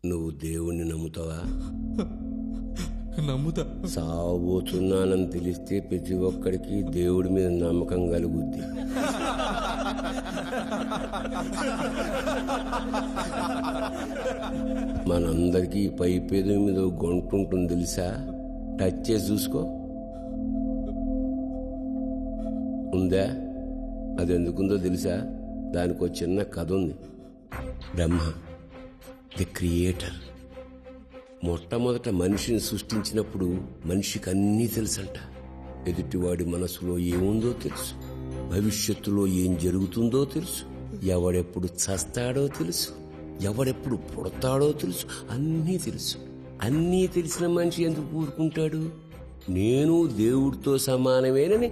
నువ్వు దేవుణ్ణి నమ్ముతావా? నమ్ముతా. సావబోతున్నానని తెలిస్తే ప్రతి ఒక్కడికి దేవుడి మీద నమ్మకం కలుగుద్ది. మనందరికీ పై పేద మీద గొంటుంటుంది తెలుసా? టచ్ చేసి చూసుకో. ఉందా? అది ఎందుకుందో తెలుసా? దానికి ఒక చిన్న కథ ఉంది. బ్రహ్మ ది క్రియేటర్ మొట్టమొదట మనిషిని సృష్టించినప్పుడు మనిషికి అన్నీ తెలుసంట. ఎదుటివాడి మనసులో ఏముందో తెలుసు, భవిష్యత్తులో ఏం జరుగుతుందో తెలుసు, ఎవడెప్పుడు చస్తాడో తెలుసు, ఎవడెప్పుడు పుడతాడో తెలుసు, అన్నీ తెలుసు. అన్నీ తెలిసిన మనిషి ఎందుకు ఊరుకుంటాడు? నేను దేవుడితో సమానమేనని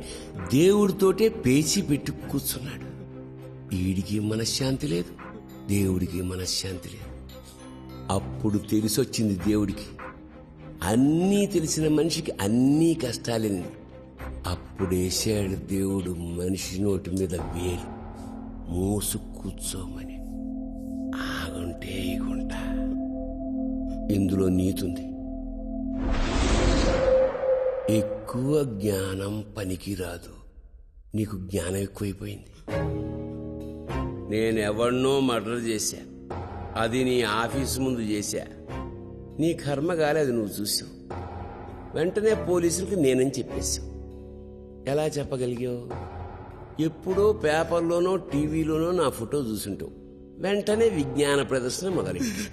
దేవుడితోటే పేచి పెట్టి కూర్చున్నాడు. వీడికి మనశ్శాంతి లేదు, దేవుడికి మనశ్శాంతి లేదు. అప్పుడు తెలిసొచ్చింది దేవుడికి, అన్నీ తెలిసిన మనిషికి అన్నీ కష్టాలేంది. అప్పుడేసాడు దేవుడు మనిషి నోటి మీద వేలు, మూసు కూర్చోమని. ఆగుంటే ఇగుంటా. ఇందులో నీతుంది. ఎక్కువ జ్ఞానం పనికిరాదు. నీకు జ్ఞానం ఎక్కువైపోయింది. నేనెవన్నో మర్డర్ చేశా, అది నీ ఆఫీసు ముందు చేశా. నీ కర్మ కాలేదు, నువ్వు చూసావు. వెంటనే పోలీసులకు నేనని చెప్పేశావు. ఎలా చెప్పగలిగావు? ఎప్పుడో పేపర్లోనో టీవీలోనో నా ఫోటో చూసుంటావు. వెంటనే విజ్ఞాన ప్రదర్శన మొదలైంది.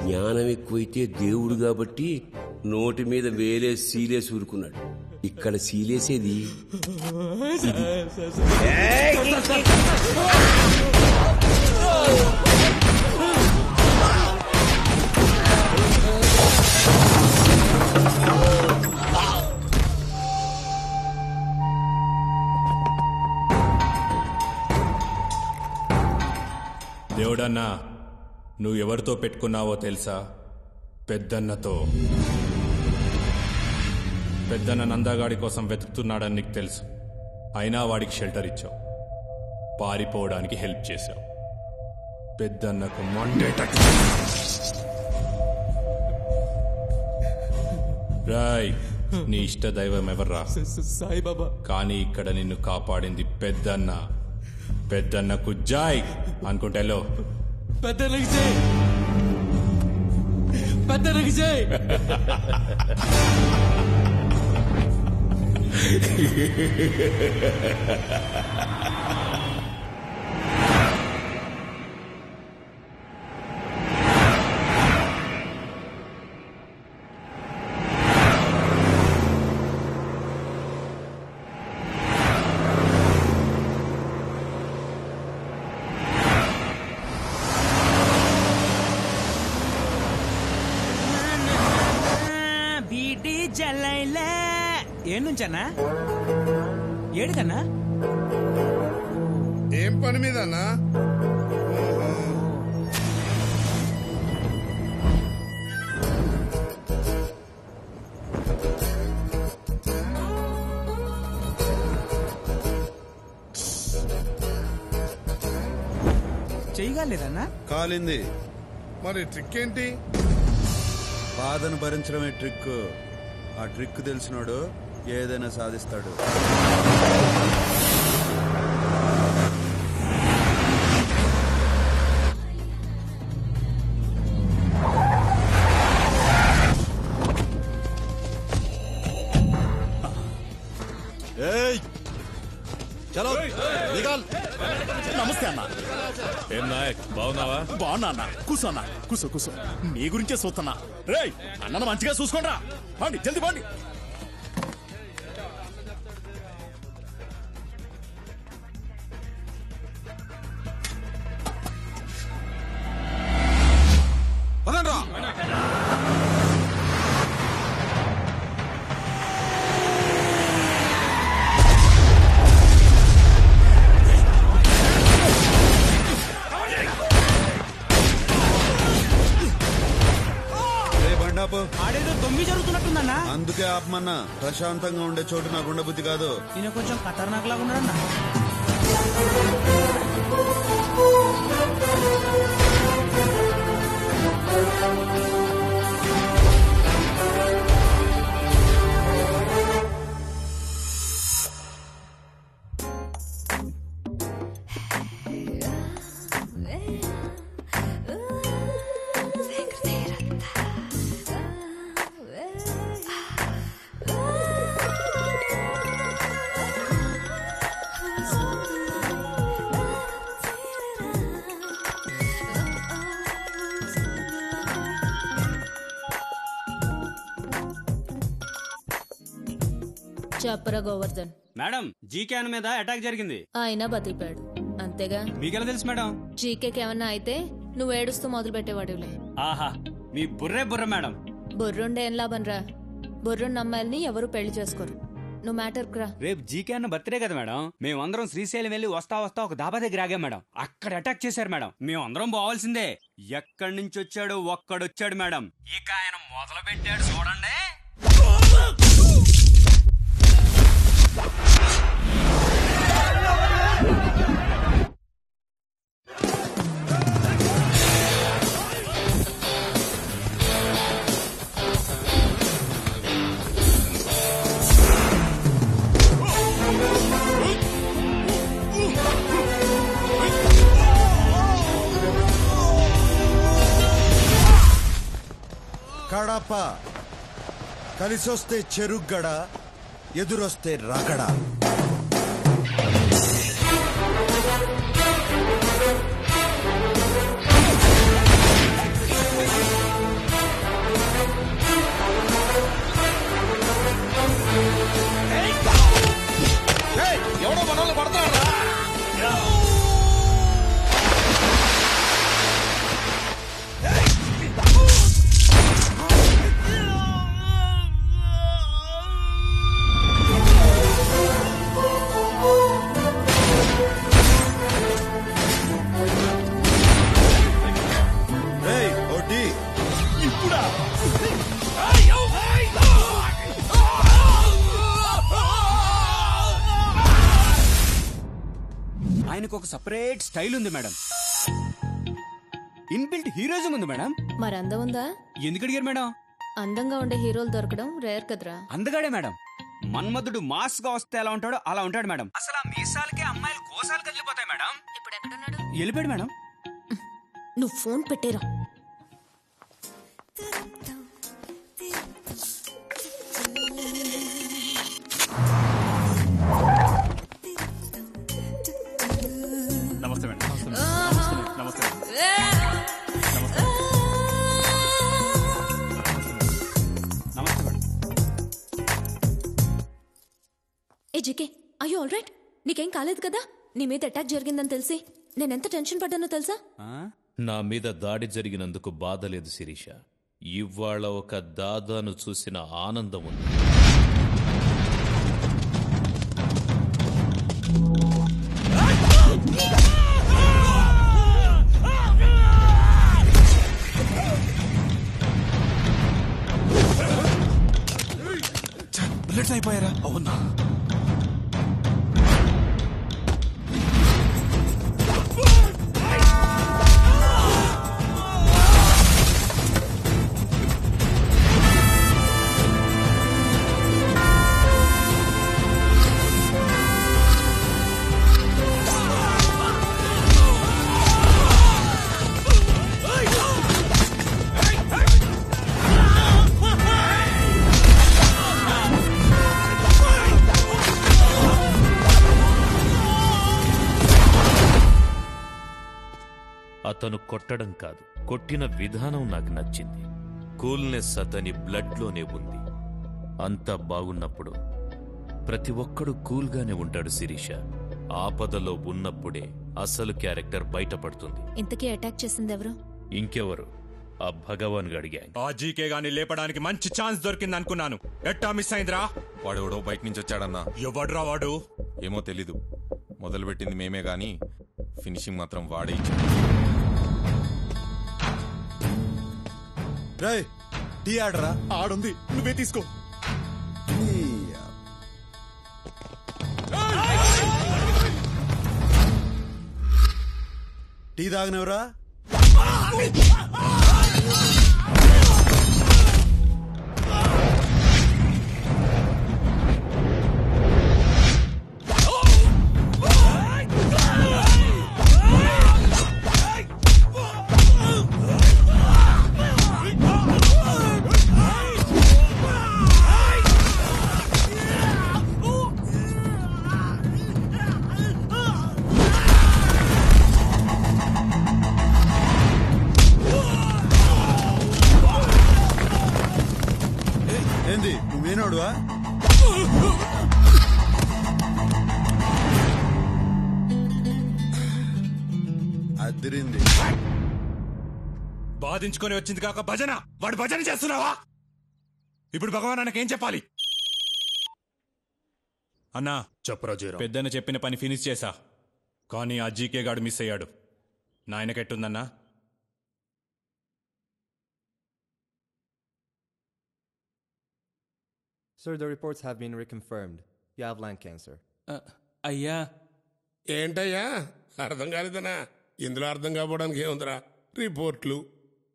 జ్ఞానం ఎక్కువైతే దేవుడు కాబట్టి నోటి మీద వేలే సీలేసి ఊరుకున్నాడు. ఇక్కడ సీలేసేది దేవుడన్నా, నువ్వు ఎవరితో పెట్టుకున్నావో తెలుసా? పెద్దన్నతో. పెద్దన్న నందాగాడి కోసం వెతుకుతున్నాడని నీకు తెలుసు. అయినా వాడికి షెల్టర్ ఇచ్చావు, పారిపోవడానికి హెల్ప్ చేశావు. పెద్దన్నకు మండేటట్టు రాయ్. నీ ఇష్ట దైవం ఎవర్రా? సాయిబాబా. కానీ ఇక్కడ నిన్ను కాపాడింది పెద్దన్న. పెద్దన్నకు జాయ్ అనుకుంటేలో. పెద్దన్నకి జై, పెద్దన్నకి జై. ఏం నుంచన్నా? ఏడికన్నా? ఏం పని మీద అన్నా? చేయగలేదన్నా? కాలింది. మరి ట్రిక్ ఏంటి? బాధను భరించడమే ట్రిక్. ఆ ట్రిక్ తెలిసినోడు ఏదైనా సాధిస్తాడు. నమస్తే అన్న. ఏం నాయక్, బాగున్నావా? బాగున్నా అన్న. కూసో అన్న, కూసో కూసో. నీ గురించే చూస్తున్నా. రేయ్, అన్నను మంచిగా చూసుకోండిరా. పండి, జల్దీ పండి. ఆడేదో దొంగి జరుగుతున్నట్టుందన్నా. అందుకే ఆపమన్నా. ప్రశాంతంగా ఉండే చోటు నాకు ఉండబుద్ధి కాదు. ఈయన కొంచెం ఖతర్నాక్ లాగా ఉన్నాడన్నా. చెప్పరా గోవర్ధన్. మేడం జీకే మీద అటాక్ జరిగింది. ఆయన బతికిపోయాడు అంతేగా. మీకెలా తెలుసు మేడం? జీకేకి ఏమన్నా అయితే నువ్వు ఏడుస్తూ మొదలు పెట్టేవాడివిలే. ఆహా, మీ బుర్రే బుర్ర మేడం. బుర్రుండే ఏం లాభం రా, బుర్రున్న అమ్మాయిల్ని ఎవరు పెళ్లి చేసుకోరు. నువ్వు మ్యాటర్ రా. రేపు జీకే అన్న బర్త్డే కదా మేడం. మేమందరం శ్రీశైలం వెళ్ళి వస్తా ఒక దాబా దగ్గర ఆగాం మేడం. అక్కడ అటాక్ చేశారు మేడం. మేమందరం పోవాల్సిందే. ఎక్కడి నుంచి వచ్చాడు ఒక్కడొచ్చాడు మేడం. ఇక ఆయన మొదలు పెట్టాడు చూడండి. కడప కలిసొస్తే చెరుగ్గడ, ఎదురొస్తే రగడ. ఎవడో మనోళ్ళు పడతారా? ఆయనకు ఒక సపరేట్ స్టైల్ ఉంది మేడం. ఇన్బిల్ట్ హీరోయిజం ఉంది మేడం. మరి అందం ఉందా? ఎందుకు అడిగారు మేడం? అందంగా ఉండే హీరోలు దొరకడం రేర్ కదరా. అందగాడే మేడం. మన్మధుడు మాస్ గా వస్తే ఎలా ఉంటాడో అలా ఉంటాడు మేడం. అసలు ఆ మీసాలకే అమ్మాయిలు కోసాలు కదిలిపోతాయి మేడం. ఇప్పుడు ఎక్కడున్నాడు? వెళ్ళిపోయాడు మేడం. నువ్వు ఫోన్ పెట్టేరా. నమస్తే మేడం. నమస్తే. నమస్తే madam. A GK, I you all right? నీకేం కాలేదు కదా? నీ మీద అటాక్ జరిగిందని తెలిసి నేనెంత టెన్షన్ పడ్డానో తెలుసా? నా మీద దాడి జరిగినందుకు బాధ లేదు శిరీష. ఇవాళ ఒక దాదాను చూసిన ఆనందం ఉంది. బుల్లెట్స్ అయిపోయారా? అవునా? అతను కొట్టడం కాదు, కొట్టిన విధానం నాకు నచ్చింది. కూల్నెస్ అతని బ్లడ్లోనే ఉంది. అంతా బాగున్నప్పుడు ప్రతి ఒక్కడు కూల్గానే ఉంటాడు శిరీష. ఆపదలో ఉన్నప్పుడే అసలు క్యారెక్టర్ బయటపడుతుంది. ఇంతకీ అటాక్ చేసింది ఎవరు? ఇంకెవరు? ఆ భగవాన్ గడి గ్యాంగ్. ఆ జీకే గాని లేపడానికి మంచి ఛాన్స్ దొరికింది అనుకున్నాను. ఎట్టా మిస్ అయిందిరా? వాడెవడో బయట నుంచి వచ్చాడన్నా. ఎవడ్రా వాడు? ఏమో తెలీదు. మొదలుపెట్టింది మేమే గాని ఫినిషింగ్ మాత్రం వాడే ఇచ్చాడు. రేయ్, టీ ఆడరా. ఆడుంది, నువ్వే తీసుకో. టీ తాగనవరా? అదిరింది. బాధించుకొని వచ్చింది కాక భజన, వాడు భజన చేస్తున్నావా? ఇప్పుడు భగవాన్ నాకేం చెప్పాలి? అన్నా చెప్పరా జయరాం. పెద్దన్న చెప్పిన పని ఫినిష్ చేశా, కానీ ఆ జీకే గాడు మిస్ అయ్యాడు. నాయనకెట్టుందన్నా? Sir, the reports have been reconfirmed. You have lung cancer. అయ్యా ఏంటయ్యా అర్థం కాలేదనా? ఇందులో అర్థం కావడానికి ఏముందిరా? రిపోర్ట్లు,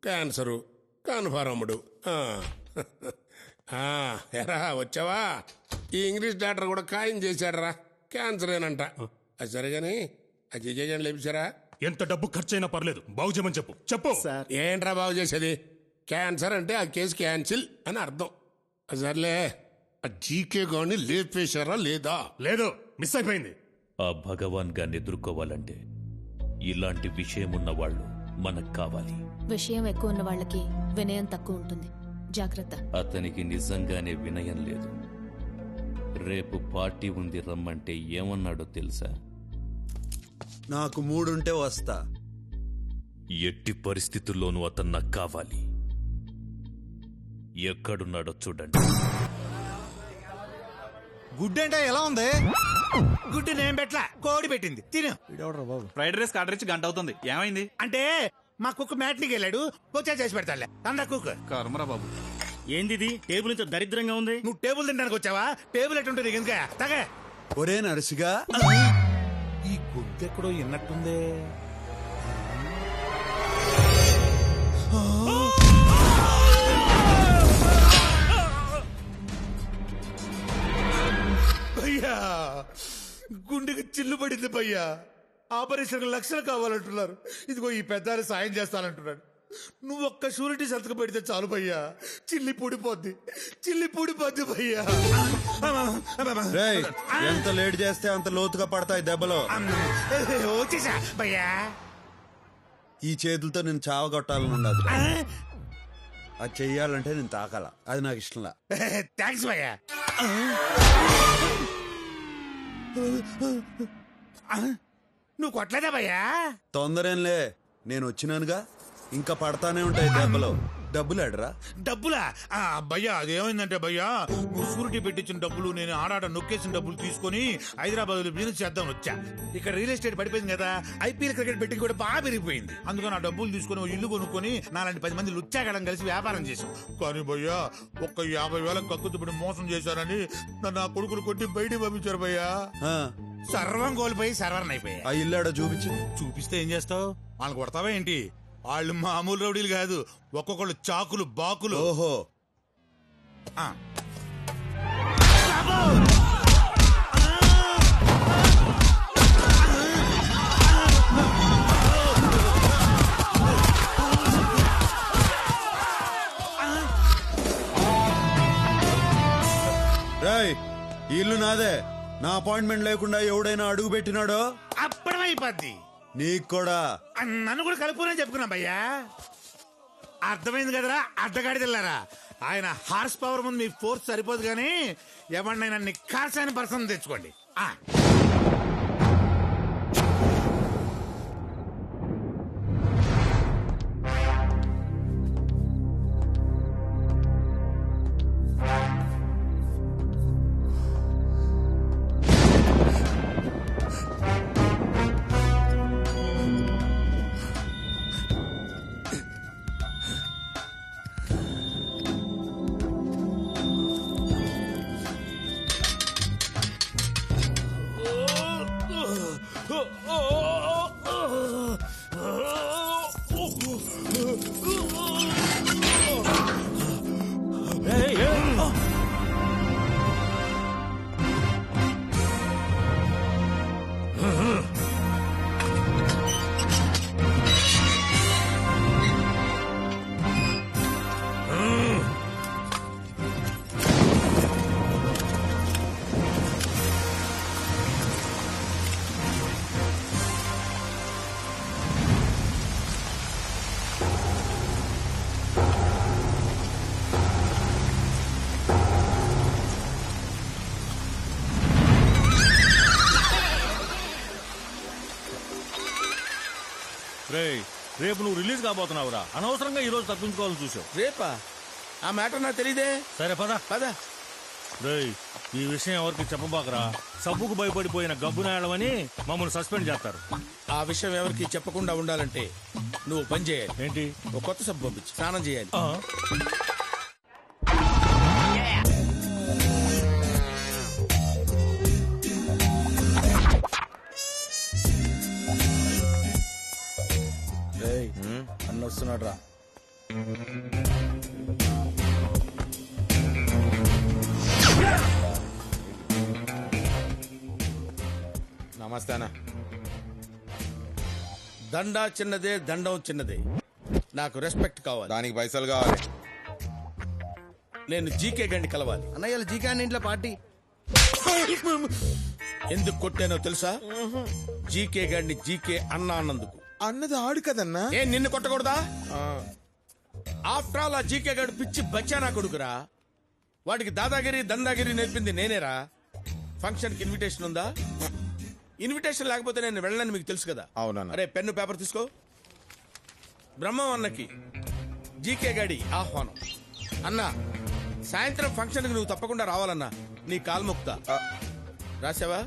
క్యాన్సరు, కన్ఫర్మ్డ్. ఎరా వచ్చావా? ఈ ఇంగ్లీష్ డాక్టర్ కూడా ఖాయం చేశాడరా, క్యాన్సర్ ఏనంట. అది సరిగాని ఆ జిజేజన్ లేపించారా? ఎంత డబ్బు ఖర్చైనా పర్లేదు, బాగు చేయమని చెప్పు. చెప్పు. ఏంట్రా బాగు చేసేది? క్యాన్సర్ అంటే ఆ కేసు క్యాన్సిల్ అని అర్థం. సర్లే, ఆ జీకే గాని లేపేశారా లేదా? లేదు, మిస్ అయిపోయింది. ఆ భగవాన్ గాన్ని ఎదుర్కోవాలంటే ఇలాంటి విషయమున్న వాళ్ళు మనకు కావాలి. విషయం ఎక్కువ ఉన్న వాళ్ళకి వినయం తక్కువ ఉంటుంది. జాగ్రత్త. అతనికి నిజంగానే వినయం లేదు. రేపు పార్టీ ఉంది రమ్మంటే ఏమన్నాడో తెలుసా? నాకు మూడుంటే వస్తా. ఎట్టి పరిస్థితుల్లోనూ అతను నాకు కావాలి. ఎక్కడున్నాడో చూడండి. గుడ్ అంటే ఎలా ఉంది? గుడ్డు నేను పెట్ల, కోడి పెట్టింది. తిను. ఫ్రైడ్ రైస్ ఆర్డర్ ఇచ్చి గంట అవుతుంది. ఏమైంది? అంటే మా కుక్క మ్యాట్నికి వెళ్ళాడు, వచ్చా చేసి పెడతాడులే. అందా కుక్క. కర్మరా బాబు. ఏంది టేబుల్ ఇంత దరిద్రంగా ఉంది? నువ్వు టేబుల్ తినడానికి వచ్చావా? టేబుల్ ఎట్టుంటుంది ఎందుక? తగే. ఒరే నరసిగా, ఈ గుడ్డు ఎక్కడో విన్నట్టుందే. భయ్యా, గుండెకి చిల్లు పడింది భయ్యా. ఆపరేషన్ లక్షలు కావాలంటున్నారు. ఇదిగో ఈ పెద్ద సాయం చేస్తానంటున్నాడు. నువ్వు ఒక్క షూరిటీ సంతకం పెడితే చాలు భయ్యా. చిల్లి పూడిపోద్ది, చిల్లి పూడిపోద్ది భయ్యా. రేయ్, ఎంత లేట్ చేస్తే అంత లోతుగా పడతాయి దెబ్బలు. వచ్చేసా భయ్యా. ఈ చేతులతో నేను చావగొట్టాలని ఉండదు. అది చెయ్యాలంటే నేను తాకాల. అది నాకు ఇష్టంలా. థ్యాంక్స్ భయ్యా. నువ్వు కొట్టలేదా భయ్యా? తొందరేంలే, నేను వచ్చినానుగా. ఇంకా పడతానే ఉంటాయి దెబ్బలు. డబ్బులు ఎడరా? డబ్బులా? భయ్యా అదేమైందంటే భయ్యా, నువ్వు షూరిటీ పెట్టించిన డబ్బులు, నేను ఆడాడ నొక్కేసిన డబ్బులు తీసుకుని హైదరాబాద్ లో బిజినెస్ చేద్దాం వచ్చా. ఇక్కడ రియల్ ఎస్టేట్ పడిపోయింది కదా, ఐపీఎల్ క్రికెట్ బెట్టింగ్ కూడా బాగా పెరిగిపోయింది. అందుకని ఆ డబ్బులు తీసుకుని ఓ ఇల్లు కొనుక్కొని నాలాంటి 10 మంది లుచ్చాగడం కలిసి వ్యాపారం చేశాం. కానీ భయ్యా, ఒక్క 50,000 కక్కుతుపడి మోసం చేశారని నన్ను ఆ కొడుకులు కొట్టి బయటికి పంపించారు భయ్యా. సర్వం కోల్పోయి సర్వర్ అయిపోయా. ఆ ఇల్లాడ చూపించు. చూపిస్తే ఏం చేస్తావు? వాళ్ళని కొడతావా ఏంటి? వాళ్ళు మామూలు రౌడీలు కాదు, ఒక్కొక్కళ్ళు చాకులు బాకులు. ఓహో. రేయ్, ఇల్లు నాదే. నా అపాయింట్మెంట్ లేకుండా ఎవడైనా అడుగు పెట్టినాడో అప్పుడమైపోద్ది. నీకు కూడా. నన్ను కూడా కలుపుకుని చెప్పుకున్నా భయ్యా. అర్థమైంది కదరా అడ్డగాడిదిల్లారా. ఆయన హార్స్ పవర్ ముందు మీ ఫోర్స్ సరిపోదు కానీ ఎవరినైనా నిఖార్సైన పర్సన్ తెచ్చుకోండి. రేయ్ రేపు నువ్వు రిలీజ్ కాబోతున్నావురా, అనవసరంగా ఈ రోజు తప్పించుకోవాలని చూసావు. రేపా? ఆ మ్యాటర్ నాకు తెలీదే. సరే పద. రేయ్ ఈ విషయం ఎవరికి చెప్పబాకరా, సబ్బుకు భయపడిపోయిన గబ్బునాయడమని మమ్మల్ని సస్పెండ్ చేస్తారు. ఆ విషయం ఎవరికి చెప్పకుండా ఉండాలంటే నువ్వు పని చేయాలి. ఏంటి? ఒక కొత్త సబ్బు పంపించి స్నానం చేయాలి. అన్న వస్తున్నాడు రా. నమస్తే అన్న. దండా చిన్నదే, దండం చిన్నదే. నాకు రెస్పెక్ట్ కావాలి. దానికి పైసలు కావాలి. నేను జీకే గండి కలవాలి. అన్నయ్య జీకే అన్న ఇంట్లో పార్టీ. ఎందుకు కొట్టానో తెలుసా? జీకే గండి జీకే అన్న అన్నందుకు. అన్నది ఆడు కదన్నా. ఏ నిన్ను కొట్టకూడదా? ఆఫ్టర్ ఆల్ ఆ జీకే గడు పిచ్చి బచ్చానా కొడుకురా. వాడికి దాదాగిరి దందాగిరి నేర్పింది నేనేరా. ఫంక్షన్ కి ఇన్విటేషన్ ఉందా? ఇన్విటేషన్ లేకపోతే నేను వెళ్ళనని మీకు తెలుసు కదా. అవునా? అరే పెన్ను పేపర్ తీసుకో. బ్రహ్మం అన్నకి జీకే గడి ఆహ్వానం. అన్నా సాయంత్రం ఫంక్షన్ కి నువ్వు తప్పకుండా రావాలన్నా. నీ కాల్ముక్త రాసావా?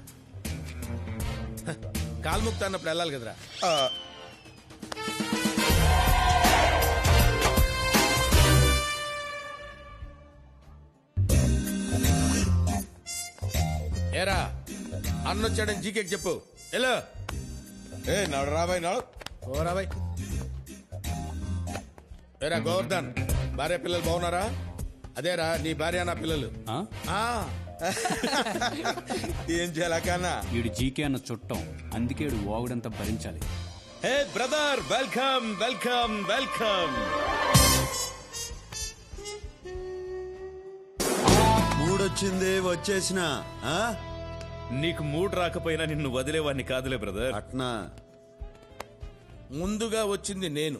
కాల్ముక్త అన్నప్పుడు వెళ్ళాలి కదరా. ఏరా అన్నొచ్చాడని జీకేకి చెప్పు. ఎలా నడు రాబాయ్ నడు. ఓ రాబాయ్. ఏరా గోవర్ధన్, భార్య పిల్లలు బాగున్నారా? అదేరా నీ భార్య నా పిల్లలు. ఏం చేయాలన్నా? వీడు జీకే అన్న చుట్టం, అందుకే వీడు వాగుడంతా భరించాలి. Hey brother, welcome welcome welcome. మూడొచ్చింది వచ్చేసిన. నీకు మూడు రాకపోయినా నిన్ను వదిలేవాడిని కాదులే బ్రదర్. అట్నా? ముందుగా వచ్చింది నేను.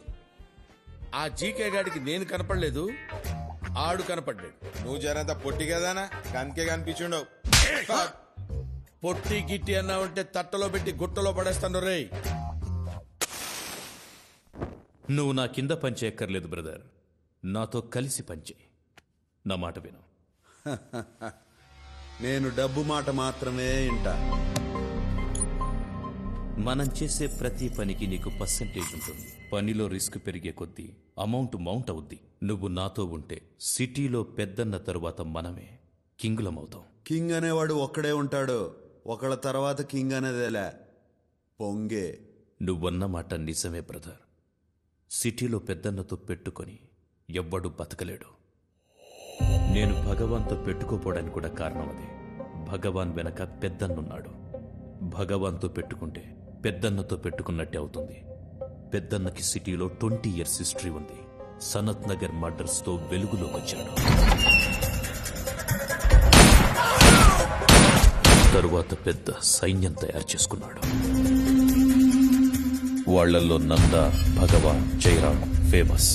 ఆ జీకే గాడికి నేను కనపడలేదు, ఆడు కనపడ్డాడు. నువ్వు జరంత పొట్టి కదానా, కనికే కనిపించుండవు. పొట్టి గిట్టి అన్నా ఉంటే తట్టలో పెట్టి గుట్టలో పడేస్తాను రేయ్. నువ్వు నా కింద పనిచేయక్కర్లేదు బ్రదర్, నాతో కలిసి పనిచేయి. నా మాట విను. నేను డబ్బు మాట మాత్రమే వింటా. మనం చేసే ప్రతి పనికి నీకు పర్సెంటేజ్ ఉంటుంది. పనిలో రిస్క్ పెరిగే కొద్దీ అమౌంట్ మౌంట్ అవుద్ది. నువ్వు నాతో ఉంటే సిటీలో పెద్దన్న తరువాత మనమే కింగులమవుతాం. కింగ్ అనేవాడు ఒక్కడే ఉంటాడు, ఒకళ్ళ తర్వాత కింగ్ అనేదేలే పొంగే. నువ్వన్న మాట నిజమే బ్రదర్. సిటీలో పెద్దన్నతో పెట్టుకొని ఎవ్వడు బతకలేడు. నేను భగవాన్తో పెట్టుకోపోవడానికి కూడా కారణం అదే. భగవాన్ వెనక పెద్దన్నున్నాడు. భగవాన్తో పెట్టుకుంటే పెద్దన్నతో పెట్టుకున్నట్టే అవుతుంది. పెద్దన్నకి సిటీలో 20 years హిస్టరీ ఉంది. సనత్ నగర్ మర్డర్స్ తో వెలుగులోకి వచ్చాడు. తరువాత పెద్ద సైన్యం తయారు చేసుకున్నాడు. వాళ్లలో నందా, భగవాన్, జయరాం ఫేమస్.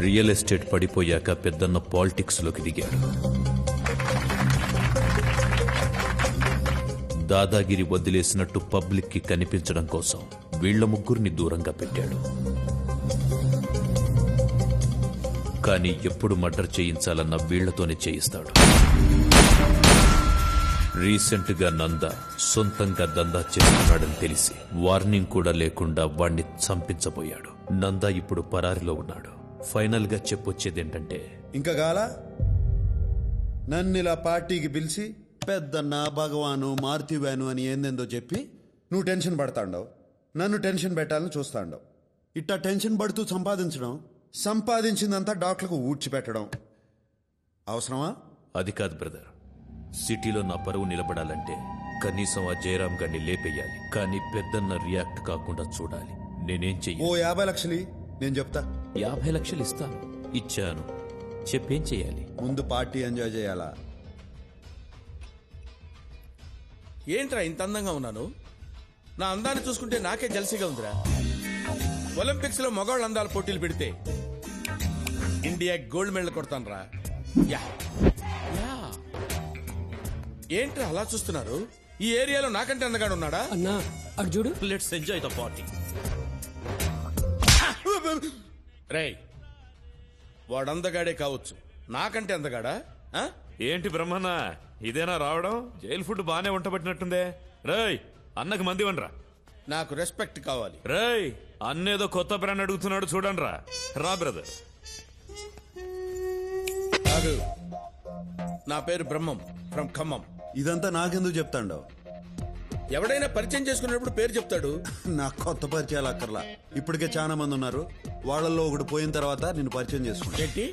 రియల్ ఎస్టేట్ పడిపోయాక పెద్దన్న పాలిటిక్స్ లోకి దిగాడు. దాదాగిరి వదిలేసినట్టు పబ్లిక్ కి కనిపించడం కోసం వీళ్ల ముగ్గురిని దూరంగా పెట్టాడు. కానీ ఎప్పుడు మర్డర్ చేయించాలన్న వీళ్లతోనే చేయిస్తాడు. రీసెంట్ గా నందా సొంతంగా దందా చేస్తున్నాడని తెలిసి వార్నింగ్ కూడా లేకుండా వాణ్ణి చంపించబోయాడు. నందా ఇప్పుడు పరారిలో ఉన్నాడు. ఫైనల్ గా చెప్పొచ్చేదేంటంటే, ఇంకా గాలా నన్నిలా పార్టీకి పిలిచి పెద్దన్న, భగవాను, మారుతివాను అని ఏందేందో చెప్పి నువ్వు టెన్షన్ పడతాండవు. నన్ను టెన్షన్ పెట్టాలని చూస్తాండవు. ఇట్టా టెన్షన్ పడుతూ సంపాదించడం, సంపాదించిందంతా డాక్టర్లకు ఊడ్చిపెట్టడం అవసరమా? అది కాదు బ్రదర్. సిటీలో నా పరువు నిలబడాలంటే కనీసం ఆ జయరాం గారిని లేపేయాలి. కానీ పెద్దన్న రియాక్ట్ కాకుండా చూడాలి. నేనేం చెయ్యి? ఓ 50 లక్షలు నేను చెప్తా. 50 లక్షలు ఇస్తాను. ఇచ్చాను. చెప్పేం చెయ్యాలి? ముందు పార్టీ ఎంజాయ్ చేయాలా? ఏంట్రా ఇంత అందంగా ఉన్నాను? నా అందాన్ని చూసుకుంటే నాకే జల్సీగా ఉందిరా. ఒలింపిక్స్ లో మగవాళ్ళ అందాల పోటీలు పెడితే ఇండియా గోల్డ్ మెడల్ కొడతాను రా. ఏంట్రా అలా చూస్తున్నారు? ఈ ఏరియాలో నాకంటే అందగాడు ఉన్నాడా? అన్నా అటు చూడు. Let's enjoy the party. రేయ్ వాడందగాడే కావచ్చు, నాకంటే అందగాడా? ఆ? ఏంటి బ్రహ్మన్న ఇదేనా రావడం? జైలు ఫుడ్ బానే వంటబట్టినట్టుందే. రేయ్ అన్నకు మంది వనరా. నాకు రెస్పెక్ట్ కావాలి. రేయ్ అన్నేదో కొత్త బ్రాండ్ అడుగుతున్నాడు చూడండి రా. రా బ్రదర్. కాదు, నా పేరు బ్రహ్మం ఫ్రమ్ ఖమ్మం. ఇదంతా నాకెందుకు చెప్తాండవు? ఎవడైనా పరిచయం చేసుకున్నప్పుడు పేరు చెప్తాడు. నాకు కొత్త పరిచయాలు అక్కర్లా. ఇప్పటికే చాలా మంది ఉన్నారు. వాళ్ళల్లో ఒకటి పోయిన తర్వాత నేను పరిచయం చేసుకుంటా. ఏంటి?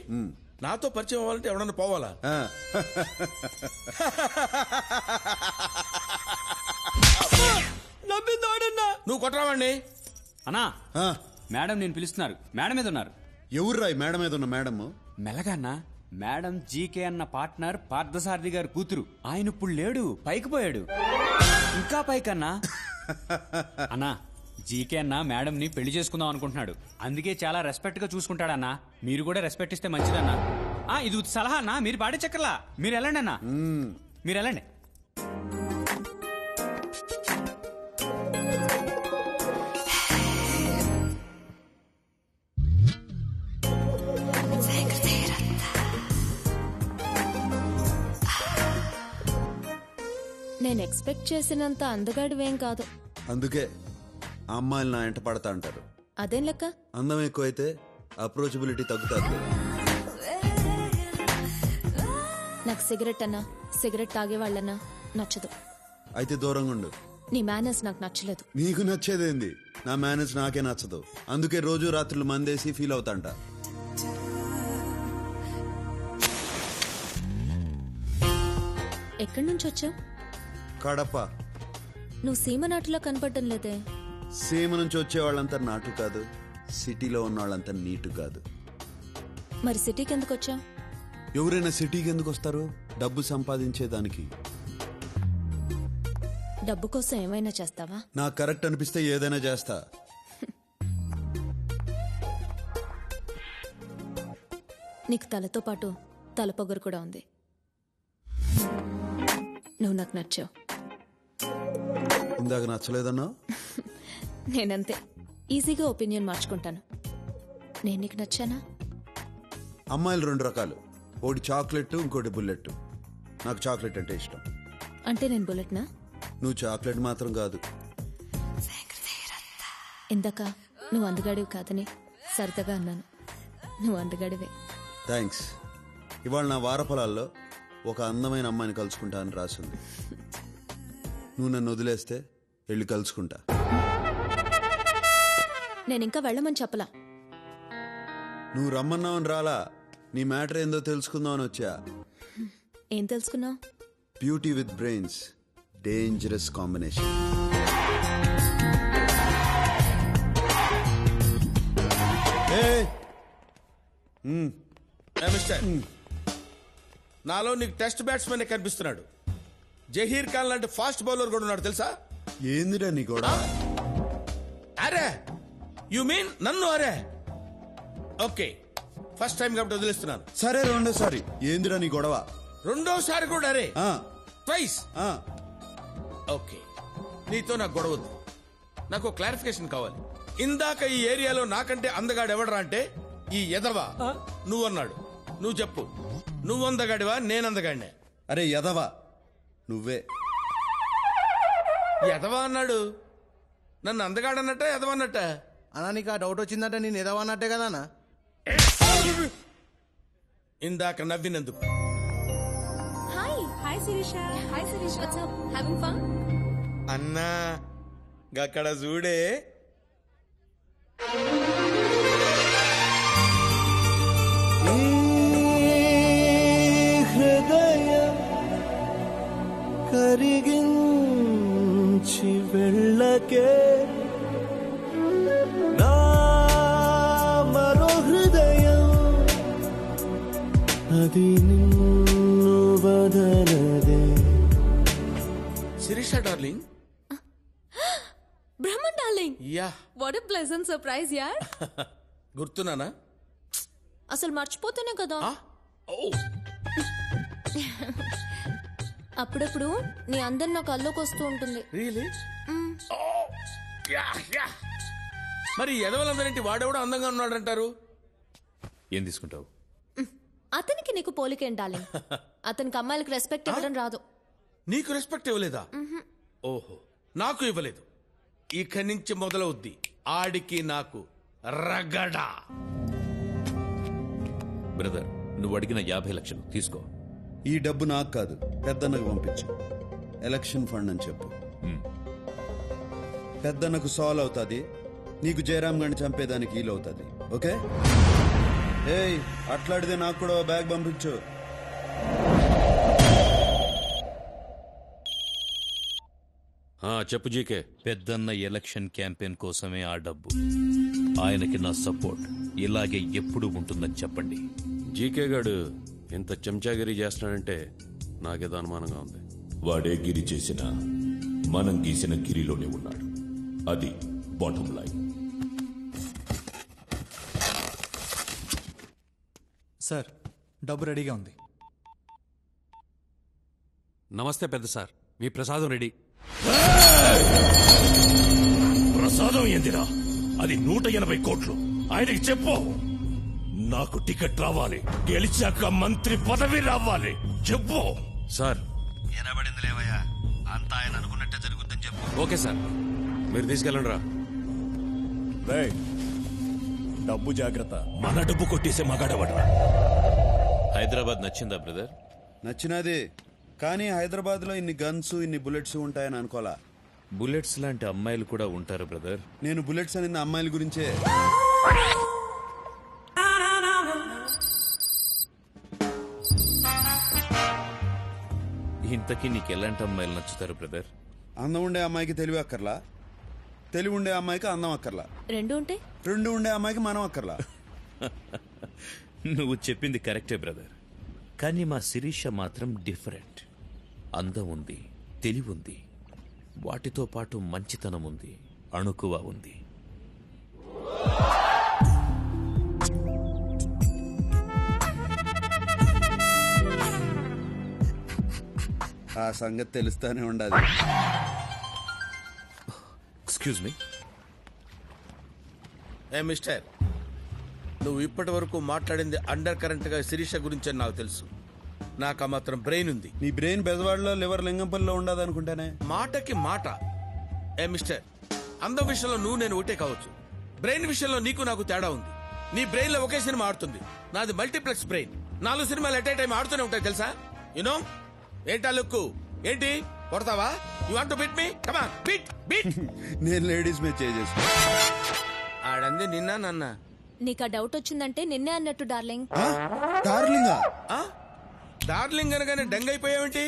నాతో పరిచయం అవ్వాలంటే ఎవడన్నా పోవాలా? నువ్వు కొట్టరావండి. అన్నా మేడం నేను పిలుస్తున్నారు. మేడం మీద ఉన్నారు. ఎవర్రా మేడం మీద ఉన్న మేడం? మెల్లగా అన్నా. మేడం జీకే అన్న పార్ట్నర్ పార్థసారథి గారు కూతురు. ఆయన ఇప్పుడు లేడు, పైకి పోయాడు. ఇంకా పైకన్నా. అన్నా జీకే అన్న మేడం ని పెళ్లి చేసుకుందాం అనుకుంటున్నాడు. అందుకే చాలా రెస్పెక్ట్ గా చూసుకుంటాడన్నా. మీరు కూడా రెస్పెక్ట్ ఇస్తే మంచిదన్నా. ఇది సలహా అన్నా, మీరు పాడే చక్కర్లా. మీరు వెళ్ళండి అన్నా, మీరు వెళ్ళండి. నేను ఎక్స్పెక్ట్ చేసినంత అందగాడివేం కాదు. అందుకే ఆ అమ్మాయిలు నా ఎంట పడతా అంటారు. అదేం లెక్క? అందం ఎక్కువైతే అప్రోచబిలిటీ తగ్గుతుంది. నాకు సిగరెట్ అన్నా, సిగరెట్ తాగే వాళ్ళన్నా నచ్చదు. అయితే దూరంగా ఉండు. నీ మేనర్స్ నాకు నచ్చలేదు. నీకు నచ్చేదేంది? నా మేనేజ్ నాకే నచ్చదు. అందుకే రోజు రాత్రులు మందేసి ఫీల్ అవుతాంట. ఎక్కడి నుంచి వచ్చావు? కడప. నువ్వు సీమ నాటులో కనపడటం లేదే. సీమ నుంచి వచ్చే వాళ్ళంతా నాటు కాదు, సిటీలో ఉన్న వాళ్ళంతా నీటు కాదు. మరి సిటీకి ఎందుకు వచ్చావు? ఎవరైనా సిటీకి ఎందుకు వస్తారు? డబ్బు సంపాదించేదానికి. డబ్బు కోసం ఏమైనా చేస్తావా? నాకు కరెక్ట్ అనిపిస్తే ఏదైనా చేస్తా. నీకు తలతో పాటు తలపొగరు కూడా ఉంది. నువ్వు నాకు నచ్చావు. ఇందాక నచ్చలేదన్నా? నేనంతే ఈజీగా ఒపీనియన్ మార్చుకుంటాను. నేను నీకు నచ్చానా? అమ్మాయిలు రెండు రకాలు, ఒకటి చాక్లెట్, ఇంకోటి బుల్లెట్. నాకు చాక్లెట్ అంటే ఇష్టం. అంటే నేను బుల్లెట్నా? నువ్వు చాక్లెట్ మాత్రం కాదు. ఇందాక నువ్వు అందగాడివి కాదని సరదాగా అన్నాను. నువ్వు అందగాడివే. థ్యాంక్స్. ఇవాళ నా వారఫలాల్లో ఒక అందమైన అమ్మాయిని కలుసుకుంటా అని రాసింది. నువ్వు నన్ను వదిలేస్తే వెళ్ళి కలుసుకుంటా. నేను ఇంకా వెళ్ళమని చెప్పలా. నువ్వు రమ్మన్నావని రాలా. నీ మ్యాటర్ ఏందో తెలుసుకుందామని వచ్చా. ఏం తెలుసుకున్నావు? Beauty with brains, dangerous combination. Mister, నాలో నీకు టెస్ట్ బ్యాట్స్మెన్ కనిపిస్తున్నాడు. జహీర్ ఖాన్ లాంటి ఫాస్ట్ బౌలర్ కూడా ఉన్నాడు తెలుసా? ఏందిరా నీ కూడా? అరే యు మీన్ నన్ను? అరే ఓకే, ఫస్ట్ టైం కాబట్టి వదిలేస్తున్నాను. సరే రెండోసారి. ఏందిరా నీ గొడవ? రెండోసారి కూడా అరే ట్వైస్. ఓకే, నీతో నాకు గొడవద్దు. నాకు క్లారిఫికేషన్ కావాలి. ఇందాక ఈ ఏరియాలో నాకంటే అందగాడు ఎవడరా అంటే ఈ ఎదవా నువ్వు అన్నాడు. నువ్వు చెప్పు, నువ్వు అందగాడివా నేను అందగాడినే? అరే ఎదవా నువ్వే. ఎదవా అన్నాడు. నన్ను అందగాడన్నట్ట ఎదవన్నట్ట? అన్నా నీకు ఆ డౌట్ వచ్చిందంటే నేను ఎదవన్నట్టే కదా అన్న. ఇందాక నవ్వినందుకు. Hi Sirisha. Hi Sirisha. What's up? Having fun? అన్నా గక్కడ చూడే. హృదయం కరిగించి వెళ్ళకే నా మరో హృదయం అది నిన్ను వదలదే. Sirisha darling. Brahman darling. Ya, what a pleasant surprise యార్. గుర్తున్నానా? అసలు మర్చిపోతేనే కదా. అప్పుడప్పుడు నీ అందరు నా కల్లోకి వస్తూ ఉంటుంది. రియలీ? మరి ఎదవలందరింటి వాడెవడో అందంగా ఉన్నాడంటారు. ఏం తీసుకుంటావు? అతనికి నీకు పోలికేం డార్లింగ్. అతనికి అమ్మాయిలకు రెస్పెక్ట్ ఇవ్వడం రాదు. నీకు రెస్పెక్ట్ ఇవ్వలేదా? ఓహో, నాకు ఇవ్వలేదు. ఇక్కడి నుంచి మొదలవుద్ది ఆడికి నాకు రగడా. బ్రదర్, నువ్వు అడిగిన 50 లక్షలు తీసుకో. ఈ డబ్బు నాకు కాదు, పెద్దన్నకు పంపించు. ఎలక్షన్ ఫండ్ అని చెప్పు. పెద్దన్నకు సాల్వ్ అవుతుంది, నీకు జయరామ్ గండి చంపేదానికి వీలవుతుంది. ఓకే? ఏయ్, అట్లాడితే నాకు కూడా బ్యాగ్ పంపించు. చెప్పు జీకే. పెద్దన్న ఎలక్షన్ క్యాంపెయిన్ కోసమే ఆ డబ్బు. ఆయనకి నా సపోర్ట్ ఇలాగే ఎప్పుడు ఉంటుందని చెప్పండి. జీకే గాడు ఇంత చెంచాగిరి చేస్తున్నాడంటే నాకేదో అనుమానంగా ఉంది. వాడే గిరి చేసిన మనం గీసిన గిరిలోనే ఉన్నాడు. అది బాటమ్ లైన్. సార్, డబ్బు రెడీగా ఉంది. నమస్తే పెద్ద సార్, మీ ప్రసాదం రెడీ. ప్రసాదం ఏందిరా? అది 180 కోట్లు. ఆయనకి చెప్పు, నాకు టికెట్ రావాలి, గెలిచాక మంత్రి పదవి రావాలి. చెప్పు సార్. ఎనబడింది లేవయ్యా, అంతా ఆయన అనుకున్నట్టే జరుగుతుందని చెప్పు. ఓకే సార్, మీరు తీసుకెళ్ళండి రా. డబ్బు జాగ్రత్త. మన డబ్బు కొట్టేసే మగాడవడ్రా. హైదరాబాద్ నచ్చిందా బ్రదర్? నచ్చినది, కానీ హైదరాబాద్ లో ఇన్ని గన్స్, ఇన్ని బుల్లెట్స్ ఉంటాయని అనుకోలా. బుల్లెట్స్ లాంటి అమ్మాయిలు కూడా ఉంటారు బ్రదర్. నేను బుల్లెట్స్ అనేది అమ్మాయిల గురించే. ఇంతకీ నీకు ఎలాంటి అమ్మాయిలు నచ్చుతారు బ్రదర్? అందం ఉండే అమ్మాయికి తెలివి అక్కర్లా, తెలివి ఉండే అమ్మాయికి అందం అక్కర్లా, రెండు ఉండే అమ్మాయికి మనం అక్కర్లా. నువ్వు చెప్పింది కరెక్టే బ్రదర్, కానీ మా శిరీష మాత్రం డిఫరెంట్. అందం ఉంది, తెలివి ఉంది, వాటితో పాటు మంచితనం ఉంది, అణుకువ ఉంది. ఆ సంగతి తెలుస్తానే ఉండాలి. Excuse me. ఏ మిస్టర్, నువ్వు ఇప్పటి వరకు మాట్లాడింది అండర్ కరెంట్ గా శిరీష గురించి అని నాకు తెలుసు. నాకు ఆ మాత్రం బ్రెయిన్ ఉంది. నీ బ్రెయిన్ బెజవాడలో, లివర్ లింగంపల్లిలో ఉండదు అనుకుంటానే. మాటకి మాట. ఏ మిస్టర్, అందం విషయంలో నువ్వు నేను ఒకటే కావచ్చు, బ్రెయిన్ విషయంలో నీకు నాకు తేడా ఉంది. నీ బ్రెయిన్ లో ఒకే సినిమా ఆడుతుంది, నాది మల్టీప్లెక్స్ బ్రెయిన్. 4 సినిమాలు ఎట్ ఏ టైం ఆడుతూనే ఉంటాయి తెలుసా? యునో? ఏంటా లుక్కు? ఏంటి కొడతావా? You want to beat me? Come on, beat beat. నేను లేడీస్ మీద చేసుకుంటా. ఆడంది నిన్న నన్న. నీకు ఆ డౌట్ వచ్చిందంటే నిన్నే అన్నట్టు డార్లింగ్. డార్లింగా? డార్లింగ్ అనగానే డంగ్ అయిపోయావేంటి?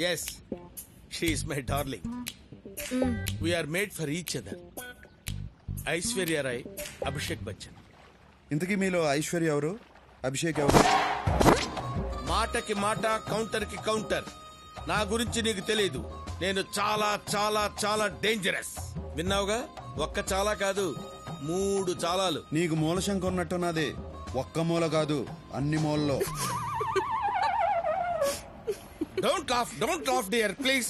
Yes, she's my darling. We're made for each other. Aishwarya Rai, Abhishek Bachchan. ఇంతకీ మీలో ఐశ్వర్య ఎవరు, అభిషేక్ ఎవరు? మాటకి మాట, కౌంటర్ కి కౌంటర్. నా గురించి నీకు తెలీదు. నేను చాలా చాలా చాలా డేంజరస్. విన్నావుగా? ఒక్క చాలా కాదు, 3 చాలాలు. నీకు మూలశంక ఉన్నట్టున్నది. ఒక్క మూల కాదు, అన్ని మూలలో. Don't laugh dear, please.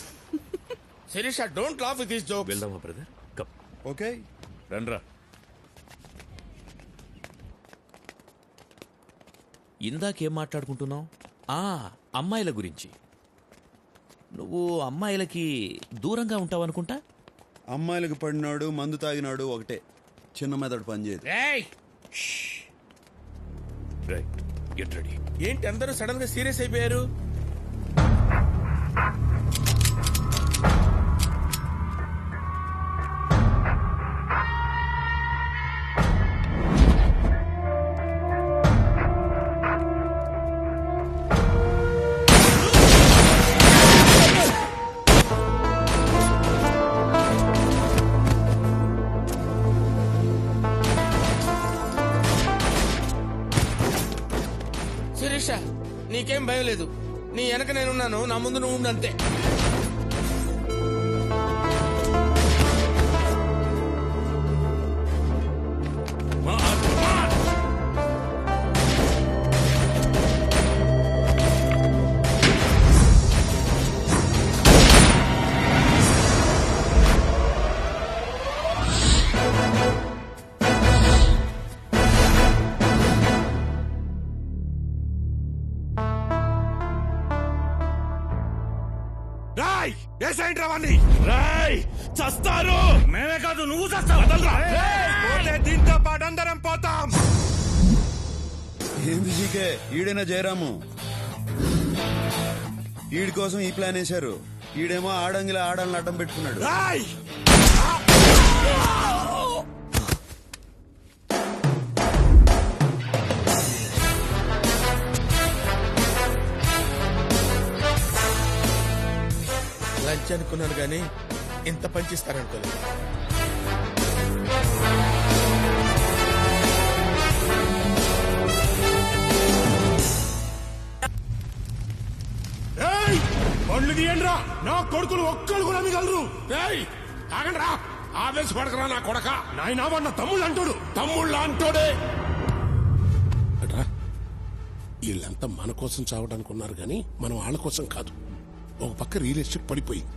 Shirisha, don't laugh with this jokes. వెళ్దామా బ్రదర్? కమ్. ఓకే, రండ్రా. ఇందాకేం మాట్లాడుకుంటున్నావు? అమ్మాయిల గురించి. నువ్వు అమ్మాయిలకి దూరంగా ఉంటావు అనుకుంటా. అమ్మాయిలకు పడినాడు, మందు తాగినాడు ఒకటే. చిన్న మెదడు పనిచేయదు. Get ready. ఏంటి అందరూ సడన్ గా సీరియస్ అయిపోయారు? శిరీష, నీకేం భయం లేదు. నీ వెనక నేనున్నాను, నా ముందు నువ్వు ఉండు అంతే. ఏ సైడ్ రావండి రాయ్ చస్తారు మేమే కాదు నువ్వు చస్తావు దీంతో పాటు అందరం పోతాం. ఏంది జీకే ఈడైనా జయరాము ఈడి కోసం ఈ ప్లాన్ వేశారు. ఈడేమో ఆడంగిల ఆడాలని అడ్డం పెట్టుకున్నాడు. లంచ్ అనుకున్నాను కానీ ఇంత పంచిస్తారనుకోలేదు. పండ్లు తీయండిరా, నా కొడుకులు ఒక్కరు కూడా మిగలరు. ఆగండి రా, ఆవేశపడకరా నా కొడక. నాయనా వాడు నా తమ్ముళ్ళు అంటాడు, తమ్ముళ్ళ అంటాడే. వీళ్ళంతా మన కోసం చావడానికి ఉన్నారు కానీ మనం వాళ్ళ కోసం కాదు. ఒక పక్క రియల్ ఎస్టేట్ పడిపోయింది.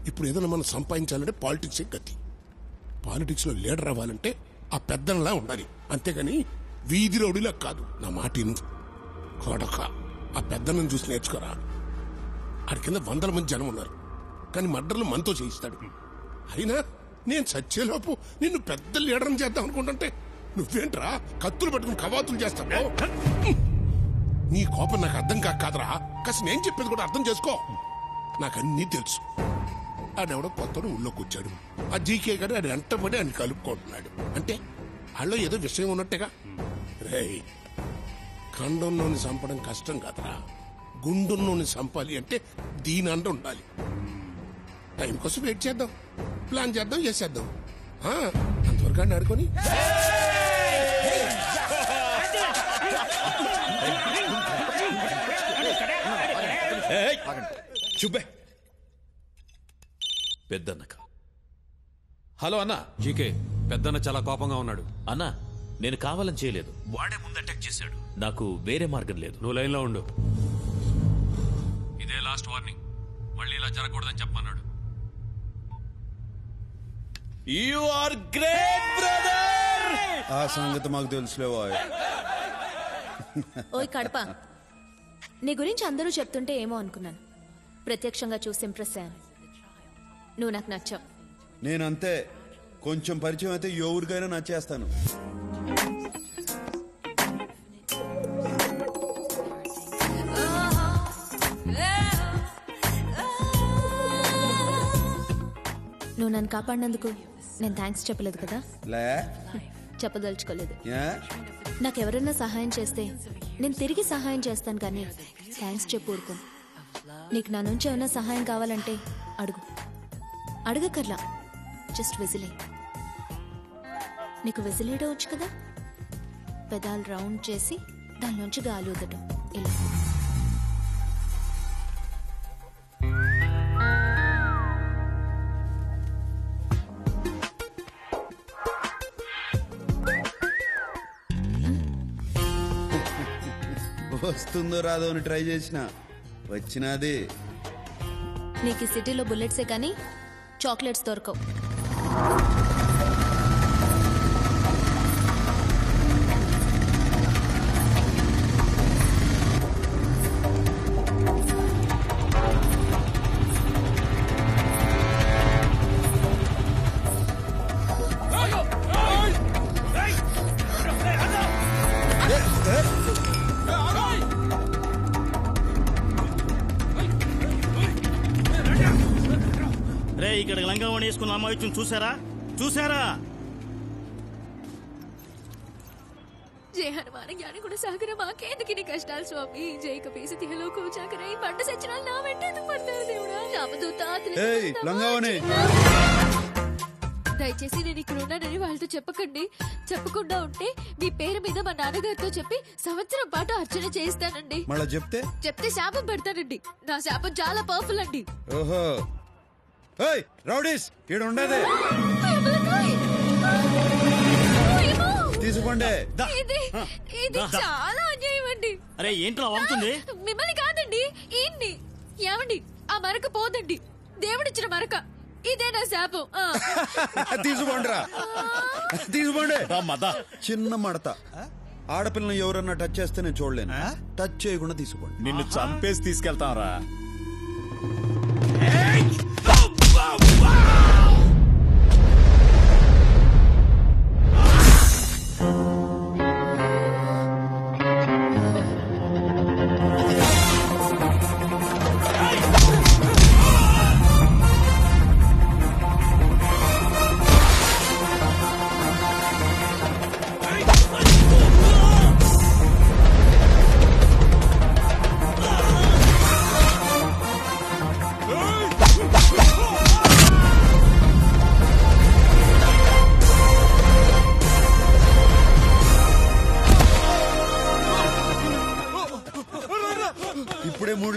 ఇప్పుడు ఏదైనా మనం సంపాదించాలంటే పాలిటిక్స్ గతి. పాలిటిక్స్ లో లీడర్ అవ్వాలంటే ఆ పెద్దలా ఉండాలి, అంతేగాని వీధి రౌడీలా కాదు. నా మాటిను కొడక, ఆ పెద్దలను చూసి నేర్చుకోరా. ఆడి కింద 100 మంది జనం ఉన్నారు, కానీ మర్డర్లు మనతో చేయిస్తాడు. అయినా నేను చచ్చేలోపు నిన్ను పెద్ద లీడర్ని చేద్దాం అనుకుంటుంటే నువ్వేంట్రా కత్తులు పట్టుకుని కవాతులు చేస్తావు. నీ కోపం నాకు అర్థం కాదురా. కాస్త నేను చెప్పేది కూడా అర్థం చేసుకో. నాకన్నీ తెలుసు. ఆడెవడో కొత్తడు ఊళ్ళోకి వచ్చాడు. ఆ జీకే గారు ఆడు వెంటబడి ఆయన కలుపుకుంటున్నాడు. అంటే వాళ్ళలో ఏదో విషయం ఉన్నట్టుగా. రేయ్, ఖండంలోని చంపడం కష్టం కాదురా, గుండుల్లోని చంపాలి అంటే దీని అంట ఉండాలి. టైం కోసం వెయిట్ చేద్దాం, ప్లాన్ చేద్దాం, చేసేద్దాం. అంతవరకు అని ఆడుకొని చూపే పెద్దన్నక. హలో అన్న. జీకే, పెద్దన్న చాలా కోపంగా ఉన్నాడు. అన్నా, నేను కావాలని చేయలేదు. వాడే ముందు అటాక్ చేశాడు. నాకు వేరే మార్గం లేదు. నువ్వు లైన్లో ఉండు. ఇదే లాస్ట్ వార్నింగ్. మళ్ళీ ఇలా జరగకూడదని చెప్పమన్నాడు. You are great brother. ఆ సంగతి మాకు తెలుసులేవో. ఓయ్ కడప, నీ గురించి అందరూ చెప్తుంటే ఏమో అనుకున్నాను. ప్రత్యక్షంగా చూసి ఇంప్రెస్ అయ్యాను. నువ్వు నాకు నచ్చావు. నేనంతే, కొంచెం పరిచయం అయితే ఎవరికైనా నచ్చేస్తాను. నువ్వు నన్ను కాపాడినందుకు నేను థ్యాంక్స్ చెప్పలేదు కదా. చెప్పదలుచుకోలేదు. నాకెవరన్నా సహాయం చేస్తే నేను తిరిగి సహాయం చేస్తాను, కానీ థ్యాంక్స్ చెప్పు ఊరుకో. నీకు నా నుంచి ఏమైనా సహాయం కావాలంటే అడుగు. అడగకర్లా, జస్ట్ విజిలే. నీకు విజిలేయడం వచ్చు కదా. పెదాలు రౌండ్ చేసి దానిలోంచి గాలి వదటం, ఇలా. వస్తుందో రాదో అని ట్రై చేసిన వచ్చినది. నీకు ఈ సిటీలో బుల్లెట్సే కానీ చాక్లెట్స్ దొరకవు. ఇక్కడ లంగావణి వేసుకున్న అమ్మాయి చూసారా చూసారా? జై హనుమాన్ జ్ఞాని కూడా సాగర మాకేందుకు కష్టాలు స్వామి. జై కపీసి తిహలో కూచాకరై పంట సచ్చినాలు నా వెంట ఎందుకు పడతారు దేవుడా. దయచేసి నేను ఇక్కడ ఉన్నానని వాళ్ళతో చెప్పకండి. చెప్పకుండా ఉంటే మీ పేరు మీద మా నాన్నగారితో చెప్పి సంవత్సరం పాటు అర్చన చేయిస్తానండి. మళ్ళా చెప్తే శాపం పెడతానండి. నా శాపం చాలా పవర్ఫుల్ అండి. ఓహో, రౌడీస్ ఈడ ఉండదే తీసుకోండి. ఇది చాలా అన్యాయం అండి. అరే ఏంట్రా అవుతుంది? మిమ్మల్ని కాదండి, ఈయన్ని. ఏమండి, ఆ మరక పోదండి. దేవుడిచ్చిన మరక. ఇదే నా శాపం. తీసుకోండిరా, తీసుకోండి. చిన్న మడత. ఆడపిల్లని ఎవరన్నా టచ్ చేస్తే నేను చూడలేను. టచ్ చేయకుండా తీసుకోండి. నిన్ను చంపేసి తీసుకెళ్తాం రా.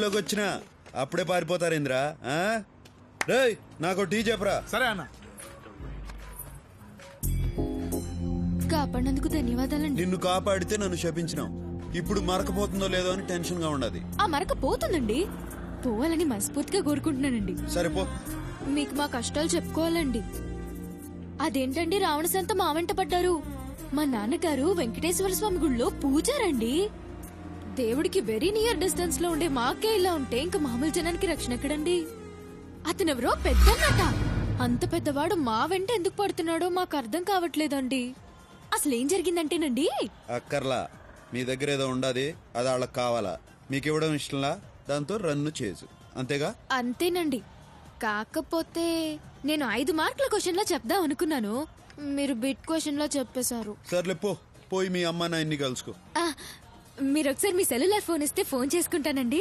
లైన్లోకి వచ్చినా అప్పుడే పారిపోతారేంద్రా? రేయ్ నాకు టీ చెప్పరా. సరే అన్న. కాపాడినందుకు ధన్యవాదాలండి. నిన్ను కాపాడితే నన్ను శపించినావు. ఇప్పుడు మరకపోతుందో లేదో అని టెన్షన్ గా ఉండదు. ఆ మరక పోతుందండి. పోవాలని మనస్ఫూర్తిగా కోరుకుంటున్నానండి. సరిపో. మీకు మా కష్టాలు చెప్పుకోవాలండి. అదేంటండి రావణ సంత మా వెంట పడ్డారు? మా నాన్నగారు వెంకటేశ్వర స్వామి గుడిలో పూజారండి. దేవుడికి వెరీ నియర్ డిస్టెన్స్ లో ఉండే మాకే ఇలా ఉంటే ఇంకా మామూలు జనానికి రక్షణ ఎక్కడండి? అతనెవరో పెద్దన్నట. అంత పెద్దవాడు మా వెంట ఎందుకు పడుతున్నాడో మాకు అర్థం కావట్లేదండి. అసలేం జరిగిందంటేనండి, అక్కర్లా, మీ దగ్గర ఏదో ఉండదు, అది వాళ్ళకి కావాలా? మీకు ఇవ్వడం ఇష్టంలా, దాంతో రన్ను చేసు, అంతేగా? అంతేనండి. కాకపోతే నేను 5 మార్కుల క్వశ్చన్ లా చెప్దాం అనుకున్నాను, మీరు బిట్ క్వశ్చన్ లా చెప్పేశారు. సర్లే పో, పోయి మీ అమ్మ నాయన్ని కలుసుకో. మీరు ఒకసారి మీ సెల్యులార్ ఫోన్ ఇస్తే ఫోన్ చేసుకుంటానండి.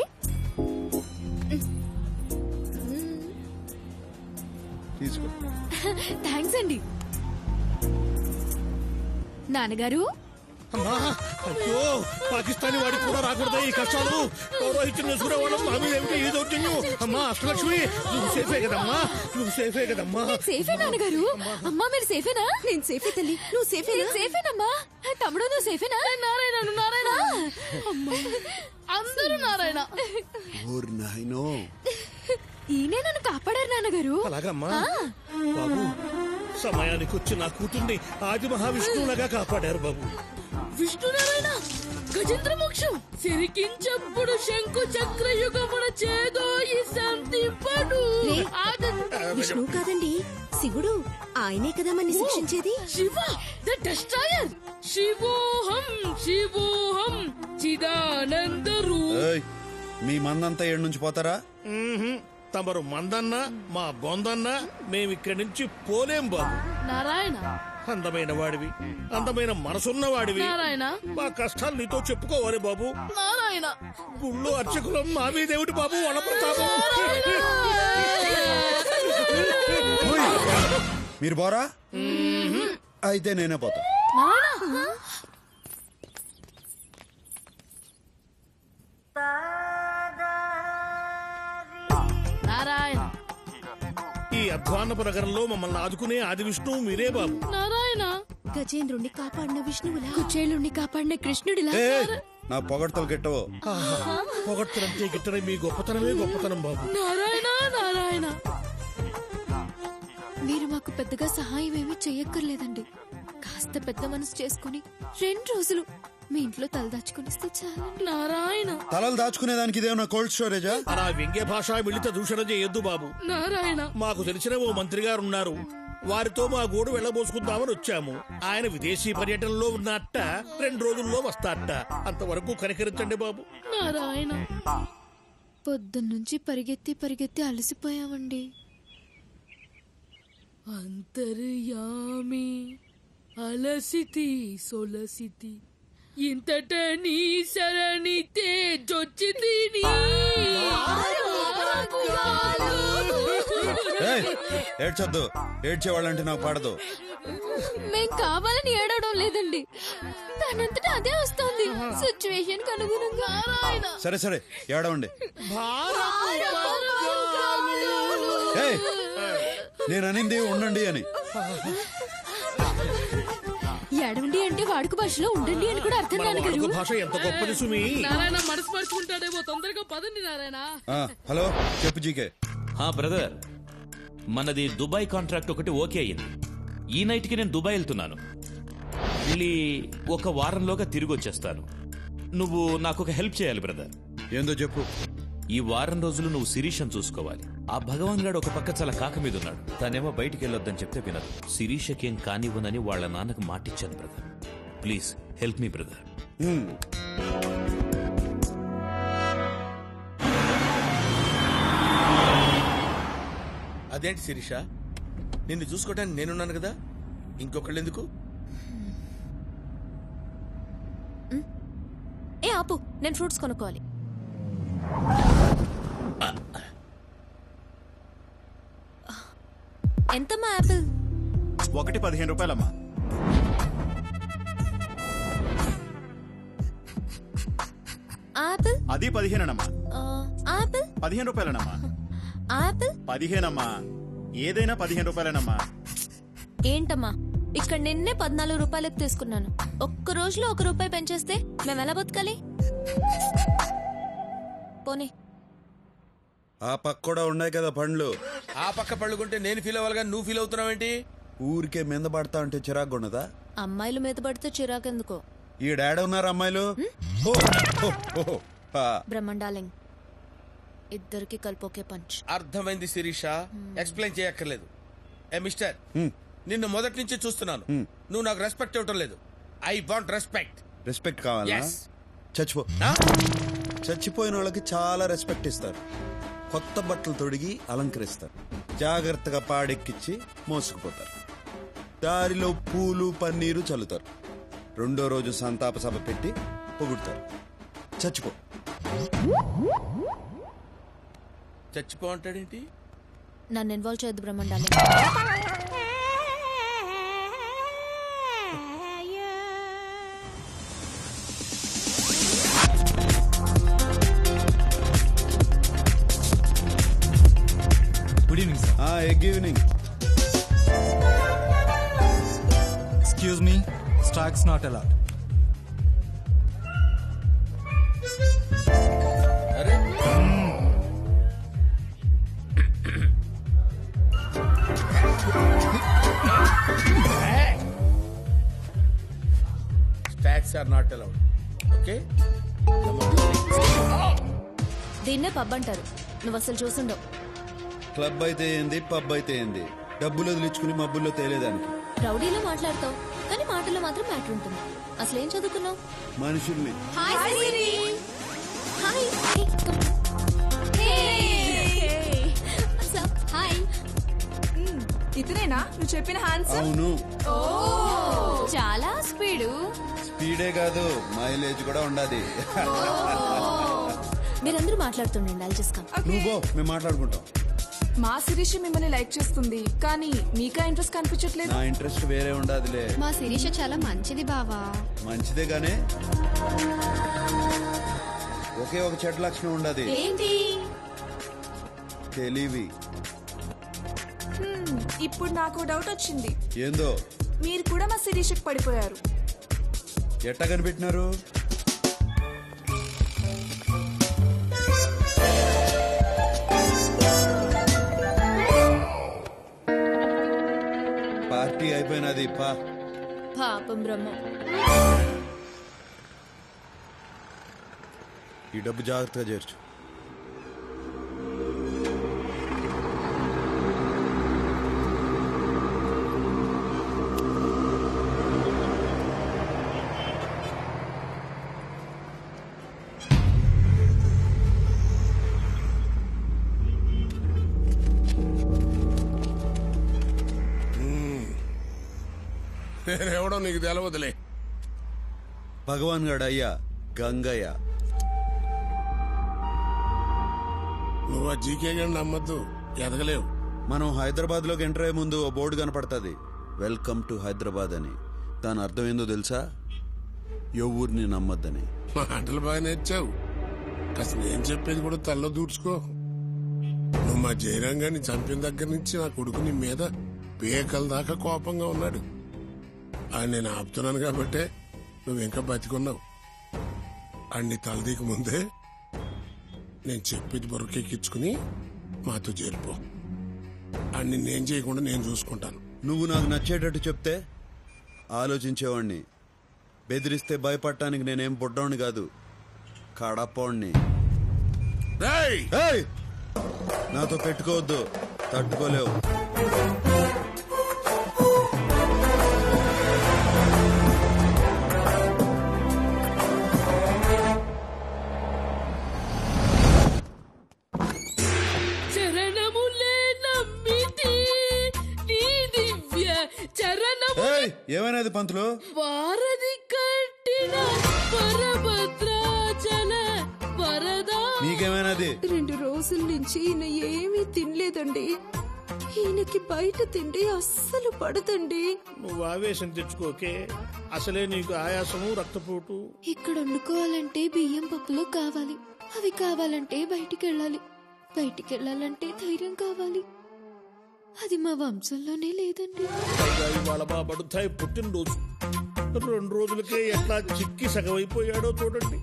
తీసుకో. థ్యాంక్స్ అండి. నాన్నగారు, అయ్యో పాకిస్తానీ వాడికి కూడా రాకూడదా ఈ కష్టాలు? పౌరోహిత్యం చేసుకునేవాళ్ళం మా మీద ఏమిటో ఈ దౌర్జన్యం? అమ్మా అష్టలక్ష్మి, నువ్వు సేఫే కదమ్మా? నువ్వు సేఫే కదమ్మా? సేఫే నాన్నగారు. అమ్మా మీరు సేఫేనా? నేను సేఫే తల్లి. నువ్వు సేఫేనా? సేఫేనమ్మా. తమ్ముడు నువ్వు సేఫేనా? నారాయణ నారాయణ, అందరూ నారాయణ. ఈయనే నన్ను కాపాడారు నాన్నగారు. అలాగమ్మా బాబు, సమయానికి వచ్చి నా కూతుర్ని ఆది మహావిష్ణువులాగా కాపాడారు బాబు. విష్ణునారాయణ గజేంద్ర మోక్షం సిరికించప్పుడు శంకు చక్ర యుగమున చేదో ఈ సంతింపడు. విష్ణు కాదండి, శివుడు. ఆయనే కదా మన శిక్షించేది. Shiva the destroyer. శివోహం శివోహం చిదానంద రూప. మీ మందంతా ఏడు నుంచి పోతారా? తమరు మందన్నా మా బొందన్నా మేమిక్కడి నుంచి పోలేం బాబు. నారాయణ, అందమైన వాడివి, అందమైన మనసున్న వాడివి. నారాయణ, మా కష్టాలు నీతో చెప్పుకోవాలి బాబు. నారాయణ, గుళ్ళు అర్చకులం మా మీదేమిటి బాబు వనప్రతాపం? మీరు పోరా? అయితే నేనే పోతా. నారాయణ, ఈ అధ్వాన్నపు నగరంలో మమ్మల్ని ఆదుకునే ఆది విష్ణువు మీరే బాబు. నారాయణ, గజేంద్రుణ్ణి కాపాడిన విష్ణువులా, కుచేలుణ్ణి కాపాడిన కృష్ణుడిలా. నా పొగడ్తలు గిట్టవో? పొగడ్తలంటే గిట్టని మీ గొప్పతనమే గొప్పతనం బాబు. నారాయణ నారాయణ, మీరు మాకు పెద్దగా సహాయం ఏమీ చెయ్యక్కర్లేదండి. కాస్త పెద్ద మనసు చేసుకుని 2 రోజులు మీ ఇంట్లో తలదాచుకునిస్తే చాలండి. నారాయణ, తలలు దాచుకునేదానికి ఇదేమన్నా కోల్డ్ స్టోరేజా? అలా వ్యంగ్య భాష మిళిత దూషణ చేయొద్దు బాబు. నారాయణ, మాకు తెలిసిన ఓ మంత్రి గారు ఉన్నారు, వారితో మా గోడు వెళ్ళబోసుకుందామని వచ్చాము. ఆయన విదేశీ పర్యటనలో ఉన్నట్ట 2 రోజుల్లో వస్తాట. అంతవరకు కనికరించండి బాబు. నారాయణ, పొద్దున్నుంచి పరిగెత్తి అలసిపోయామండి. అంతర్యామి అలసితి సొలసితి ఇంతట నీ శరణి తేజొచ్చితి. ఏడ్చొద్దు, ఏడ్చేవాళ్ళంటే నాకు పడదు. మేం కావాలని ఏడవడం లేదండి, దానంతటా అదే వస్తుంది సిచ్యువేషన్ అనుగుణంగా. సరే సరే ఏడవండి. నేను అనింది ఉండండి అని. ఏడవండి అంటే వాడుక భాషలో ఉండండి అని కూడా అర్థం. నాన్నగారు భాష ఎంత గొప్పది సుమి. నారాయణ మనసు పరుచుకుంటాడేమో, తొందరగా పదండి నారాయణ. హలో చెప్పు జీకే. బ్రదర్, మనది దుబాయ్ కాంట్రాక్ట్ ఒకటి ఓకే అయ్యింది. ఈ నైట్ కి నేను దుబాయ్ వెళ్తున్నాను. వెళ్ళి 1 వారంలోగా తిరిగి వచ్చేస్తాను. నువ్వు నాకు ఒక హెల్ప్ చేయాలి బ్రదర్. ఏందో చెప్పు. ఈ 1 వారం రోజులు నువ్వు శిరీషను చూసుకోవాలి. ఆ భగవాన్ గాడు ఒక పక్క చాలా కాక మీద ఉన్నాడు. తనేమో బయటికి వెళ్ళొద్దని చెప్తే వినదు. శిరీషకేం కానివ్వనని వాళ్ళ నాన్నకు మాటిచ్చాను brother. Please help me brother. అదేంటి శిరీష, నిన్ను చూసుకోవడానికి నేనున్నాను కదా, ఇంకొకళ్ళు ఎందుకు? ఆపు, నేను ఫ్రూట్స్ కొనుక్కోవాలి. ఎంతమ్మా యాపిల్? 1 15 రూపాయలమ్మా. యాపిల్ అది 15 అమ్మా. ఆపిల్ 15 రూపాయలేనమ్మా. ఆపిల్ 15 అమ్మా. ఏదైనా 15 రూపాయలేనమ్మా. ఏంటమ్మా ఇక్కడ నిన్నే 14 రూపాయలకు తీసుకున్నాను. ఒక్క రోజులో 1 రూపాయి పెంచేస్తే మేము ఎలా బతకాలి? పోనీ ఆ పక్క కూడా ఉన్నాయి కదా పండ్లు. ఆ పక్క పళ్ళు కొంటే నేను ఫీల్ అవ్వాలిగా, నువ్వు ఫీల్ అవుతున్నావేంటి? ఊరికే మీద పడతా అంటే చిరాకు ఉండదా? అమ్మాయిలు మీద పడితే చిరాకెందుకో. ఈ డాడీ ఉన్నారు అమ్మాయిలు. ఓ, ఓ, ఓ, ఆ. బ్రహ్మండాలింగ్ ఇద్దరికి కలిపి ఒకే పంచ్. అర్థమైంది శిరీష, ఎక్స్ప్లెయిన్ చేయక్కర్లేదు. ఏ మిస్టర్, నిన్ను మొదటి నుంచి చూస్తున్నాను. నువ్వు నాకు రెస్పెక్ట్ ఇవ్వటం లేదు. I want respect. రెస్పెక్ట్ కావాలా? Yes. చచ్చిపో. చచ్చిపోయిన వాళ్ళకి చాలా రెస్పెక్ట్ ఇస్తారు. కొత్త బట్టలు తొడిగి అలంకరిస్తారు. జాగ్రత్తగా పాడెక్కిచ్చి మోసుకుపోతారు. దారిలో పూలు పన్నీరు చల్లుతారు. రెండో రోజు సంతాప సభ పెట్టి పొగుడుతారు. చచ్చిపో. చచ్చిపో అంటాడేంటి? నన్ను ఇన్వాల్వ్ చేయొద్దు బ్రహ్మండాలింగ్. Good evening sir. Good evening. Excuse me, stacks not allowed. Stacks are not allowed. Okay? దీన్నే పబ్ అంటారు. నువ్వు అసలు చూసుండవు. క్లబ్ అయితే ఏంది, పబ్ అయితే ఏంది, డబ్బులు వదిలించుకుని మబ్బుల్లో తేలేదానికి. రౌడీలో మాట్లాడతావు కానీ మాటల్లో మాత్రం మ్యాటర్ ఉంటుంది. అసలు ఏం చదువుకున్నావు? మనుషుల్ని. ఇతనేనా నువ్వు చెప్పిన హ్యాండ్సమ్? అవును. చాలా స్పీడు. స్పీడే కాదు, మైలేజ్ కూడా ఉండాలి. మీరందరూ మాట్లాడుతుండండి. I'll just come. నువ్వు మేము మాట్లాడుకుంటాం. మా శిరీష మిమ్మల్ని లైక్ చేస్తుంది కానీ మీకా ఇంట్రెస్ట్ కనిపించట్లేదు. నా ఇంట్రెస్ట్ వేరే ఉండాదిలే. మా శిరీష చాలా మంచిది బావా. మంచిదే గానే ఒకే ఒక చెడ్డ లక్షణం ఉండదు. ఏంటి? తెలివి. ఇప్పుడు నాకు డౌట్ వచ్చింది. ఏందో? మీరు కూడా మా శిరీషకు పడిపోయారు. ఎట్టా కనిపెట్టినారు? పార్టీ అయిపోయినది. పాపం బ్రహ్మ. ఈ డబ్బు జాగ్రత్తగా చేర్చు. నేనెవడో నీకు తెలవదులే. భగవాన్ గడ అయ్యా గంగయ్య. నువ్వు ఆ జీకే గారిని నమ్మద్దు, ఎదగలేవు. మనం హైదరాబాద్ లోకి ఎంటర్ అయ్యే ముందు ఓ బోర్డు కనపడుతుంది, వెల్కమ్ టు హైదరాబాద్ అని. దాని అర్థం ఏందో తెలుసా? ఎవరిని నమ్మద్దని. మాటలు బాగా నేర్చావు. అసలు నేను చెప్పేది కూడా తల్లో దూడ్చుకో. నువ్వు మా జయరాంగాన్ని చంపిన దగ్గర నుంచి నా కొడుకు నీ మీద పేకల దాకా కోపంగా ఉన్నాడు. అని నేను ఆపుతున్నాను కాబట్టే నువ్వు ఇంకా బతికున్నావు. అన్ని తలదీకి ముందే నేను చెప్పేది బొరకెక్కించుకుని మాతో చేరిపో. అన్ని నేను చేయకుండా నేను చూసుకుంటాను. నువ్వు నాకు నచ్చేటట్టు చెప్తే ఆలోచించేవాణ్ణి. బెదిరిస్తే భయపడటానికి నేనేం బుడ్డోని కాదు, కడపోణ్ణి. నాతో పెట్టుకోవద్దు, తట్టుకోలేవు. ఏమైనది పంతులు? వారధి కట్టిన వరభద్రాచల వరదా. నీకేమైనది? 2 రోజుల నుంచి ఈయన ఏమీ తినలేదండి. ఈయనకి బయట తిండి అస్సలు పడదండి. నువ్వు ఆవేశం తెచ్చుకోకే, అసలే నీకు ఆయాసము రక్తపోటు. ఇక్కడ వండుకోవాలంటే బియ్యం పప్పులు కావాలి. అవి కావాలంటే బయటికి వెళ్ళాలి, బయటికి వెళ్ళాలంటే ధైర్యం కావాలి. అది మా వంశంలోనే లేదండి. పైగా ఇవాళ మా బడుతాయి పుట్టినరోజు. 2 రోజులకే ఎట్లా చిక్కి సగమైపోయాడో చూడండి.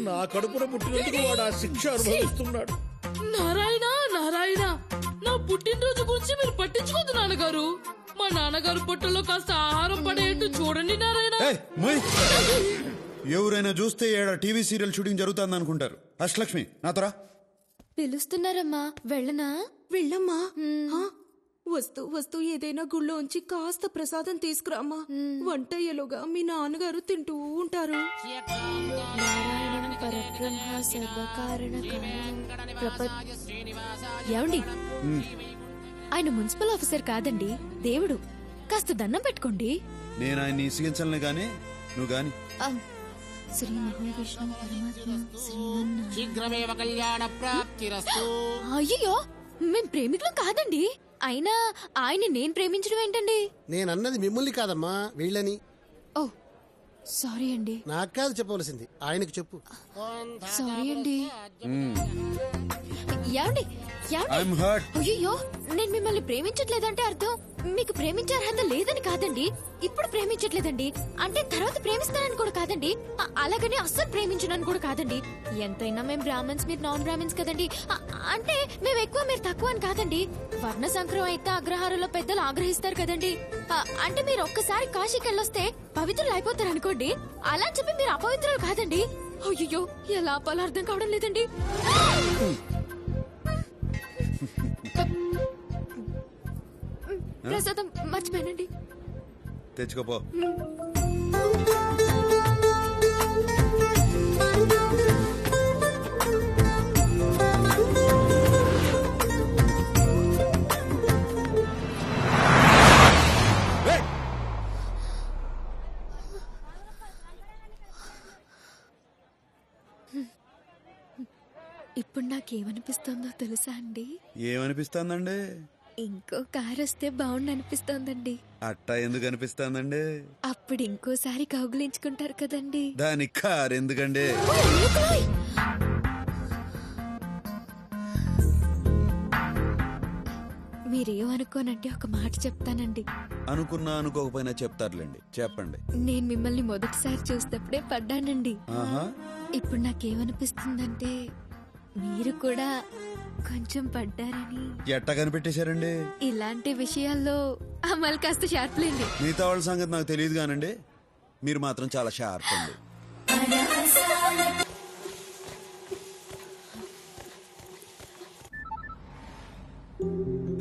నా కడుపున పుట్టినందుకు వాడు ఆ శిక్ష అనుభవిస్తున్నాడు. నారాయణ నారాయణ, నా పుట్టినరోజు గురించి మీరు పట్టించుకోదు నాన్నగారు. మా నాన్నగారు పొట్టలో కాస్త ఆహారం పడేట్టు చూడండి నారాయణ. ఎవరైనా చూస్తే ఏడ టీవీ సీరియల్ షూటింగ్ జరుగుతుంది అనుకుంటారు. అష్టలక్ష్మి నాతోరా. పిలుస్తున్నారమ్మా, వెళ్ళనా? వెళ్ళమ్మా. వస్తూ వస్తూ ఏదైనా గుళ్ళోంచి కాస్త ప్రసాదం తీసుకురామ్మా. వంట అయ్యేలోగా మీ నాన్నగారు తింటూ ఉంటారు. నారాయణం పరబ్రహ్మ సర్వకారణ ఏమండి, ఆయన మున్సిపల్ ఆఫీసర్ కాదండి, దేవుడు. కాస్త దండం పెట్టుకోండి. నేను ఆయన్ని ఇసిగించలే గాని నువ్వు గాని. శ్రీ మహావిష్ణు పరమాత్మ శీఘ్రమేవ కళ్యాణ ప్రాప్తిరస్తు. అయ్యో, మేం ప్రేమికులం కాదండి. అయినా ఆయన నేను ప్రేమించడం ఏంటండి? నేనన్నది మిమ్మల్ని కాదమ్మా, వీళ్ళని. ఓ సారీ అండి. నాకు కాదు చెప్పవలసింది, ఆయనకు చెప్పు. సారీ అండి. ఏమండి I'm hurt. అయ్యో, నేను మిమ్మల్ని ప్రేమించట్లేదంటే అర్థం మీకు ప్రేమించే అర్హత లేదని కాదండి. ఇప్పుడు ప్రేమించట్లేదండి అంటే తర్వాత ప్రేమిస్తానని కూడా కాదండి. అలాగని అస్సలు ప్రేమించనని కూడా కాదండి. ఎంతైనా మేము బ్రాహ్మణ్స్, మీరు నాన్ బ్రాహ్మణ్స్ కదండి. అంటే మేము ఎక్కువ మీరు తక్కువ అని కాదండి. వర్ణ సంక్రమం అయితే అగ్రహారంలో పెద్దలు ఆగ్రహిస్తారు కదండి. అంటే మీరు ఒక్కసారి కాశీకి వెళ్ళొస్తే పవిత్రులు అయిపోతారు అనుకోండి. అలా చెప్పి మీరు అపవిత్రులు కాదండి. అయ్యో, ఎలా ఆపాలో అర్థం కావడం లేదండి. ప్రసాదం మర్చిపోయానండి. తెచ్చుకోపో. ఇప్పుడు నాకేమనిపిస్తుందో తెలుసా అండి? ఏమనిపిస్తుందండి? ఇంకో కారు వస్తే బాగుండు అనిపిస్తోందండి. అట్టా ఎందుకు అనిపిస్తుందండి? అప్పుడు ఇంకోసారి కౌగులించుకుంటారు కదండి. దానికి కారు ఎందుకండి? మీరేమనుకోనంటే ఒక మాట చెప్తానండి. అనుకున్నా అనుకోకపోయినా చెప్తారులేండి, చెప్పండి. నేను మిమ్మల్ని మొదటిసారి చూసినప్పుడే పడ్డానండి. ఆహా. ఇప్పుడు నాకేమనిపిస్తుందంటే మీరు కూడా కొంచెం పడ్డారని. ఎట్టా కనిపెట్టేశారండి? ఇలాంటి విషయాల్లో అమలు కాస్త షార్ప్ లేండి. మిగతా వాళ్ళ సంగతి నాకు తెలియదు కానండి, మీరు మాత్రం చాలా షార్ప్ అండి.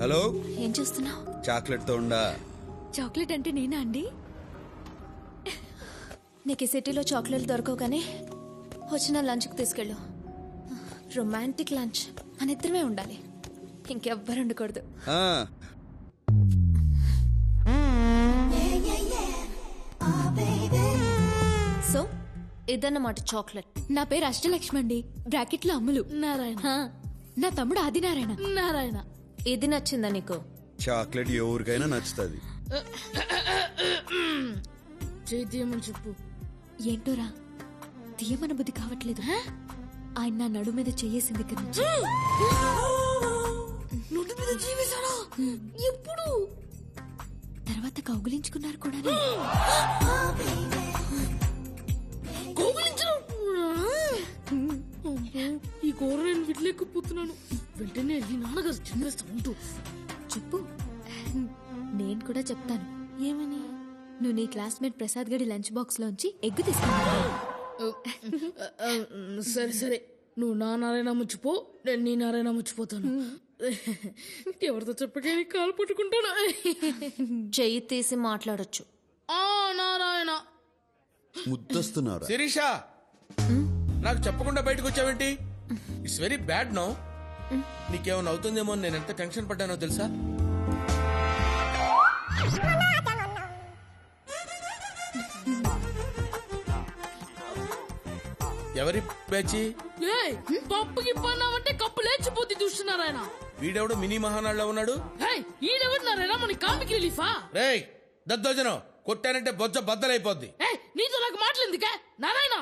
హలో, ఏం చూస్తున్నావు? చాక్లెట్ తో ఉండా? చాక్లెట్ అంటే నేనా అండి? నీకు ఈ సిటీలో చాక్లెట్లు దొరకవు కానీ వచ్చిన లంచ్కి తీసుకెళ్ళు. రొమాంటిక్ లంచ్, మన ఇద్దరమే ఉండాలి, ఇంకెవ్వరు ఉండకూడదు. సో ఇదన్నమాట చాక్లెట్. నా పేరు అష్టలక్ష్మి అండి, బ్రాకెట్ లో అమ్ములు. నారాయణ. నా తమ్ముడు ఆదినారాయణ. నారాయణ. ఇది నచ్చిందా నీకు? చాక్లెట్ ఎవరికైనా నచ్చుతుంది. తీయమని చెప్పు. ఏంటోరా తీయమన బుద్ధి కావట్లేదు. ఆయన నా నడు మీద చెయ్యేసింది దగ్గర నుంచి. ఎప్పుడు? తర్వాత కౌగులించుకున్నారు కూడా. ఈ కూర నేను విడలేకపోతున్నాను. వెంటనే వెళ్ళి నాన్నగారు చిన్నేస్తా ఉంటూ చెప్పు. నేను కూడా చెప్తాను. ఏమని? నువ్వు నీ క్లాస్మేట్ ప్రసాద్ గడి లంచ్ బాక్స్ లోంచి ఎగ్గు తీసుకున్నావు. సరే సరే, నువ్వు నా నారాయణ ముచ్చిపో, నేను నీ నారాయణ ముచ్చిపోతాను. ఎవరితో చెప్పకే కాలు పట్టుకుంటాను. చెయ్యి తీసి మాట్లాడొచ్చు. నారాయణ. ముద్దొస్తున్నారు. శిరీష, నాకు చెప్పకుండా బయటకు వచ్చావేంటి? It's very bad no. నీకేమైనా అవుతుందేమో నేను ఎంత టెన్షన్ పడ్డానో తెలుసా? ఎవరి పేచి? పప్పుకి పన్నావంటే కప్పు లేచిపోతే చూస్తున్నారాయన. వీడెవడు మినీ మహానాడులో ఉన్నాడు? ఈడెవడున్నారాయన? మన కామిక్ రిలీఫా? రేయ్ దద్దోజనం, కొట్టానంటే బొజ్జ బద్దలైపోద్ది. నీతో నాకు మాట్లాడిందికా నారాయణ?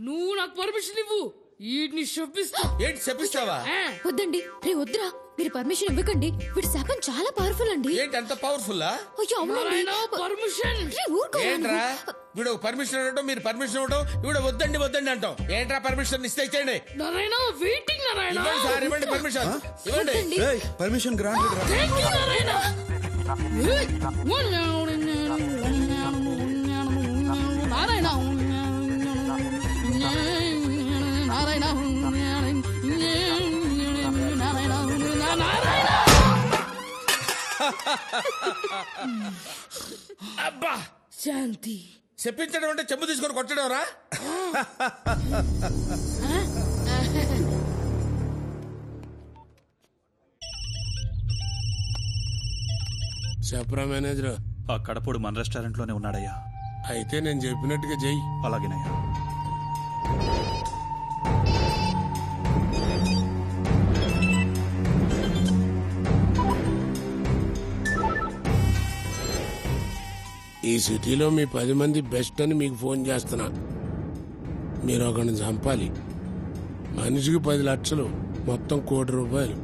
నువ్వు నాకు పర్మిషన్ ఇవ్వు. వీటిని శపిస్తా. ఏంటి చెప్పిస్తావా? వద్దండి రే వద్దురా, మీరు పర్మిషన్ ఇవ్వకండి. వీడి శాపం చాలా పవర్ఫుల్ అండి. ఏంటి అంత పవర్ఫుల్? అయ్యో అవునండి. పర్మిషన్ రే, ఊరుకో. ఏంట్రా వీడు పర్మిషన్ ఇవ్వడం, మీరు పర్మిషన్ ఇవ్వడం, వీడు వద్దండి వద్దండి అంటాం. ఏంట్రా పర్మిషన్ ఇస్తే ఇచ్చేయండి. నారాయణ వెయిటింగ్ నారాయణ. ఇవ్వండి సార్, ఇవ్వండి పర్మిషన్ ఇవ్వండి. పర్మిషన్ గ్రాంటెడ్ రా. Thank you, Narayana. నారాయణ అబ్బా శాంతి. చెప్పించడం అంటే చెంబు తీసుకొని కొట్టడం రా. చెప్పరా మేనేజర్. ఆ కడపడు మన రెస్టారెంట్ లోనే ఉన్నాడయ్యా. అయితే నేను చెప్పినట్టుగా చెయ్యి. అలాగేనయ్యా. ఈ సిటీలో మీ 10 మంది బెస్ట్ అని మీకు ఫోన్ చేస్తున్నా. మీరు ఒకరిని చంపాలి. మనిషికి 10 లక్షలు, మొత్తం ₹1 కోటి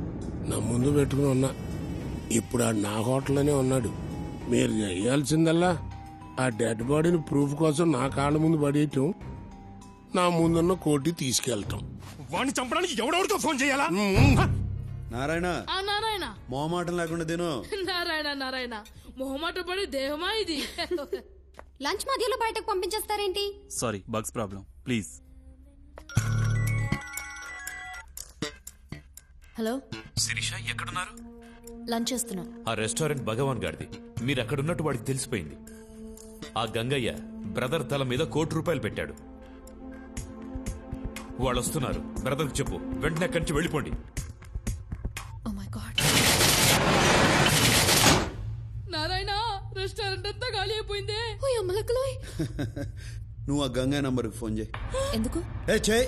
నా ముందు పెట్టుకుని ఉన్నా. ఇప్పుడు ఆ నా హోటల్లోనే ఉన్నాడు. మీరు చేయాల్సిందల్లా ఆ డెడ్ బాడీని ప్రూఫ్ కోసం నా కాళ్ళ ముందు పడేయటం, నా ముందున్న కోటి తీసుకెళ్తాం. వాడిని చంపడానికి ఎవడెవరితో ఫోన్ చేయాలా? నారాయణ నారాయణ మొహమాటం లేకుండా తిను. నారాయణ నారాయణ మొహమాట పడి దేహమా ఇది? లంచ్ మధ్యలో బయటకు పంపించేస్తారేంటి? Sorry, bugs problem. Please. Hello Shirisha ఎక్కడున్నారు? లంచ్ చేస్తున్నా. ఆ రెస్టారెంట్ భగవాన్ గారిది. మీరు అక్కడున్నట్టు వాడికి తెలిసిపోయింది. ఆ గంగయ్య బ్రదర్ తల మీద ₹1 కోటి పెట్టాడు. వాళ్ళు వస్తున్నారు. బ్రదర్కి చెప్పు, వెంటనే అక్కడి నుంచి వెళ్ళిపోండి. Oh my God. Narayana restaurant అంతా ఖాళీ అయిపోయింది. ఓ అమ్మలక్కలో. నువ్వు ఆ గంగా నంబర్కి ఫోన్ చేయి. ఎందుకు? చేయి.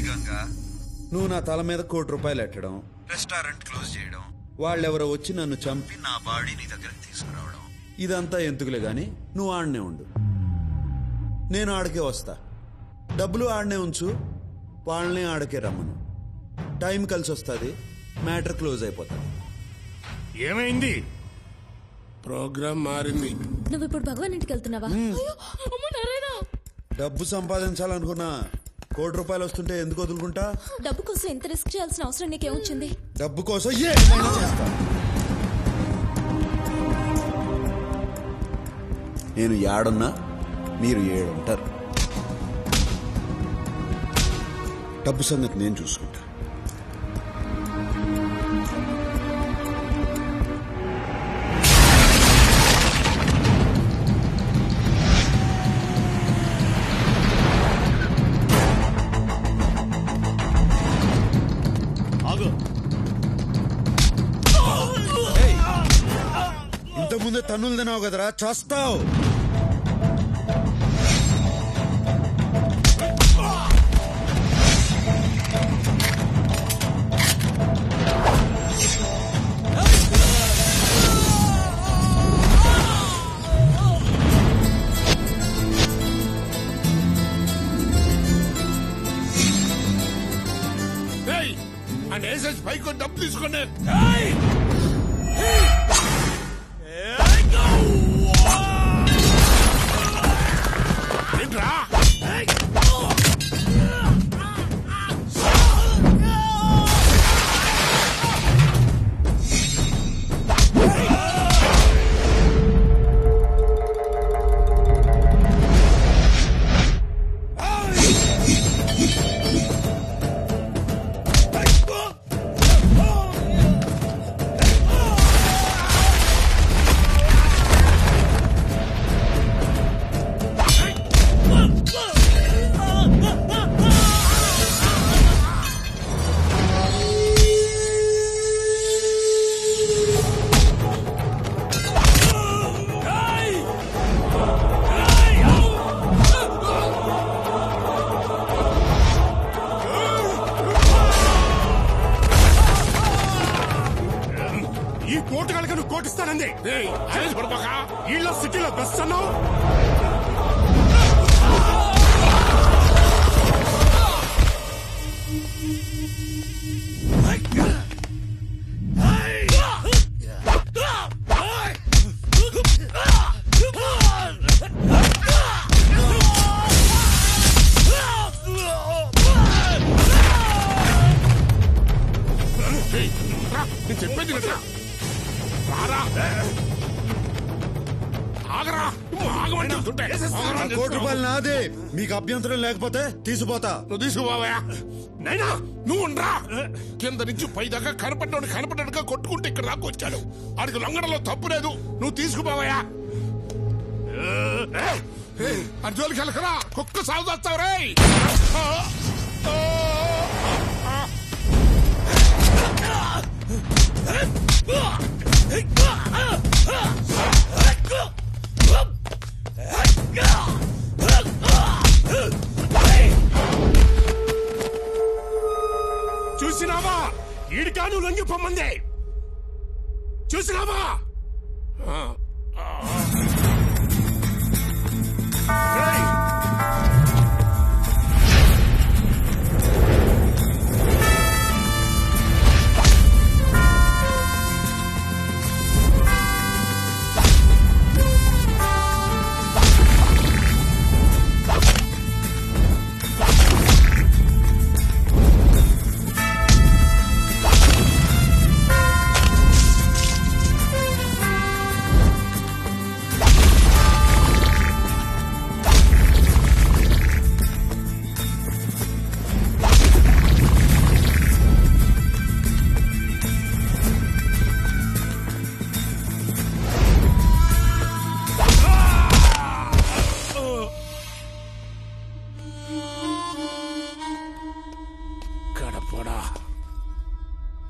గంగా, నువ్వు నా తల మీద ₹1 కోటి ఎట్టడం, రెస్టారెంట్ క్లోజ్ చేయడం, వాళ్ళెవరో వచ్చి నన్ను చంపి నా బాడీ నీ దగ్గరికి తీసుకురావడం, ఇదంతా ఎందుకులే గాని నువ్వు ఆడనే ఉండు. నేను ఆడకే వస్తా. డబ్బులు ఆడనే ఉంచు, వాళ్ళనే ఆడకే రమ్మను. టైం కలిసి వస్తుంది, మ్యాటర్ క్లోజ్ అయిపోతుంది. ఏమైంది? ప్రోగ్రామ్ మారింది. నువ్వు ఇప్పుడు భగవాన్ ఇంటికి వెళ్తున్నావా? డబ్బు సంపాదించాలనుకున్నా ₹1 కోటి వస్తుంటే ఎందుకు వదులుకుంటా? డబ్బు కోసం ఎంత రిస్క్ చేయాల్సిన అవసరం నీకేమొచ్చింది? డబ్బు కోసం ఏమైనా చేస్తా. నేను ఏడున్నా మీరు 7 ఉంటారు. డబ్బు సంగతి నేను చూసుకుంటా. ఇంతకుముందే తన్నులు తినావు కదరా, చేస్తావు. పైకి డబ్బు తీసుకోండి. ఏంట్రా? కోటిస్తానంది. వీళ్ళ సిటీలో బెస్ట్ అన్నావు. చెప్పేది రారా ఆగరా ₹1 నాదే. మీకు అభ్యంతరం లేకపోతే తీసిపోతా. నువ్వు తీసుకుపోవా నైనా నువ్వు ఉండరా. కింద నుంచి పై దాకా కనపడ్డాడుగా కొట్టుకుంటే ఇక్కడ దాకా వచ్చాడు. ఆడికి లొంగడంలో తప్పు లేదు. నువ్వు తీసుకుపోవా. అర్జున్కి వెళ్ళకరా, కుక్క సాగు చేస్తావు రే. చూసినావా ఈడికాను లొంగిపోమంది. చూసినావా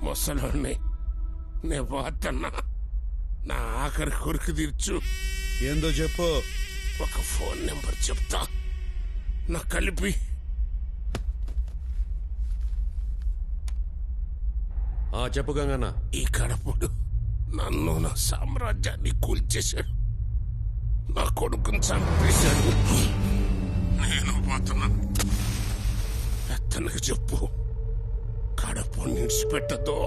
ముసలోని నే పోతన్నా. నా ఆఖరి కొరికి తీర్చు. ఏందో చెప్పు. ఒక ఫోన్ నెంబర్ చెప్తా, నా కలిపి. చెప్పు గంగన్న. ఈ కడపుడు నన్ను నా సామ్రాజ్యాన్ని కూల్చేశాడు. నా కొడుకుని చంపేశాడు. నేను పోతున్నా. ఎత్తనకు చెప్పు, కడపు నిడిచిపెట్టదు.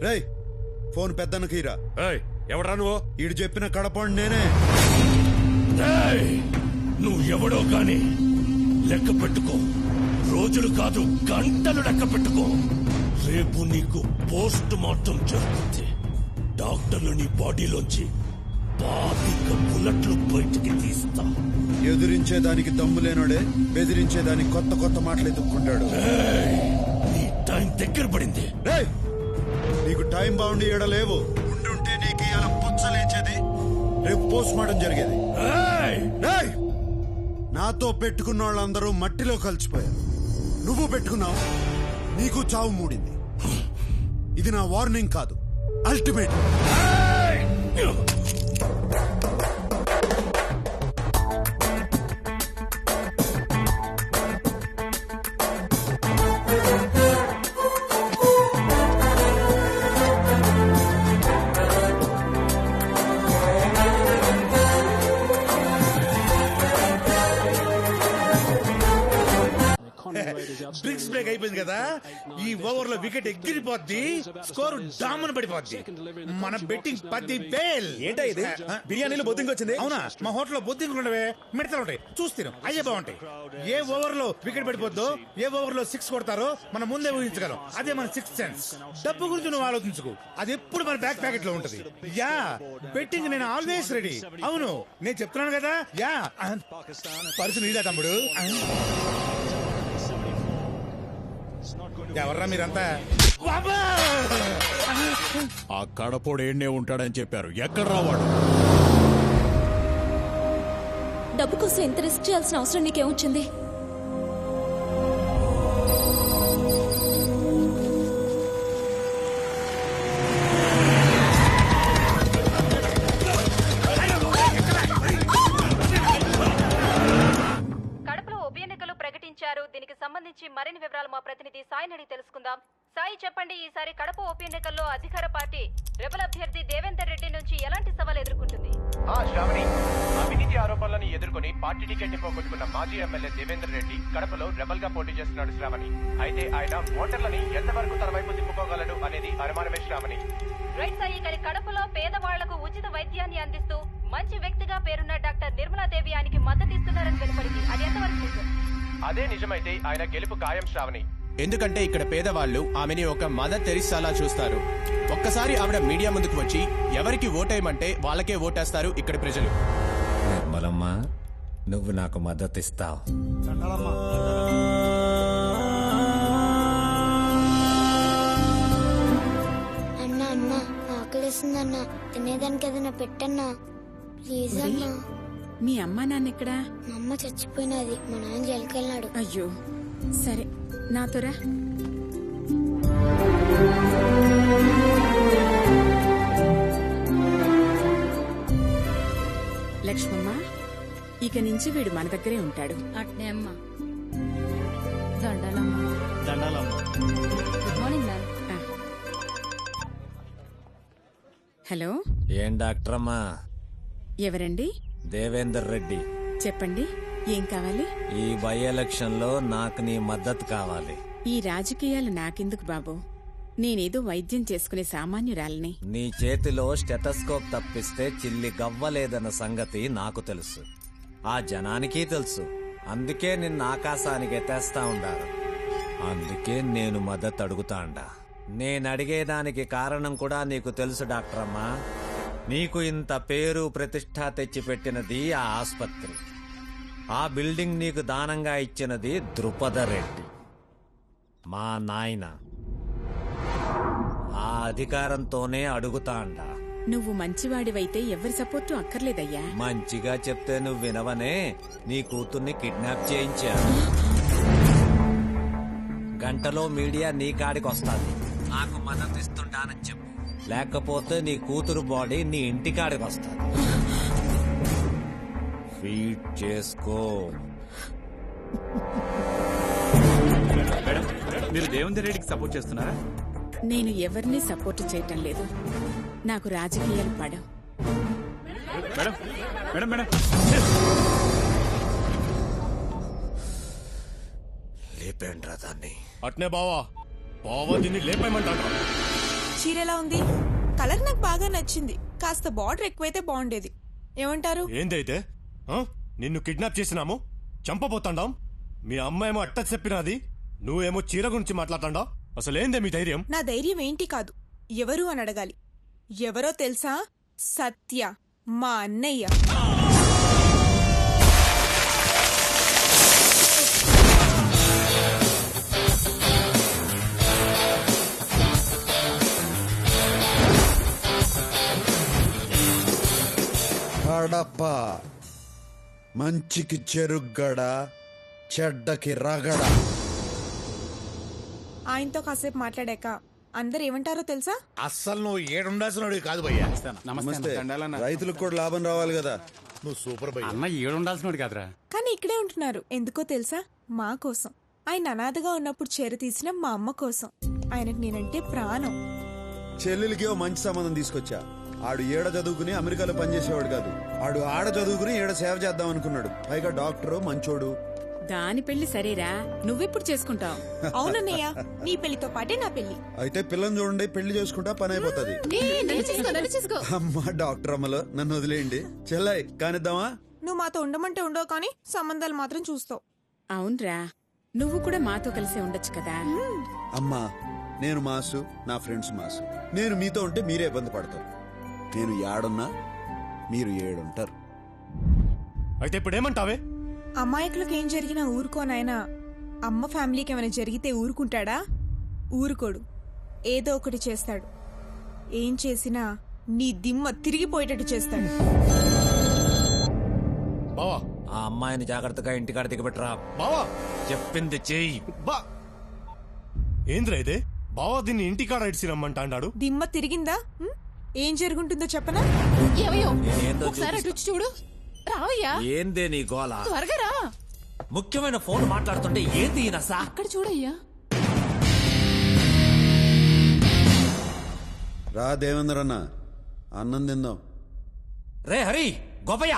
రేయ్ ఫోన్ పెద్దన్నకి రా. ఎవడా నువ్వు? ఈడు చెప్పిన కడపండి నేనే. నువ్వు ఎవడో గాని లెక్క పెట్టుకో. రోజులు కాదు గంటలు లెక్క పెట్టుకో. రేపు నీకు పోస్ట్ మార్టం జరుగుతుంది. డాక్టర్లు నీ బాడీలోంచి 25 బుల్లెట్లు బయటికి తీస్తా. ఎదురించేదానికి దమ్ము లేనోడే బెదిరించేదానికి కొత్త కొత్త మాటలు ఎదుర్కొంటాడు. నీ టైం దగ్గర పడింది. నీకు టైం బాగుండి ఏడలేవు. ఉండుంటే నీకు ఇలా పుచ్చలేచేది, రేపు పోస్ట్ మార్టం జరిగేది. నాతో పెట్టుకున్న వాళ్ళందరూ మట్టిలో కలిసిపోయారు. నువ్వు పెట్టుకున్నావు, నీకు చావు మూడింది. ఇది నా వార్నింగ్ కాదు, అల్టిమేట్. డ్రింక్స్ బ్రేక్ అయిపోయింది కదా, ఈ ఓవర్ లో వికెట్ ఎగిరిపోద్ది, స్కోర్ డామన్ పడిపోద్ది. మన బెట్టింగ్ 10,000. ఏంటో ఇది బిర్యానీలో బొద్దింగ్ వచ్చింది. అవునా? మా హోటల్లో బొద్దింగ్ ఉండవే, మిడతలు ఉంటాయి, చూస్తాను. అయ్యే బాగుంటాయి. ఏ ఓవర్ లో వికెట్ పడిపోద్దో, ఏ ఓవర్ లో 6 కొడతారో మనం ముందే ఊహించగలం. అదే మన 6th సెన్స్. డబ్బు గురించి నువ్వు ఆలోచించుకో, అది ఎప్పుడు మన బ్యాక్ ప్యాకెట్ లో ఉంటది. యా బెట్టింగ్ నేను ఆల్వేస్ రెడీ. అవును నేను చెప్తున్నాను కదా. యా పరుసు నీదా తమ్ముడు? ఎవర్రా మీరంతా? ఆ కడపోడు ఏడ్నే ఉంటాడని చెప్పారు. ఎక్కడ రావాడు? డబ్బు కోసం ఎంత రిస్క్ చేయాల్సిన అవసరం నీకేమొచ్చింది? కడపలో ఉప ఎన్నికలు ప్రకటించారు. దీనికి సంబంధించి మరిన్ని వివరాలు మా ప్రతినిధి సాయిని అడిగి తెలుసుకుందాం. సాయి చెప్పండి. చెప్పండి, ఈసారి కడప ఉప ఎన్నికల్లో అధికార పార్టీ రెబల్ అభ్యర్థి దేవేందర్ రెడ్డి నుంచి ఎలాంటి సవాల్ ఎదుర్కొంటుంది? శ్రావణి, అవినీతి ఆరోపణలను ఎదుర్కొని పార్టీ టికెట్ పోగొట్టుకున్న మాజీ ఎమ్మెల్యే దేవేందర్ రెడ్డి కడపలో రెబల్ గా పోటీ చేస్తున్నాడు శ్రావణి. అయితే ఆయన ఓటర్లని ఎంతవరకు తన వైపు తిప్పుకోగలడు అనేది అనుమానమే శ్రావణి. రైట్ సాయి, కానీ కడపలో పేదవాళ్లకు ఉచిత వైద్యాన్ని అందిస్తూ మంచి వ్యక్తిగా పేరున్న డాక్టర్ నిర్మలాదేవి ఆయనకి మద్దతు ఇస్తున్నారని వెలువడింది. అది ఎంతవరకు నిజం? అదే నిజమైతే ఆయన గెలుపు ఖాయం శ్రావణి. ఎందుకంటే ఇక్కడ పేదవాళ్లు ఆమెని ఒక మదర్ తెరిసాలా చూస్తారు. ఒక్కసారి ఆవిడ మీడియా ముందుకు వచ్చి ఎవరికి ఓటేయమంటే వాళ్ళకే ఓటేస్తారు ఇక్కడ ప్రజలు. నిర్మలమ్మ, నువ్వు నాకు మద్దతు ఇస్తావు. అన్నా అన్నా, ఆకలిస్తుందన్నా, తినేదానికి ఏదైనా పెట్టన్నా ప్లీజ్ అన్నా. మీ అమ్మ నాన్న ఎక్కడా? మా అమ్మ చచ్చిపోయినది, మా నాన్న జైలుకి వెళ్ళాడు. అయ్యో, సరే నాతోరా. లక్ష్మమ్మ, ఇక నుంచి వీడు మన దగ్గరే ఉంటాడు. అట్నే అమ్మా. దండాలమ్మా. Good morning ma'am. హలో, ఏం డాక్టర్ అమ్మా? ఎవరండి? దేవేందర్ రెడ్డి. చెప్పండి, ఏం కావాలి? ఈ బై ఎలక్షన్ లో నాకు నీ మద్దతు కావాలి. ఈ రాజకీయాలు నాకెందుకు బాబు? నేనేదో వైద్యం చేసుకునే సామాన్యురాలిని. నీ చేతిలో స్టెటస్కోప్ తప్పిస్తే చిల్లి గవ్వలేదన్న సంగతి నాకు తెలుసు, ఆ జనానికి తెలుసు. అందుకే నిన్న ఆకాశానికి ఎత్తేస్తా ఉండారు. అందుకే నేను మద్దతు అడుగుతాండా. నేనడిగేదానికి కారణం కూడా నీకు తెలుసు డాక్టర్ అమ్మా. నీకు ఇంత పేరు ప్రతిష్ట తెచ్చిపెట్టినది ఆ ఆస్పత్రి, ఆ బిల్డింగ్ నీకు దానంగా ఇచ్చినది ద్రుపద రెడ్డి, మా నాయన. ఆ అధికారంతోనే అడుగుతాండా. నువ్వు మంచివాడివైతే ఎవరి సపోర్టు అక్కర్లేదయ్యా. మంచిగా చెప్తే నువ్వు వినవనే, నీ కూతుర్ని కిడ్నాప్ చేయించా. గంటలో మీడియా నీ కాడికి వస్తాది. నాకు మద్దతు ఇస్తుంటానని చెప్పు, లేకపోతే నీ కూతురు బాడీ నీ ఇంటి కాడికి వస్తుంది. ఫీడ్ చేసుకో. మేడం, మీరు దేవేందర్ రెడ్డికి సపోర్ట్ చేస్తున్నారా? నేను ఎవరిని సపోర్ట్ చేయటం లేదు. నాకు రాజకీయాలు పడవు. మేడం మేడం మేడం లేపేండ్రా దాన్ని. అట్నే బావా, బావా దీన్ని లేపేయమంటాడు. చీర ఎలా ఉంది? కలర్ నాకు బాగా నచ్చింది. కాస్త బార్డర్ ఎక్కువైతే బాగుండేది. ఏమంటారు? ఏందైతే నిన్ను కిడ్నాప్ చేసినాము, చంపబోతాండాం. మీ అమ్మాయేమో అట్ట చెప్పినది, నువ్వేమో చీర గురించి మాట్లాడతాండావు. అసలేందే మీ ధైర్యం? నా ధైర్యం ఏంటి కాదు, ఎవరు అని అడగాలి. ఎవరో తెలుసా? సత్య, మా అన్నయ్య. కడప మంచికి చెరుగ్గడ, చెడ్డకి రగడ. ఆయనతో కాసేపు మాట్లాడాక అందరు ఏమంటారో తెలుసా? అస్సలు నువ్వు ఏడుండాల్సిన కాదు భయ్యా. నమస్తే. రైతులకు కూడా లాభం రావాలి కదా. నువ్వు సూపర్ భయ్యా. అన్న ఏడుండాల్సినోడు కాదురా. కానీ ఇక్కడే ఉంటున్నారు. ఎందుకో తెలుసా? మా కోసం. ఆయన అనాథగా ఉన్నప్పుడు చేర తీసిన మా అమ్మ కోసం. ఆయనకు నేనంటే ప్రాణం. చెల్లెలికి ఓ మంచి సంబంధం తీసుకొచ్చా. ఆడు ఏడ చదువుకుని అమెరికాలో పనిచేసేవాడు కాదు, ఆడు ఆడ చదువుకుని ఏడ సేవ చేద్దాం అనుకున్నాడు. పైగా డాక్టరు, మంచోడు. దాని పెళ్లి సరేరా, నువ్వెప్పుడు చేసుకుంటావు? అవునన్నయ్య, నీ పెళ్లితో పాటే నా పెళ్లి. అయితే పిల్లని చూడండి, పెళ్లి చేసుకుంటా పని అయిపోతుంది. అమ్మా డాక్టర్ అమ్మలో నన్ను వదిలేయండి. చెల్లాయి కానిద్దామా? నువ్వు మాతో ఉండమంటే ఉండవు, కానీ సంబంధాలు మాత్రం చూస్తావు. అవునరా, నువ్వు కూడా మాతో కలిసే ఉండొచ్చు కదా. అమ్మా, నేను మాసు, నా ఫ్రెండ్స్ మాసు. నేను మీతో ఉంటే మీరే ఇబ్బంది పడతారు. నేను ఏడున్నా మీరు ఏడుంటారు. అయితే ఇప్పుడు ఏమంటావే? అమాయకులకు ఏం జరిగినా ఊరుకోనాయనా. అమ్మ ఫ్యామిలీకి ఏమైనా జరిగితే ఊరుకుంటాడా? ఊరుకోడు. ఏదో ఒకటి చేస్తాడు. ఏం చేసినా నీ దిమ్మ తిరిగిపోయేటట్టు చేస్తాడు. బావా, ఆ అమ్మాయిని జాగ్రత్తగా ఇంటికాడ దిగబెట్టరా. బావా చెప్పింది చెయ్యి. ఏంద్రా ఇదే? బావా దీన్ని ఇంటికాడ ఇడిసి రమ్మంటాడు. దిమ్మ తిరిగిందా? ఏం జరుగుంటుందో చెప్పనా? ఒకసారి చూడు. రావయ్యా. ఏందే నీ గోల? త్వరగా రా. ముఖ్యమైన ఫోన్ మాట్లాడుతుంటే ఏంది నసా? అక్కడ చూడయ్యా. రా దేవేంద్ర అన్న, అన్నం తిందాం. రే హరి గోపయ్య,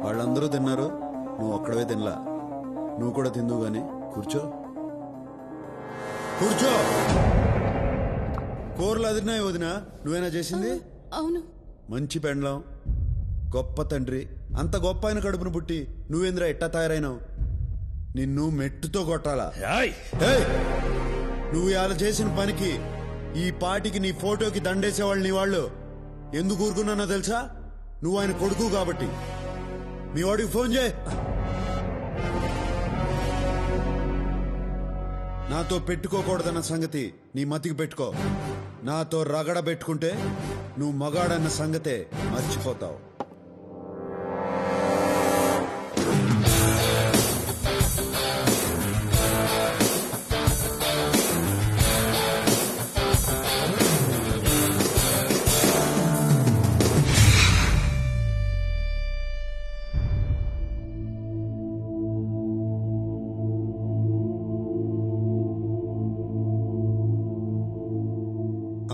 వాళ్ళందరూ తిన్నారు, నువ్వు ఒక్కడవే తినలా. నువ్వు కూడా తిందువు గాని కూర్చో. కూర్చో. కూరలు అదిరినాయి వదినా, నువ్వేనా చేసింది? అవును. మంచి పెండ్లం, గొప్ప తండ్రి, అంత గొప్ప ఆయన కడుపును పుట్టి నువ్వేంద్రా ఎట్టా తయారైనావు? నిన్ను మెట్టుతో కొట్టాలా? ఏయ్! నువ్వు ఇలా చేసిన పనికి ఈ పాటికి నీ ఫోటోకి దండేసేవాళ్ళు నీ వాళ్ళు. ఎందుకు ఊరుకున్నానో తెలుసా? నువ్వు ఆయన కొడుకు కాబట్టి. మీ వాడికి ఫోన్ చేయి. నాతో పెట్టుకోకూడదన్న సంగతి నీ మతికి పెట్టుకో. నాతో రగడ పెట్టుకుంటే నువ్వు మగాడన్న సంగతే మర్చిపోతావు.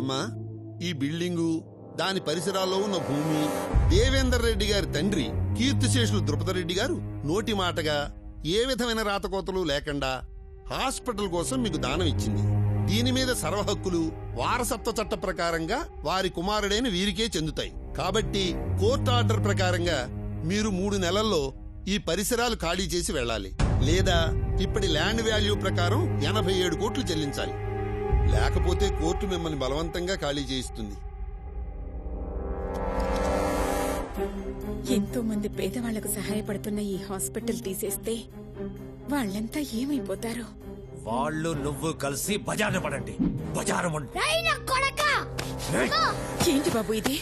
అమ్మా, ఈ బిల్డింగు, దాని పరిసరాల్లో ఉన్న భూమి దేవేందర్ రెడ్డి గారి తండ్రి కీర్తిశేషులు ద్రుపదరెడ్డి గారు నోటి మాటగా ఏ విధమైన రాతకోతలు లేకుండా హాస్పిటల్ కోసం మీకు దానం ఇచ్చింది. దీని మీద సర్వహక్కులు వారసత్వ చట్ట ప్రకారంగా వారి కుమారుడైన వీరికే చెందుతాయి. కాబట్టి కోర్టు ఆర్డర్ ప్రకారంగా మీరు 3 నెలల్లో ఈ పరిసరాలు ఖాళీ చేసి వెళ్లాలి. లేదా ఇప్పటి ల్యాండ్ వాల్యూ ప్రకారం 87 కోట్లు చెల్లించాలి. లేకపోతే కోర్టు మిమ్మల్ని బలవంతంగా ఖాళీ చేయిస్తుంది. ఎంతో మంది పేదవాళ్లకు సహాయపడుతున్న ఈ హాస్పిటల్ తీసేస్తే వాళ్ళంతా ఏమైపోతారో. వాళ్ళు నువ్వు కలిసి బజారు పడండి. బజారు ఏంటి బాబు ఇది?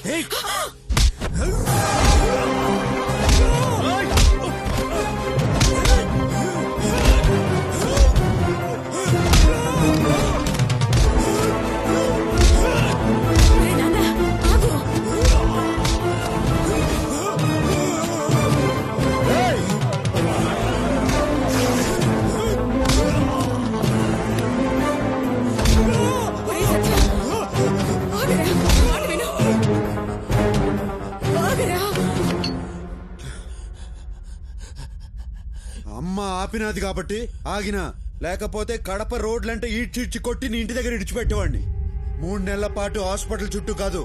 అమ్మ ఆపినది కాబట్టి ఆగినా, లేకపోతే కడప రోడ్లంటే ఈడ్చిడ్చి కొట్టి నీ ఇంటి దగ్గర ఇడిచిపెట్టేవాడిని. 3 నెలల పాటు హాస్పిటల్ చుట్టూ కాదు,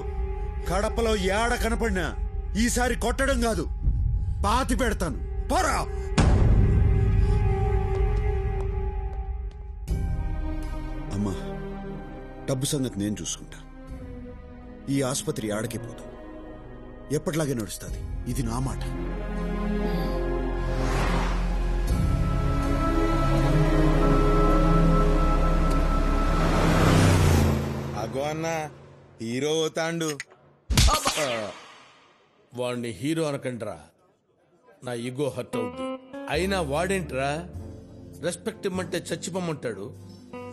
కడపలో ఏడ కనపడినా ఈసారి కొట్టడం కాదు, పాతి పెడతాను. పోరా. అమ్మా, డబ్బు సంగతి నేను చూసుకుంటా. ఈ ఆసుపత్రి ఆడకే పోదు, ఎప్పటిలాగే నడుస్తుంది. ఇది నా మాట. అగో అన్న, హీరో పోతాండు. వాడిని హీరో అనకండ్రా, నా ఈగో హర్ట్ అవుద్ది. అయినా వాడేంట్రా రెస్పెక్ట్ ఇమ్మంటే చచ్చిపోమంటాడు,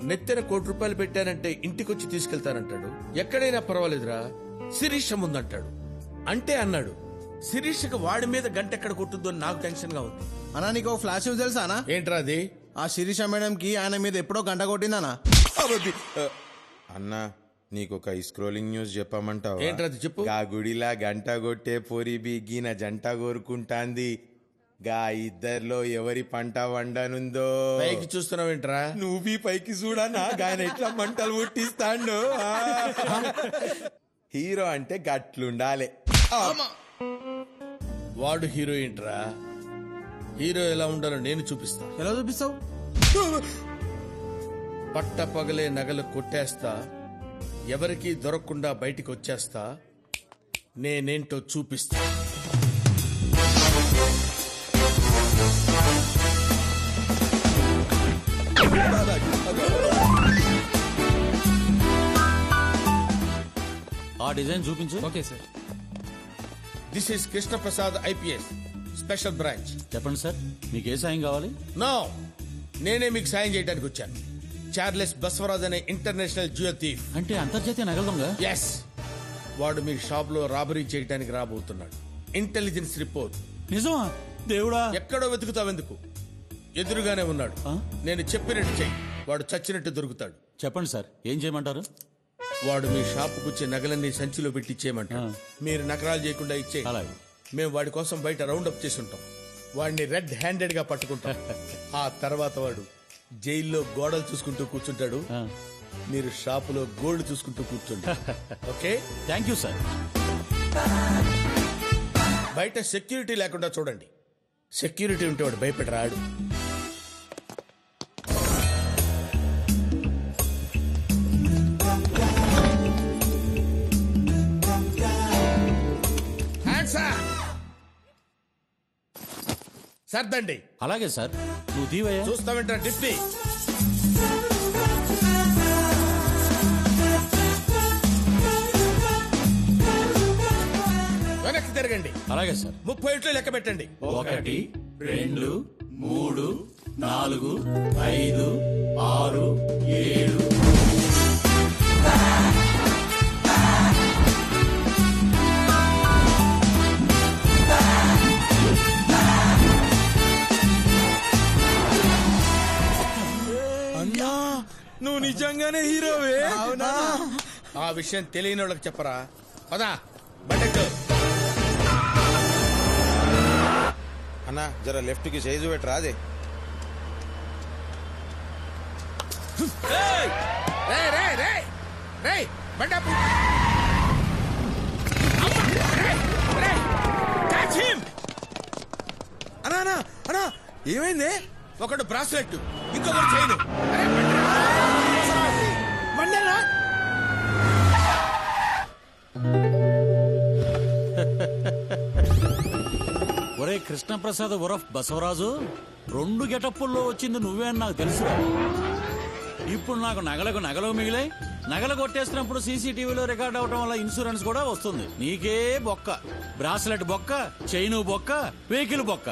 నెత్తిన ₹1 పెట్టానంటే ఇంటికొచ్చి తీసుకెళ్తానంటాడు. ఎక్కడైనా పర్వాలేదురా, శిరీష ముందంటాడు. అంటే అన్నాడు, శిరీషకి వాడి మీద గంట ఎక్కడ కొట్టుద్దో నాకు టెన్షన్ గా ఉంది. అన్నా, నీకు ఫ్లాష్ న్యూస్ తెలుసానా? ఏంట్రా అది? ఆ శిరీష మేడం కి ఆయన మీద ఎప్పుడో గంట కొట్టిందనా? అన్నా, నీకొక స్క్రోలింగ్ న్యూస్ చెప్పమంటావా? ఏంట్రది చెప్పు. గా గుడిలా గంట కొట్టే పోరి బిగిన జంట కోరుకుంటాంది. గా ఇద్దర్లో ఎవరి పంట వండనుందో. పైకి చూస్తున్నావేంట్రా? నువ్వు పైకి చూడనా, గాయన ఎట్లా మంటలు పుట్టిస్తాండో. హీరో అంటే గట్లుండాలి. వాడు హీరో ఏంట్రా? హీరో ఎలా ఉండాలో నేను చూపిస్తా. ఎలా చూపిస్తావు? పట్ట పగలే నగలు కొట్టేస్తా, ఎవరికీ దొరకకుండా బయటికి వచ్చేస్తా, నేనేంటో చూపిస్తా. ఆ డిజైన్ చూపించు. Okay sir. This is Krishnaprasad IPS, special branch. చెప్పండి సార్, మీకు ఏ సాయం కావాలి? నో, నేనే మీకు సాయం చేయడానికి వచ్చాను. చార్లెస్ బస్వరాజ్ అనే ఇంటర్నేషనల్ జ్యువెల్ థీఫ్. అంటే అంతర్జాతీయ నగల దొంగ? ఎస్, వాడు మీ షాప్ లో రాబరీ చేయడానికి రాబోతున్నాడు. Intelligence report. నిజమా? దేవుడా! ఎక్కడో వెతుకుతావెందుకు? ఎదురుగానే ఉన్నాడు. నేను చెప్పినట్టు చెయ్యి, వాడు చచ్చినట్టు దొరుకుతాడు. చెప్పండి సార్, ఏం చేయమంటారు? వాడు మీ షాపుకు వచ్చే నగలన్నీ సంచిలో పెట్టి ఇచ్చేయమంటాడు. మీరు నకరాలు చేయకుండా ఇచ్చేయి. మేము వాడి కోసం బయట రౌండ్ అప్ చేసి ఉంటాం. వాడిని రెడ్ హ్యాండెడ్ గా పట్టుకుంటాం. ఆ తర్వాత వాడు జైల్లో గోడలు చూసుకుంటూ కూర్చుంటాడు. మీరు షాపులో గోల్డ్ చూసుకుంటూ కూర్చోండి. Okay, thank you sir. బయట సెక్యూరిటీ లేకుండా చూడండి. సెక్యూరిటీ ఉంటే వాడు భయపడి రాడు. సర్దండి. అలాగే సార్, నువ్వు దీవయ్యా. చూస్తామంటా డిప్టీ. వెనక్కి తిరగండి. అలాగే సార్. 30 ఇంట్లో లెక్క పెట్టండి. 1 2 3 4 5 6 7. అన్నా, నువ్వు నిజంగానే హీరోవే. అవునా? ఆ విషయం తెలియని వాళ్ళకి చెప్పరా. పదా బట్టెక్కు. అన్నా జర లెఫ్ట్ కి సైజు పెట్టరా. అదే అన్నా ఏమైంది? ఒకడు బ్రాస్లెట్, ఇంకొకటి చైన్. ఒరే కృష్ణప్రసాద్ ఉరఫ్ బసవరాజు, 2 గెటప్పుల్లో వచ్చింది నువ్వే అని నాకు తెలుసు. ఇప్పుడు నాకు నగలు మిగిలాయి. నగలు కొట్టేసినప్పుడు సీసీటీవీలో రికార్డ్ అవడం వల్ల ఇన్సూరెన్స్ కూడా వస్తుంది. నీకే బొక్క, బ్రాస్లెట్ బొక్క, చైను బొక్క, వెహికల్ బొక్క.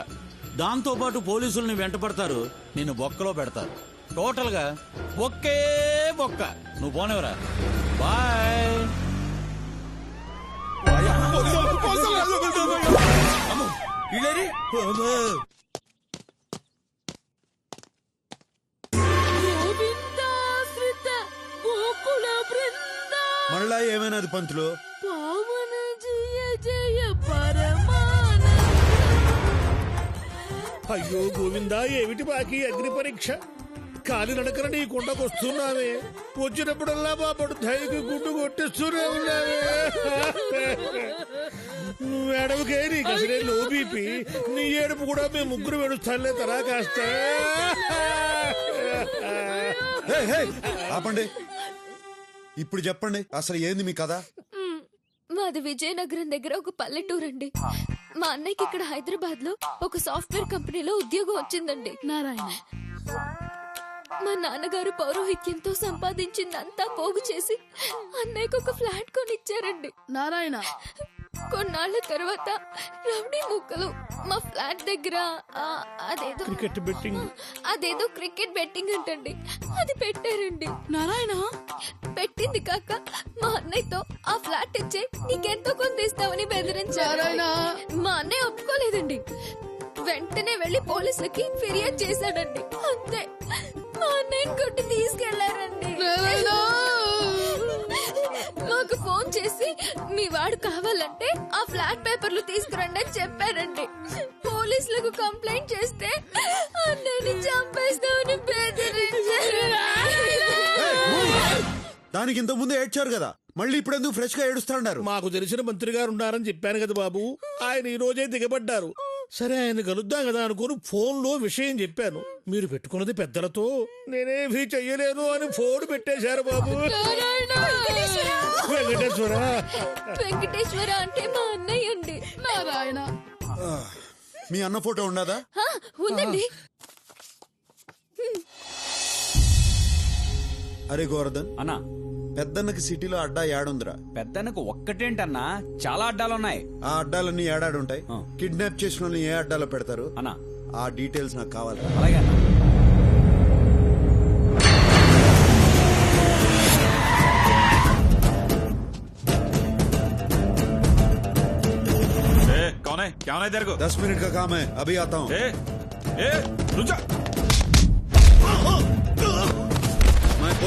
దాంతో పాటు పోలీసుల్ని వెంటపడతారు, నిన్ను బొక్కలో పెడతారు. టోటల్ గా బొక్కే బొక్క. నువ్వు పోనేవరా. బాయ్. మళ్ళా ఏమైనది పంతులు? పావన జయ జయ పరమాన. అయ్యో గోవిందా, ఏమిటి బాకీ అగ్ని పరీక్ష? కాలి నడకన నీ కొండకు వస్తున్నావే. వచ్చినప్పుడల్లా బాబడు ధైర్య గుడ్డు కొట్టిస్తూనే ఉన్నావే. నువ్వు ఏడవకే, నీకు అసలే లో బీపీ. నీ ఏడుపు కూడా మేము ముగ్గురు వెడుస్తానులే తరా కాస్త. ఆపండి. ఇప్పుడు చెప్పండి, అసలు ఏంది మీ కథ? మాది విజయనగరం దగ్గర ఒక పల్లెటూరు అండి. మా అన్నయ్యకి ఇక్కడ హైదరాబాద్ లో ఒక సాఫ్ట్వేర్ కంపెనీలో ఉద్యోగం వచ్చిందండి. నారాయణ, మా నాన్నగారు పౌరోహిత్యంతో సంపాదించిందంతా పోగు చేసి అన్నయ్యకు ఒక ఫ్లాట్ కొనిచ్చారండి. నారాయణ, కొన్నాళ్ల తర్వాత రౌడీ ముక్కలు మా ఫ్లాట్ దగ్గర అదేదో క్రికెట్ బెట్టింగ్ అంటండి, అది పెట్టారండి. నారాయణ, పెట్టింది కాక మా అన్నయ్యతో ఆ ఫ్లాట్ ఇచ్చే నీకెంతో కొంత ఇస్తామని బెదిరించారు. మా అన్నయ్య ఒప్పుకోలేదండి. వెంటనే వెళ్లి పోలీసులకి ఫిర్యాదు చేశాడండి. అంతే, మా అన్నయ్యని కొట్టి తీసుకెళ్లారండి. మాకు ఫోన్ చేసి మీ వాడు కావాలంటే ఆ ఫ్లాట్ పేపర్లు తీసుకురండి అని చెప్పారండి. పోలీసులకు కంప్లైంట్ చేస్తే అన్నయ్యని చంపేస్తామని బెదిరించారు. దానికి ఇంత ముందు ఏడ్చారు కదా, మళ్ళీ ఇప్పుడు ఎందుకు ఫ్రెష్ గా ఏడుస్తాడారు? మాకు తెలిసిన మంత్రి గారు ఉన్నారని చెప్పాను కదా బాబు, ఆయన ఈ రోజే దిగబడ్డారు. సరే ఆయన కలుద్దాం కదా అనుకుని ఫోన్ లో విషయం చెప్పాను. మీరు పెట్టుకున్నది పెద్దలతో, నేనేమీ చెయ్యలేను అని ఫోన్ పెట్టేశారు బాబు. వెంకటేశ్వర అంటే మా అన్నయ్య అండి. నారాయణ, మీ అన్న ఫోటో ఉండదా? ఉందండి. అరే గోవర్ధన్ అన్నా, పెద్దన్నకి సిటీలో అడ్డా ఏడుందిరా? పెద్దన్నకు ఒక్కటేంటన్నా, చాలా అడ్డాలున్నాయి. ఆ అడ్డాలన్నీ ఏడాడుంటాయి. కిడ్నాప్ చేసిన వాళ్ళని ఏ అడ్డాలో పెడతారు అన్నా? ఆ డీటెయిల్స్ నాకు కావాలి. అలాగే అన్నా. कौन है क्या होना है तेरे को? 10 मिनट का काम है, अभी आता हूँ. रुक जा.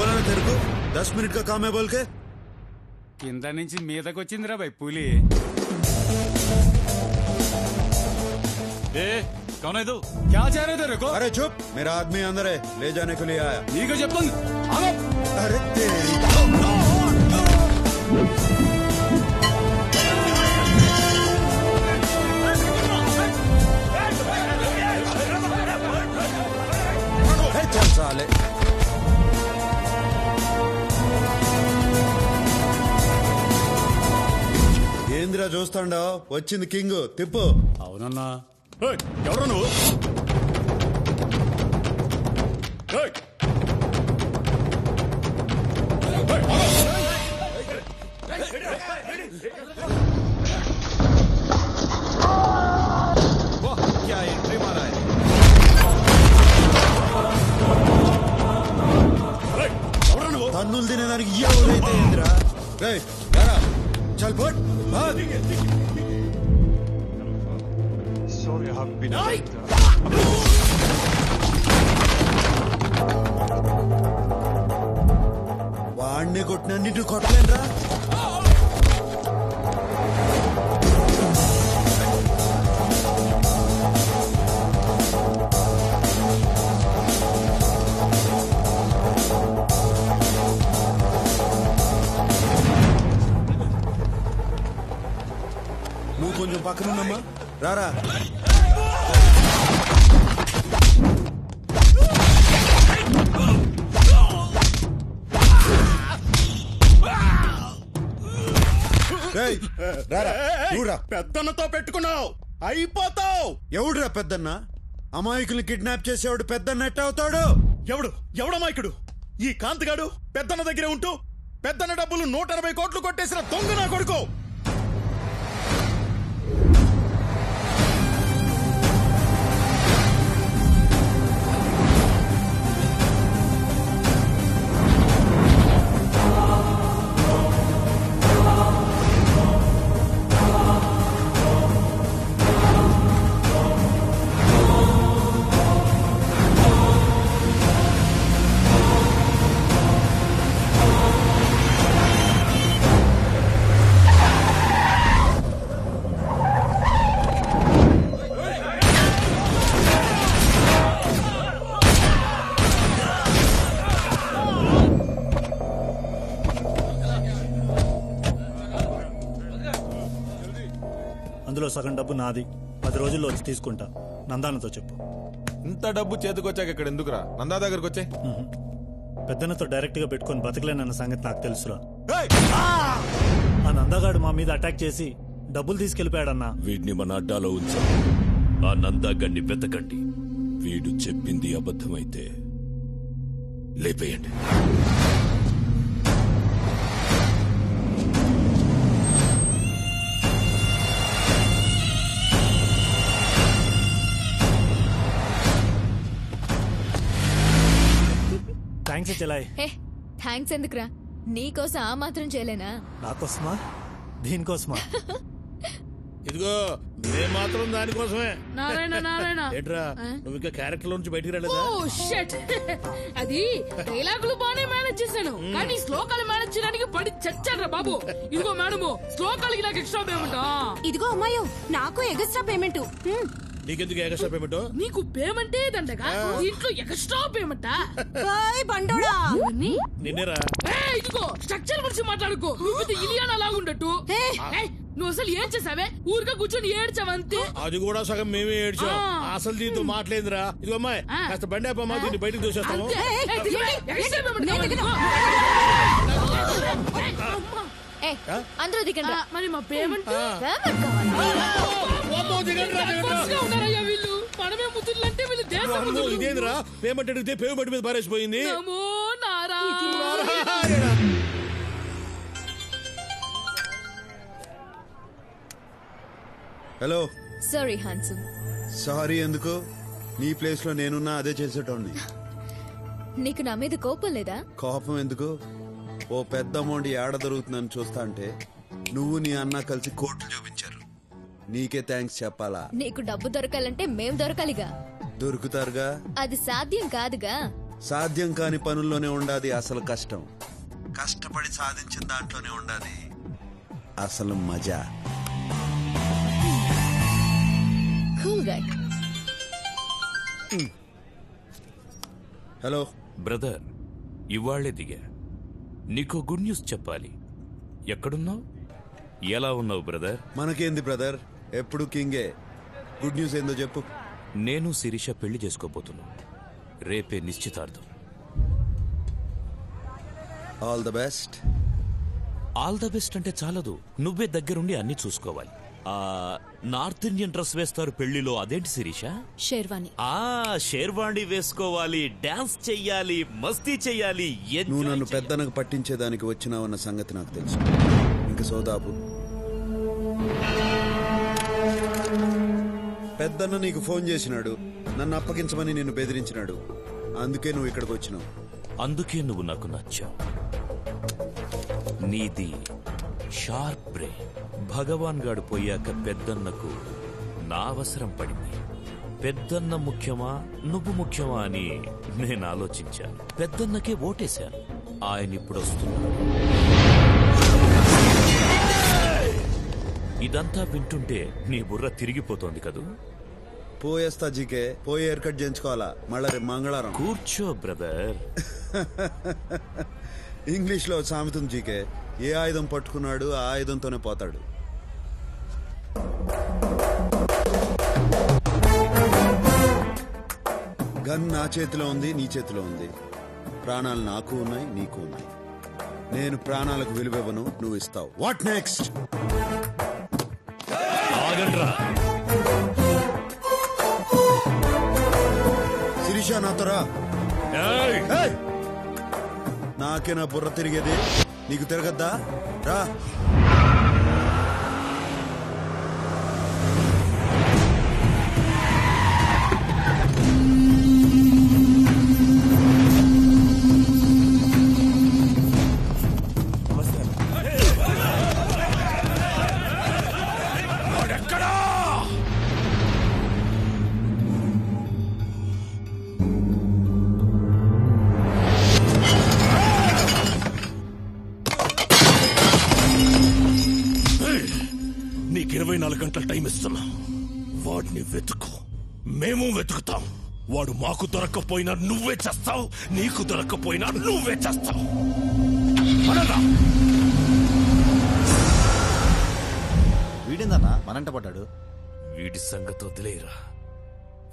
बोला ना तेरे को 10 मिनट का काम है बोल के కింద నుంచి మీదకి వచ్చిందిరా భయ్ పులి कौन है तू क्या चाह रहे तेरे को अरे चुप मेरा आदमी अंदर है ले जाने के लिए आया ठीक है जब अरे तेरी चल साले ఏంద్రా చూస్తాండో వచ్చింది కింగ్ తిప్పు అవునన్నా ఎవరు నువ్వు क्या एंट्री मारा है తన్నులు తినేదానికి ఎవరైతే ఏందిరా చల్ పోట్ వాడిని కొట్టిన నిన్ను కొట్టలేనురా నువ్వు కొంచెం పక్కనున్నమ్మా రారా పెద్దన్నతో పెట్టుకున్నావు అయిపోతావు ఎవడురా పెద్దన్న అమాయకుల్ని కిడ్నాప్ చేసేవాడు పెద్దన్న ఎట్ట అవుతాడు ఎవడమాయకుడు ఈ కాంతిగాడు పెద్దన్న దగ్గరే ఉంటూ పెద్దన్న డబ్బులు 180 కోట్లు కొట్టేసిన దొంగ నా కొడుకు అందులో సగం డబ్బు నాది 10 రోజుల్లో వచ్చి తీసుకుంటా నందానతో చెప్పు ఇంత డబ్బు చేతికొచ్చాక ఇక్కడ ఎందుకురా నందా దగ్గరకు వచ్చే పెద్దనతో డైరెక్ట్ గా పెట్టుకొని బతకలేనన్న సంగతి నాకు తెలుసురా ఆ నందాగాడు మా మీద అటాక్ చేసి డబ్బులు తీసుకెళ్లిపోయాడన్నా వీడిని మన అడ్డాలో ఉంచాం ఆ నందాగాడిని వెతకండి వీడు చెప్పింది అబద్ధమైతే లేపేయండి థ్యాంక్స్ చెలాయ్ థ్యాంక్స్ ఎందుకురా నీకోసం ఆ మాత్రం చేయలేనా నాకోసమా దీనికోసమా ఇదిగో మేము మాత్రం దానికోసమే నారాయణ నారాయణ ఏంట్రా నువ్వు ఇంకా క్యారెక్టర్ నుంచి బయటికి రాలేదా ఓ షట్ అది డైలాగులు బానే మేనేజ్ చేశాను కానీ శ్లోకాలు మేనేజ్ చేయడానికి పడి చచ్చాడ్రా బాబు ఇదిగో మేడము శ్లోకాలకి నాకు ఎక్స్ట్రా పేమెంట్ ఇదిగో అమ్మాయో నాకు ఎక్స్ట్రా పేమెంట్ నీకెందుకు ఎక్స్ట్రా పేమెంట్ నీకు పేమెంటే దండగా ఇంట్లో ఎక్స్ట్రా పేమెంట్ బండోడా నిన్నేరా ఇదిగో స్ట్రక్చర్ గురించి మాట్లాడుకో నువ్వు ఇలియానా లాగుండట్టు నువ్వు అసలు ఏం చేసావే ఊరిగా కూర్చొని ఏడ్చావంతే అది కూడా సగం మేమే ఏడ్చాం అసలు దీంతో మాట్లాడిందిరా ఇదిగో అమ్మాయి కాస్త బండి అయిపోమ్మా దీన్ని బయటకు దూసేస్తాము అందరూ దిగండి మరి మా పేమెంట్ వీళ్ళు మనమే ముద్దులంటే వీళ్ళు దేశం ఇదేంద్రా పేమెంట్ అడిగితే పేమెంట్ మీద పారేసిపోయింది హలో సారీ హాన్సమ్ సారీ ఎందుకు నీ ప్లేస్ లో నేనున్నా అదే చేసేటోడిని నీకు నా మీద కోపం లేదా కోపం ఎందుకు ఓ పెద్ద అమౌంట్ ఏడ దొరుకుతుందని చూస్తా అంటే నువ్వు నీ అన్న కలిసి కోర్టు చూపించారు నీకే థ్యాంక్స్ చెప్పాలా నీకు డబ్బు దొరకాలంటే మేం దొరకాలిగా దొరుకుతారుగా అది సాధ్యం కాదుగా సాధ్యం కాని పనుల్లోనే ఉండాది అసలు కష్టం, కష్టపడి సాధించిన దాంట్లోనే ఉండాది అసలు మజా. హలో బ్రదర్, ఇవాళ్లే దిగా. నీకో గుడ్ న్యూస్ చెప్పాలి. ఎక్కడున్నావు? ఎలా ఉన్నావు బ్రదర్? మనకేంది బ్రదర్, ఎప్పుడు కింగే. గుడ్ న్యూస్ ఏందో చెప్పు. నేను శిరీష పెళ్లి చేసుకోబోతున్నా. రేపే నిశ్చితార్థం. All the best. All the best అంటే చాలదు, నువ్వే దగ్గరుండి అన్ని చూసుకోవాలి. నార్త్ ఇండియన్ డ్రెస్ వేస్తారు పెళ్లిలో, అదేంటి శిరీష? షేర్వాణి. షేర్వాణి వేసుకోవాలి, డాన్స్ చెయ్యాలి, మస్తీ చెయ్యాలి. నువ్వు నన్ను పెద్దనకు పట్టించేదానికి వచ్చినావన్న సంగతి నాకు తెలుసు. ఇంక సోదాపు. పెద్దన్న నీకు ఫోన్ చేసినాడు, నన్ను అప్పగించమని నిన్ను బెదిరించినాడు. అందుకే నువ్వు ఇక్కడికి వచ్చినావు. అందుకే నువ్వు నాకు నచ్చావు. నీది షార్ప్ బ్రెయిన్. భగవాన్ గాడు పోయాక పెద్దన్నకు నా అవసరం పడింది. పెద్దన్న ముఖ్యమా నువ్వు ముఖ్యమా అని నేను ఆలోచించాను. పెద్దన్నకే ఓటేశాను. ఆయన ఇప్పుడు వస్తున్నాడు. ఇదంతా వింటుంటే నీ బుర్ర తిరిగిపోతోంది కదూ? పోయేస్తా జీకే, పోయి హెయిర్ కట్ చేయించుకోవాలా మళ్ళా రేపు మంగళవారం. కూర్చో బ్రదర్. ఇంగ్లీష్ లో సామెతం జీకే, ఏ ఆయుధం పట్టుకున్నాడు ఆ ఆయుధంతోనే పోతాడు. గన్ నా చేతిలో ఉంది, నీ చేతిలో ఉంది. ప్రాణాలు నాకు ఉన్నాయి, నీకు ఉన్నాయి. నేను ప్రాణాలకు విలువివ్వను, నువ్వు ఇస్తావు. What next? శిరీష నాతో రా. నాకే నా బుర్ర తిరిగేది, నీకు తిరగద్దా? రా. నీకు 24 గంటల టైం ఇస్తున్నా. వాడిని వెతుకు, మేము వెతుకుతాం. వాడు మాకు దొరక్కపోయినా నువ్వే చేస్తావు, నీకు దొరక్కపోయినా నువ్వే చేస్తావు. వీడిందన్నా మనంట పడ్డాడు. వీడి సంగతి వదిలేరా.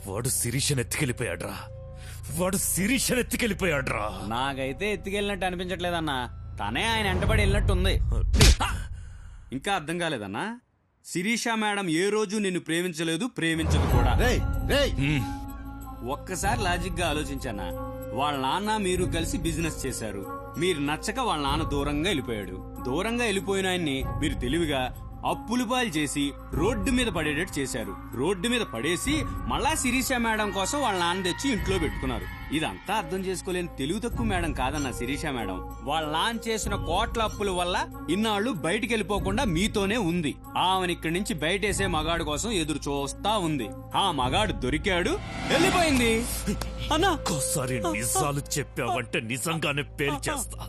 వాడు శిరీషను ఎత్తుకెళ్ళిపోయాడ్రా. వాడు శిరీషను ఎత్తుకెళ్ళిపోయాడ్రా. నాకైతే ఎత్తుకెళ్ళినట్టు అనిపించట్లేదన్నా. తనే ఆయన వెంటబడి వెళ్ళినట్టుంది. ఇంకా అర్థం కాలేదన్నా? శిరీష మేడం ఏ రోజు నిన్ను ప్రేమించలేదు, ప్రేమించదు కూడా. ఒక్కసారి లాజిక్ గా ఆలోచించానా? వాళ్ళ నాన్న మీరు కలిసి బిజినెస్ చేశారు. మీరు నచ్చక వాళ్ళ నాన్న దూరంగా వెళ్ళిపోయాడు. దూరంగా వెళ్ళిపోయిన ఆయన్ని మీరు తెలివిగా అప్పులు పాలు చేసి రోడ్డు మీద పడేటట్టు చేశారు. రోడ్డు మీద పడేసి మళ్ళా శిరీష మేడం కోసం వాళ్ళ నాన్న తెచ్చి ఇంట్లో పెట్టుకున్నారు. ఇదంతా అర్థం చేసుకోలేని తెలుగు తక్కువ మేడం కాదన్న శిరీష మేడం. వాళ్ళ నాన్న చేసిన కోట్ల అప్పుల వల్ల ఇన్నాళ్లు బయటికి వెళ్ళిపోకుండా మీతోనే ఉంది. ఆమెను ఇక్కడి నుంచి బయటేసే మగాడు కోసం ఎదురు చూస్తా ఉంది. ఆ మగాడు దొరికాడు, వెళ్ళిపోయింది. అన్నా ఒక్కోసారి నిజాలు చెప్పావంటే నిజంగానే పేల్చేస్తా.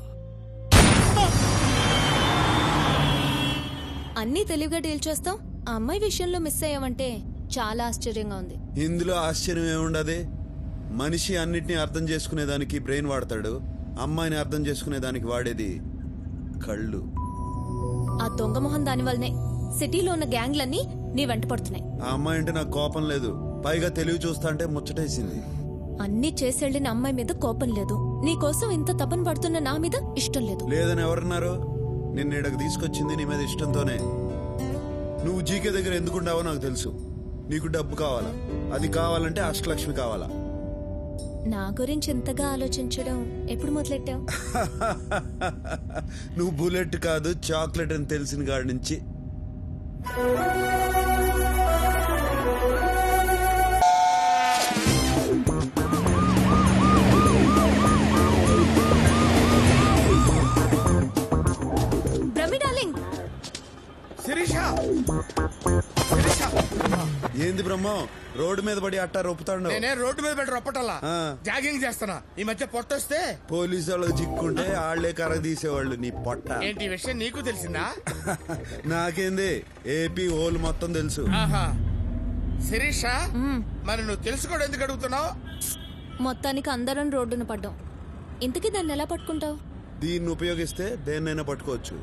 అన్నీ తెలివిగా డీల్ చేస్తాం. ఆ అమ్మాయి విషయంలో మిస్ అయ్యావంటే చాలా ఆశ్చర్యంగా ఉంది. ఇందులో ఆశ్చర్యం ఏముండదు. మనిషి అన్నిటినీ అర్థం చేసుకునేదానికి బ్రెయిన్ వాడతాడు, అమ్మాయిని అర్థం చేసుకునేదానికి వాడేది కళ్ళు. ఆ దొంగ మొహం దాని వల్లనే సిటీలో ఉన్న గ్యాంగ్లన్నీ నీ వెంట పడుతున్నాయి. ఆ అమ్మాయి అంటే నాకు కోపం లేదు, పైగా తెలివి చూస్తా అంటే ముచ్చటేసింది. అన్నీ చేసెళ్లిన అమ్మాయి మీద కోపం లేదు, నీకోసం ఇంత తపన పడుతున్న నా మీద ఇష్టం లేదు. లేదని ఎవరన్నారు? నిన్న ఇక్కడికి తీసుకొచ్చింది నీ మీద ఇష్టంతోనే. నువ్వు జీకే దగ్గర ఎందుకుంటావో నాకు తెలుసు. నీకు డబ్బు కావాలా, అది కావాలంటే అష్టలక్ష్మి కావాలా. నా గురించి ఇంతగా ఆలోచించడం ఎప్పుడు మొదలెట్టావు? నువ్వు బుల్లెట్ కాదు చాక్లెట్ అని తెలిసిన కాడి నుంచి. ఏంది బ్రహ్మం రోడ్డు మీద పడి అట్టా రొప్పుతాడు? నేనే రోడ్డు మీద పెట్టి రొప్పటల్లా జాగింగ్ చేస్తున్నా. ఈ మధ్య పొట్టొస్తే పోలీసు వాళ్ళకి చిక్కుంటే ఆళ్లే కర్ర తీసేవాళ్ళు. నీ పొట్ట ఏంటి విషయం నీకు తెలిసిందా? నాకేంది ఏపీ ఓల్ మొత్తం తెలుసు. శిరీష, మరి నువ్వు తెలుసుకోవడం ఎందుకు అడుగుతున్నావు? మొత్తానికి అందరం రోడ్డున పడ్డాం. ఇంతకీ దాన్ని ఎలా పట్టుకుంటావు? దీన్ని ఉపయోగిస్తే దేన్నైనా పట్టుకోవచ్చు.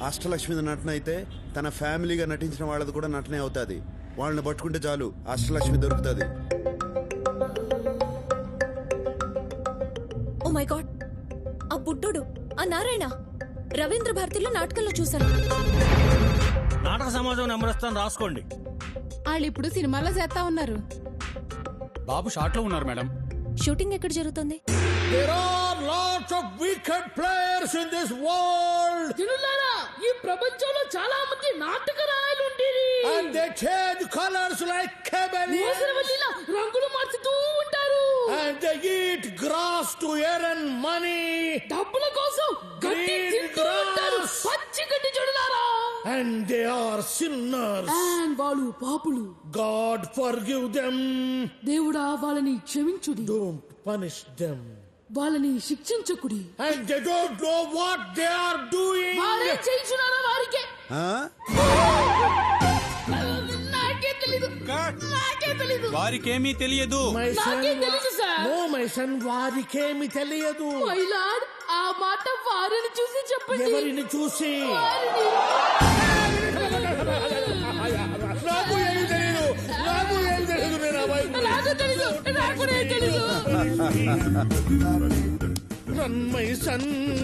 అష్టలక్ష్మి నటన అయితే తన ఫ్యామిలీగా నటించిన వాళ్ళది కూడా నటనే అవుతుంది. వాళ్ళని పట్టుకుంటే చాలు అష్టలక్ష్మి దొరుకుతుంది. ఓ మై గాడ్, ఆ బుడ్డోడు, ఆ నారాయణ రవీంద్ర భారతిలో నాటకంలో చూశాను. నాటక సమాజం నెంబర్ ఇస్తాను, రాసుకోండి. వాళ్ళు ఇప్పుడు సినిమాలో చేస్తా ఉన్నారు. బాబు షార్ట్ లో ఉన్నారు మేడం. షూటింగ్ ఎక్కడ జరుగుతుంది? There are lots of wicked players in this world. జనులారా, ఈ ప్రపంచంలో చాలా మంది నాటక రాయలు ఉండేది. And they change colors like chameleons. మోసరవల్లిలా రంగులు మార్చుతూ ఉంటారు. And they eat grass to earn money. డబ్బుల కోసం గడ్డి తింటూ ఉంటారు. పచ్చి గడ్డి జనులారా. And they are sinners. And వాళ్ళు పాపులు. God forgive them. దేవుడా వాళ్ళని క్షమించుడి. Don't punish them. వాళ్ళని శిక్షించకుడి. And they don't know what they are doing. వారే చేయించున్నారా వారికే? నాకే తెలీదు. నాకే తెలీదు. వారికేమీ తెలియదు. నాకే తెలుసు సార్. No, my son, వారికేమీ తెలియదు. మై లార్డ్, ఆ మాట వారిని చూసి చెప్పండి. ఎవరిని చూసి? నాకు ఏమి తెలియదు. నాకు ఏమి తెలియదు. నేను నాకు తెలీదు. నాకు తెలీదు. Run, my son,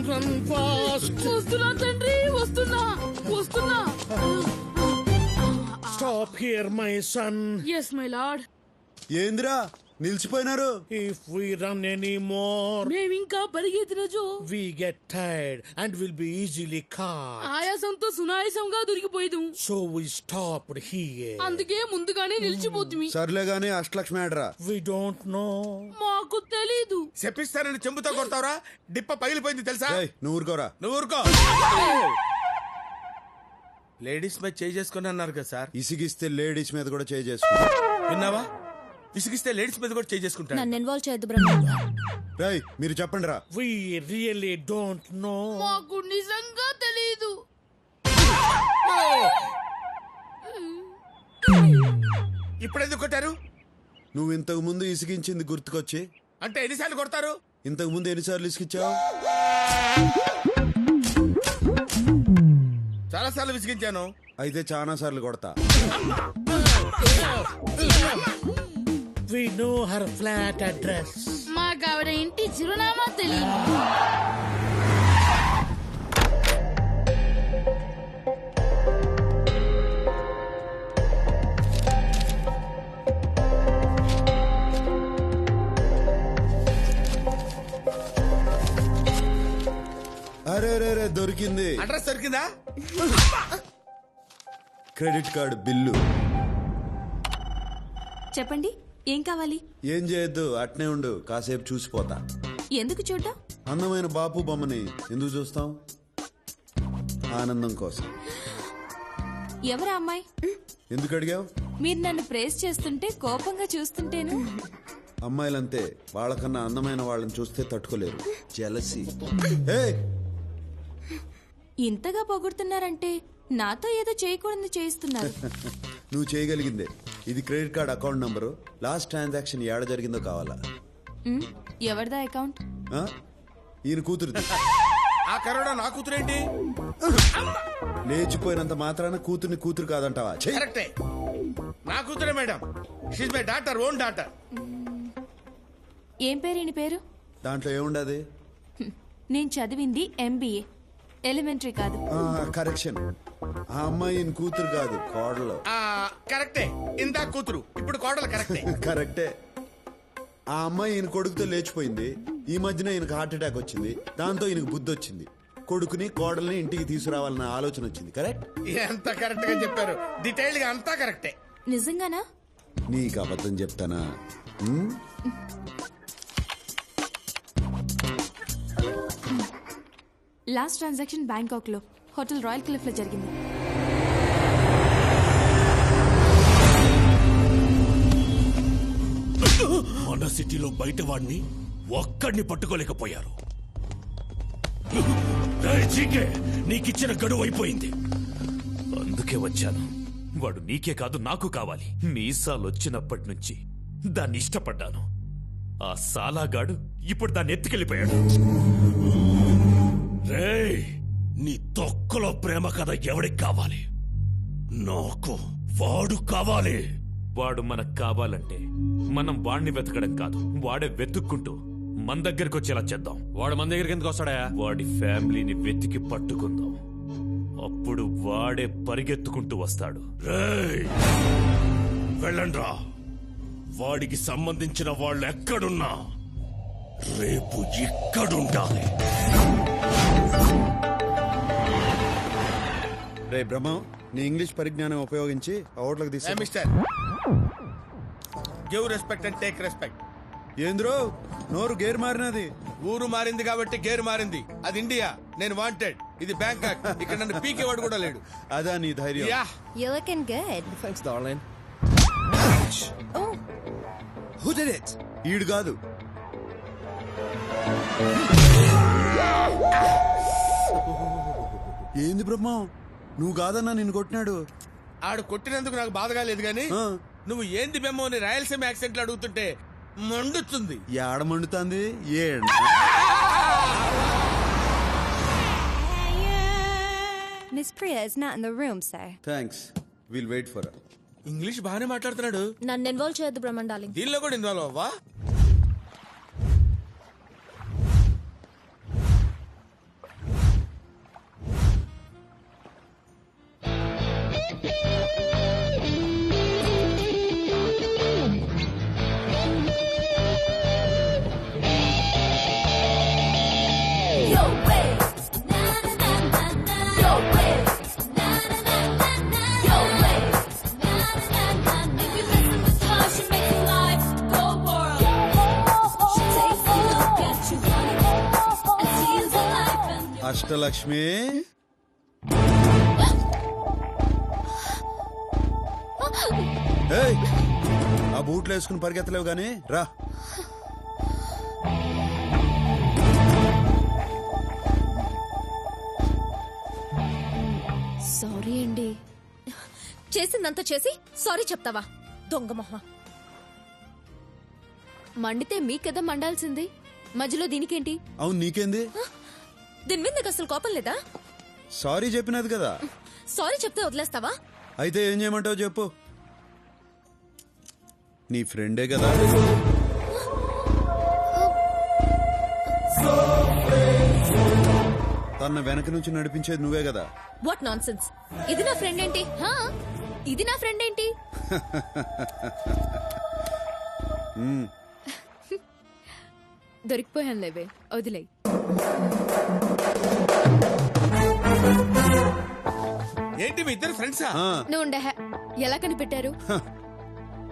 run fast. వస్తున్నా తండ్రి, వస్తున్నా. Stop here, my son. Yes, my lord. ఏంద్రా నిలిచిపోయినారు? If we run anymore, మేమింకా పరిగెత్తిన Joe we get tired and will be easily caught. ఆయాసంతో సునాయాసంగా దొరికిపోయేదు. So we stopped here. అందుకే ముందుగానే నిలిచిపోతుంది. సర్లే గానీ అష్టలక్ష్మి ఆడరా. We don't know. మాకు తెలీదు. చెప్పిస్తానని చెంబుతో కొడతావరా? డిప్ప పగిలిపోయింది తెలుసా? నువ్వు ఊరుకోరా. నువ్వు ఊరుకో. లేడీస్ మీద చేయి చేసుకుని అన్నారు కదా సార్. ఇసిగిస్తే లేడీస్ మీద కూడా చేయి చేసుకుంటా. విన్నావా? విసిగిస్తే లేడీస్ మీద కూడా చేయి చేసుకుంటాను. నన్ను ఇన్వాల్వ్ చేయొద్దు బ్రహ్మ. రై మీరు చెప్పండి రా. We really don't know. మాకు నిజంగా తెలీదు. ఇప్పుడు ఎందుకు కొట్టారు? నువ్వు ఇంతకు ముందు ఇసిగించింది గుర్తుకొచ్చి. అంటే ఎన్నిసార్లు కొడతారు? ఇంతకు ముందు ఎన్నిసార్లు ఇసిగించావు? చాలా సార్లు విసిగించాను. అయితే చాలా సార్లు కొడతా. We know her flat address. మాకు ఆవిడ ఇంటి చిరునామా తెలియదు. అరే రే దొరికింది. అడ్రస్ దొరికిందా? Credit card bill. చెప్పండి, ఏం కావాలి? ఏం చేయొద్దు, అట్నే ఉండు, కాసేపు చూసిపోతా. ఎందుకు చూడ్డా? అందమైన బాపు బొమ్మని ఎందుకు చూస్తాం? ఆనందం కోసం. ఎవరా అమ్మాయి? ఎందుకు అడిగావు? మీరు నన్ను ప్రేస్ చేస్తుంటే కోపంగా చూస్తుంటేను. అమ్మాయిలంతే, వాళ్ళకన్నా అందమైన వాళ్ళని చూస్తే తట్టుకోలేరు. జెలసీ. ఇంతగా పొగుడుతున్నారంటే నాతో ఏదో చేయకూడదు చేయిస్తున్నారు. నువ్వు చేయగలిగిందే. ఇది credit card account number. Last transaction ఏడ జరిగిందో కావాలా? ఎవరిదా అకౌంట్? ఈయన కూతురుది. ఆ కరోనా నా కూతురేంటి? లేచిపోయినంత మాత్రాన కూతుర్ని కూతురు కాదంటావా? కరెక్టే, నా కూతురే madam. She's my daughter, own daughter. ఏం పేరు ఈయన పేరు? దాంట్లో ఏముండదు? నేను చదివింది MBA, ఎలిమెంటరీ కాదు. కరెక్షన్. ఆ అమ్మాయి ఈయన కూతురు కాదు, కోడలు. కరెక్టే, ఇందా కూతురు, ఇప్పుడు కోడలు. కరెక్టే. కరెక్టే. ఆ అమ్మాయి ఈయన కొడుకుతో లేచిపోయింది. ఈ మధ్యన ఈయనకు హార్ట్ అటాక్ వచ్చింది. దాంతో ఈయనకు బుద్ధి వచ్చింది. కొడుకుని కోడల్ని ఇంటికి తీసుకురావాలన్న ఆలోచన వచ్చింది. కరెక్ట్? ఎంత కరెక్ట్ గా చెప్పారు. డీటెయిల్డ్ గా అంతా కరెక్టే. నిజంగానా? నీకు అబద్ధం చెప్తానా? లాస్ట్ ట్రాన్సాక్షన్ బ్యాంకాక్ లో హోటల్ రాయల్ క్లిఫ్ లో జరిగింది. ఉన్న సిటీలో బయట వాడిని ఒక్కడిని పట్టుకోలేకపోయారు. రేయ్ జీకే, నీకిచ్చిన గడువు అయిపోయింది. అందుకే వచ్చాను. వాడు నీకే కాదు నాకు కావాలి. మీసాలు వచ్చినప్పటి నుంచి దాన్ని ఇష్టపడ్డాను. ఆ సాలాగాడు ఇప్పుడు దాన్ని ఎత్తుకెళ్ళిపోయాడు. రేయ్, నీ తొక్కలో ప్రేమ కథ ఎవడికి కావాలి? నాకు వాడు కావాలి. వాడు మనకు కావాలంటే మనం వాడిని వెతకడం కాదు, వాడే వెతుక్కుంటూ మన దగ్గరికి వచ్చేలా చేద్దాం. వాడు మన దగ్గరికి ఎందుకు వస్తాడా? వాడి ఫ్యామిలీని వెతికి పట్టుకుందాం. అప్పుడు వాడే పరిగెత్తుకుంటూ వస్తాడు. రేయ్, వెళ్ళండ్రా. వాడికి సంబంధించిన వాళ్ళు ఎక్కడున్నా రేపు ఇక్కడుండాలి. రే బ్రహ్మం, నీ ఇంగ్లీష్ పరిజ్ఞానం ఉపయోగించి ఓట్లకు తీసు. Mister, give respect and take respect. ఏంద్రో నోరు గేర్ మారినది? ఊరు మారింది కాబట్టి గేరు మారింది. అది ఇండియా, నేను వాంటెడ్. ఇది బ్యాంకాక్, ఇక్కడ నన్ను పీకేవాడు కూడా లేడు. అదా నీ ధైర్యం? You're looking good. Thanks, darling. Oh. Who did it? ఈడు కాదు. ఏంది బ్రహ్మం, నువ్వు కాదన్నా నిన్ను కొట్టినాడు. ఆడు కొట్టినందుకు నాకు బాధగా లేదు గాని నువ్వు ఏంది బెమ్మో అని రాయలసీమ యాక్సెంట్ లో అడుగుతుంటే మండుతుంది. ఏడ మండుతుంది? ఏడ Miss Priya is not in the room, sir. Thanks, will wait for. English బాగానే మాట్లాడుతున్నాడు. నన్ను ఇన్వాల్వ్ చేయొద్దు బ్రహ్మన్ డార్లింగ్. దీనిలో కూడా ఇన్వాల్వ్ అవ్వా? అష్టలక్ష్మి, ఏయ్, ఆ బూట్లు వేసుకుని పరిగెత్తలేవు గాని రా. సారీ అండి. చేసిందంతా చేసి సారీ చెప్తావా? దొంగ మొహ. మండితే మీకెదా మండాల్సింది, మధ్యలో దీనికేంటి? అవును, నీకేంది? దీని మీద నీకు అసలు కోపం లేదా? సారీ చెప్పినది కదా. సారీ చెప్తే వదిలేస్తావా? అయితే ఏం చేయమంటావు చెప్పు. నీ ఫ్రెండే కదా. తన వెనక నుంచి నడిపించేది నువ్వే కదా. What non sense. ఇది నా ఫ్రెండ్ ఏంటి? ఇది నా ఫ్రెండ్ ఏంటి? దొరికిపోయాను లేవే, వదిలే. ఏంటి మీ ఇద్దరు ఫ్రెండ్సా? నువ్వు ఉండే. ఎలా కనిపెట్టారు?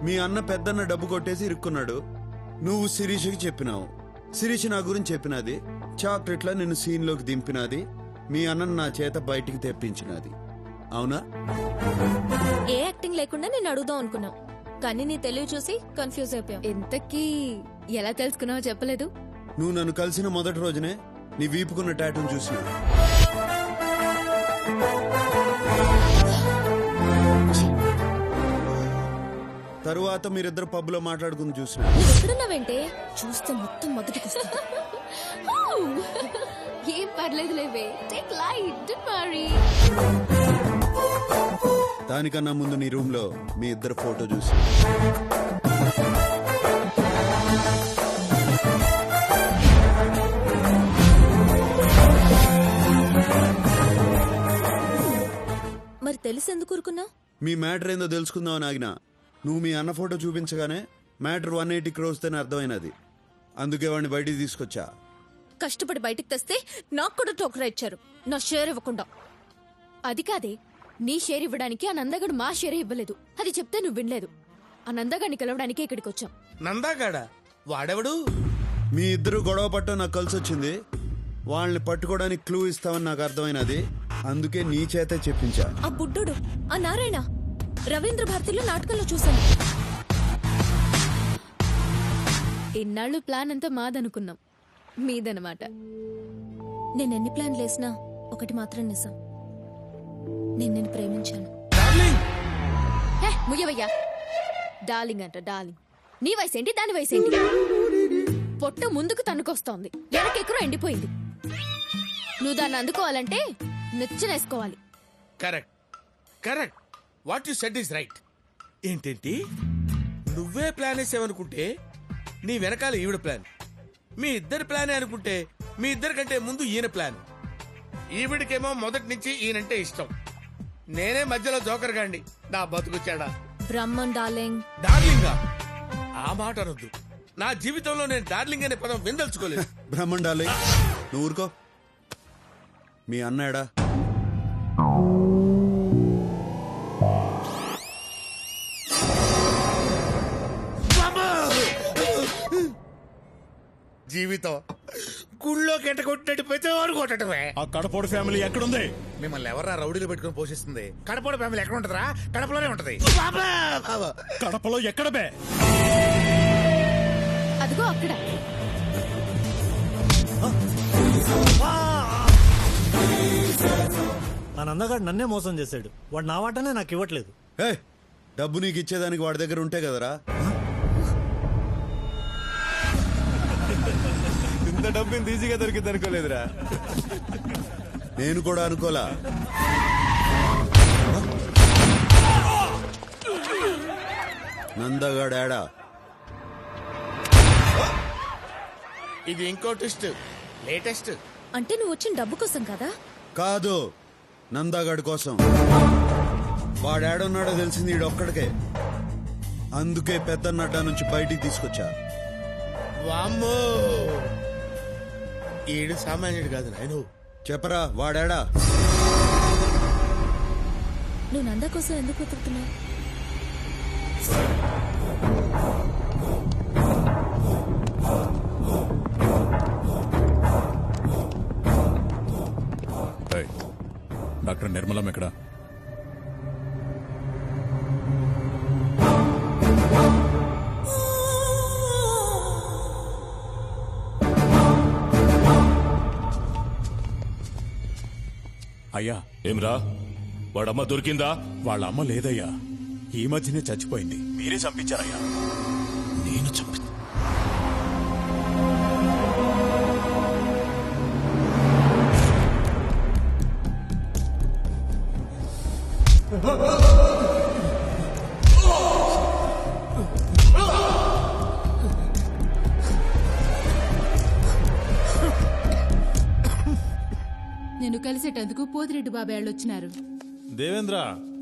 మీ అన్న పెద్దన్న డబ్బు కొట్టేసి ఇరుక్కున్నాడు. నువ్వు శిరీషకి చెప్పినావు, శిరీష్ నా గురించి చెప్పినది, చాక్లెట్లా నిన్ను సీన్ లోకి దింపినది, మీ అన్న నా చేత బయటికి తెప్పించినది. అవునా? ఏ యాక్టింగ్ లేకుండా నేను అడుగుదాం అనుకున్నావు, కానీ నీ తెలివి చూసి కన్ఫ్యూజ్ అయిపోయావు. ఇంతకీ ఎలా తెలుసుకున్నావో చెప్పలేదు. నువ్వు నన్ను కలిసిన మొదటి రోజునే నీ వీపుకున్న టాటూను చూసిన. తరువాత మీరిద్దరు పబ్ లో మాట్లాడుకుని చూసిన. ఎక్కడున్నావేంటే? చూస్తే మొత్తం మొదటికి వస్తుంది. ఏం పర్లేదు లేవే, టేక్ లైట్, డోంట్ వరీ. దానికన్నా ముందు నీ రూమ్ లో మీ ఇద్దరు ఫోటో చూసి. మరి తెలిసి ఎందుకు ఊరుకున్నావు? మీ మ్యాటర్ ఏందో తెలుసుకుందామని ఆగినా. నువ్వు మీ అన్న ఫోటో చూపించగానే మ్యాటర్ 180 crores అని అర్థమైనది. అందుకే వాడిని బయటికి తీసుకొచ్చా. కష్టపడి బయటికి తెస్తే నాకు కూడా టోకరా ఇచ్చారు, నా షేర్ ఇవ్వకుండా. అది కాదే, నీ షేర్ ఇవ్వడానికి ఆ నందగాడు మా షేర్ ఇవ్వలేదు. అది చెప్తే నువ్వు వినలేదు. ఆ నందగాడిని కలవడానికి ఇక్కడికి వచ్చాం. నందాగాడా? వాడెవడు? మీ ఇద్దరు గొడవ పట్టడం నాకు కలిసి వచ్చింది. వాళ్ళని పట్టుకోవడానికి క్లూ ఇస్తామని నాకు అర్థమైనది. అందుకే నీ చేతే చెప్పించా. ఆ బుడ్డోడు, ఆ నారాయణ, రవీంద్ర భారతిలో నాటకంలో చూశాను. ఇన్నాళ్ళు ప్లాన్ అంతా మాదనుకున్నాం, మీదనమాట. నేను ఎన్ని ప్లాన్లు వేసినా ఒకటి మాత్రం నిజం, నేను నిన్ను ప్రేమించాను. ముయ్యవయ్యా, డార్లింగ్ అంట డార్లింగ్. నీ వయసేంటి, దాని వయసేంటి? పొట్ట ముందుకు తన్నుకొస్తోంది, వెనకెక్కరో ఎండిపోయింది. నువ్వు దాన్ని అందుకోవాలంటే నెచ్చనేసుకోవాలి. Correct correct, what you said is right. ఏంటేంటి, నువ్వే ప్లాన్ వేసావనుకుంటే నీ వెనకాల ఈవిడ ప్లాన్, మీ ఇద్దరి ప్లానే అనుకుంటే మీ ఇద్దరి కంటే ముందు ఈయన ప్లాన్. ఈవిడికేమో మొదటి నుంచి ఈయనంటే ఇష్టం, నేనే మధ్యలో జోకర్ గాండి. నా బతుకుచ్చాడా బ్రహ్మన్ డార్లింగ్. డార్లింగా? ఆ మాట అనొద్దు, నా జీవితంలో నేను డార్లింగ్ అనే పదం విందల్చుకోలేదు. బ్రహ్మన్ డార్లింగ్, నువ్వు ఊరుకో. మీ అన్నాడా? జీవితం గుళ్ళో కెంట కొట్టినట్టు ప్రతివాడు కొట్టడమే. ఆ కడపోడు ఫ్యామిలీ ఎక్కడుంది? మిమ్మల్ని ఎవరా రౌడీలు పెట్టుకుని పోషిస్తుంది? కడపోడు ఫ్యామిలీ ఎక్కడ ఉంటదిరా? కడపలోనే ఉంటది. కడపలో ఎక్కడ బే? అదిగో అక్కడ. ఆ నందగాడు నన్నే మోసం చేశాడు. వాడు నా వాటనే నాకు ఇవ్వట్లేదు. డబ్బు నీకు ఇచ్చేదానికి వాడి దగ్గర ఉంటే కదరా. ఇంత డబ్బు ఇంత ఈజీగా దొరికింది అనుకోలేదురా. నేను కూడా అనుకోలా. నందగాడా? ఇది ఇంకో ట్విస్ట్, లేటెస్ట్. అంటే నువ్వు వచ్చిన డబ్బు కోసం కదా? కాదు, నందగాడి కోసం. వాడేడున్నాడో తెలిసింది ఈడొక్కడికే. అందుకే పెద్దన్నడ్డా నుంచి బయటికి తీసుకొచ్చా. వామ్మో, ఈడు సామాన్యుడు కాదు నాయను. చెప్పరా, వాడాడా? నువ్వు నందా కోసం ఎందుకు వెతుకుతున్నావు? డాక్టర్ నిర్మలం ఎక్కడ? అయ్యా. ఏమ్రా, వాడమ్మ దొరికిందా? వాళ్ళ అమ్మ లేదయ్యా, ఈ మధ్యనే చచ్చిపోయింది. మీరే చంపించారయ్యా? నేను చంపి నేను కలిసేటందుకు పోతిరెడ్డి బాబాయ్ వాళ్ళు వచ్చినారు. దేవేంద్ర,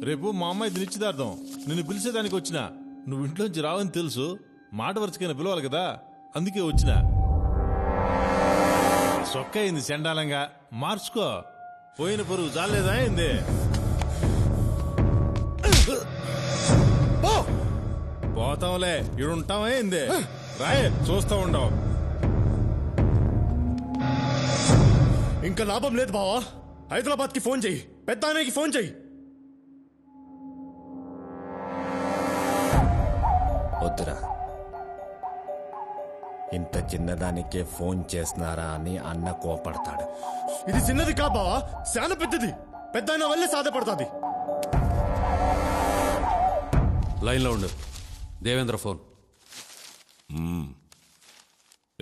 రేపు మా అమ్మాయి నిశ్చితార్థం. నిన్ను పిలిచేదానికి వచ్చినా. నువ్వు ఇంట్లోంచి రావని తెలుసు, మాట వరుసకైనా పిలవాలి కదా, అందుకే వచ్చినా. సొక్క అయింది చండాలంగా, మార్చుకో. పోయిన పరువు చాలేదా అయింది? పోతాంలే, ఇడుంటావా అయింది? రాయ్, చూస్తా ఉండవు. ఇంకా లాభం లేదు బావా. హైదరాబాద్ కి ఫోన్ చెయ్యి, పెద్ద అన్నయ్యకి ఫోన్ చెయ్యి. వద్దురా, ఇంత చిన్నదానికే ఫోన్ చేస్తున్నారా అని అన్న కోపడతాడు. ఇది చిన్నది కా బావా, చాలా పెద్దది. పెద్ద అన్న వల్లే సాధపడుతుంది. లైన్లో ఉండు. దేవేంద్ర ఫోన్.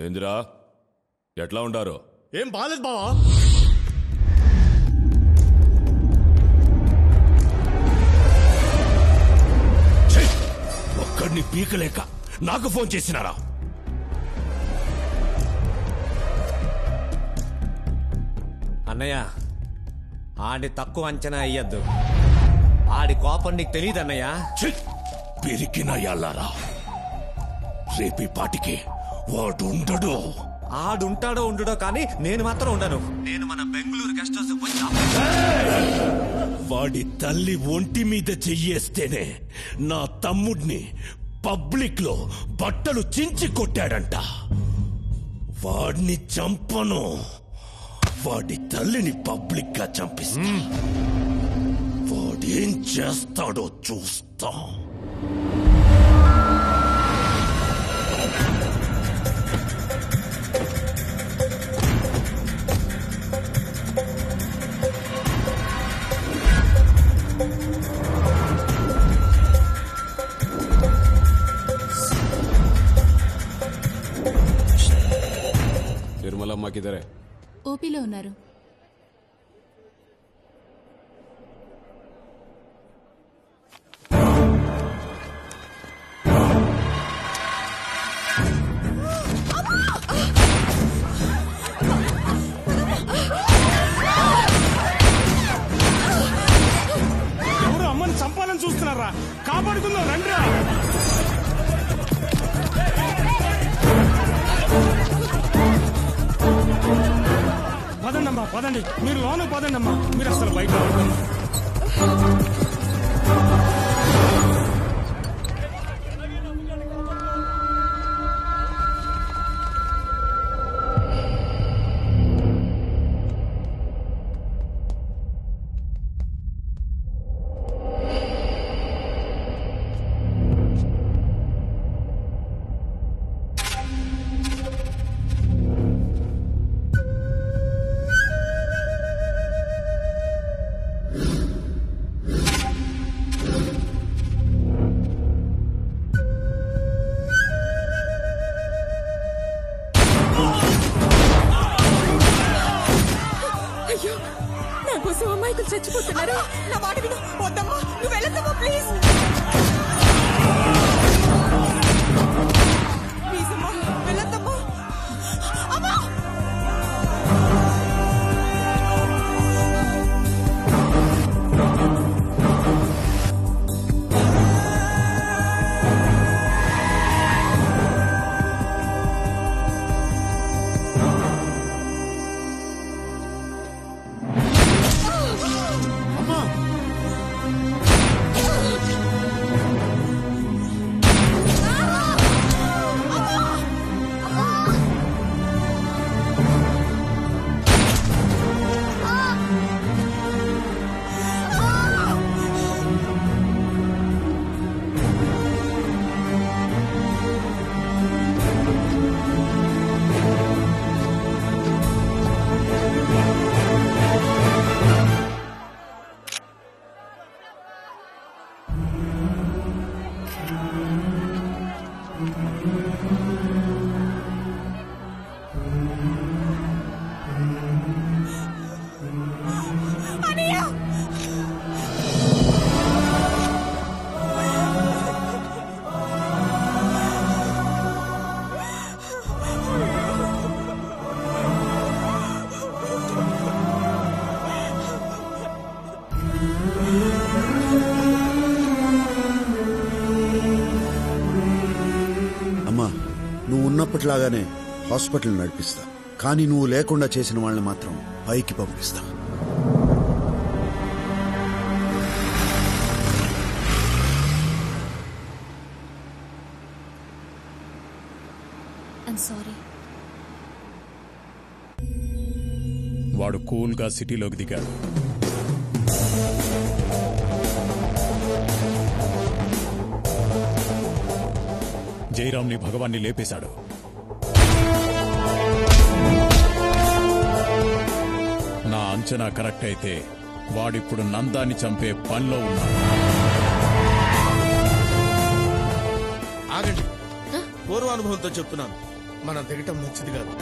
ఏందిరా, ఎట్లా ఉండారు? ఏం బాలేదు బావా. ఒక్కడిని పీకలేక నాకు ఫోన్ చేసినారా? అన్నయ్య, ఆడి తక్కువ అంచనా అయ్యద్దు. ఆడి కోపం నీకు తెలియదు అన్నయ్య. పెరికిన ఎల్లారా, రేపీ పాటికి వాడు ఉండడు. ఆడుంటాడో ఉండడో కానీ నేను మాత్రం ఉండను. నేను మన బెంగళూరు గెస్ట్ హౌస్ పోయినా. వాడి తల్లి ఒంటి మీద చెయ్యేస్తేనే నా తమ్ముడిని పబ్లిక్ లో బట్టలు చించి కొట్టాడంట. వాడిని చంపను, వాడి తల్లిని పబ్లిక్ గా చంపిస్తా. వాడేం చేస్తాడో చూస్తా. డ్యూటీలో ఉన్నారు. ఎవరు అమ్మని చంపాలని చూస్తున్నారా? కాపాడుకుందాం రండిరా. పదండమ్మా పదండి, మీరు లోను పదండమ్మా, మీరు అసలు బయట అయ్యో, నా కోసం అమ్మాయికులు చచ్చిపోతున్నారు. నా మాట విను. వద్దమ్మా, నువ్వు వెళ్ళొద్దమ్మా, ప్లీజ్ ప్లీజ్ అమ్మా, వెళ్ళొద్దమ్మా. అమ్మా, అమ్మా, నువ్వు ఉన్నప్పటిలాగానే హాస్పిటల్ నడిపిస్తా, కానీ నువ్వు లేకుండా చేసిన వాళ్ళని మాత్రం పైకి పంపిస్తా. I'm sorry. వాడు కూల్గా సిటీలోకి దిగాడు. జయరాంని భగవాన్ని లేపేశాడు. నా అంచనా కరెక్ట్ అయితే వాడిప్పుడు నందాన్ని చంపే పనిలో ఉన్నాడు. ఆగండి, పూర్వానుభవంతో చెప్తున్నాను, మనం దిగటం మంచిది కాదు.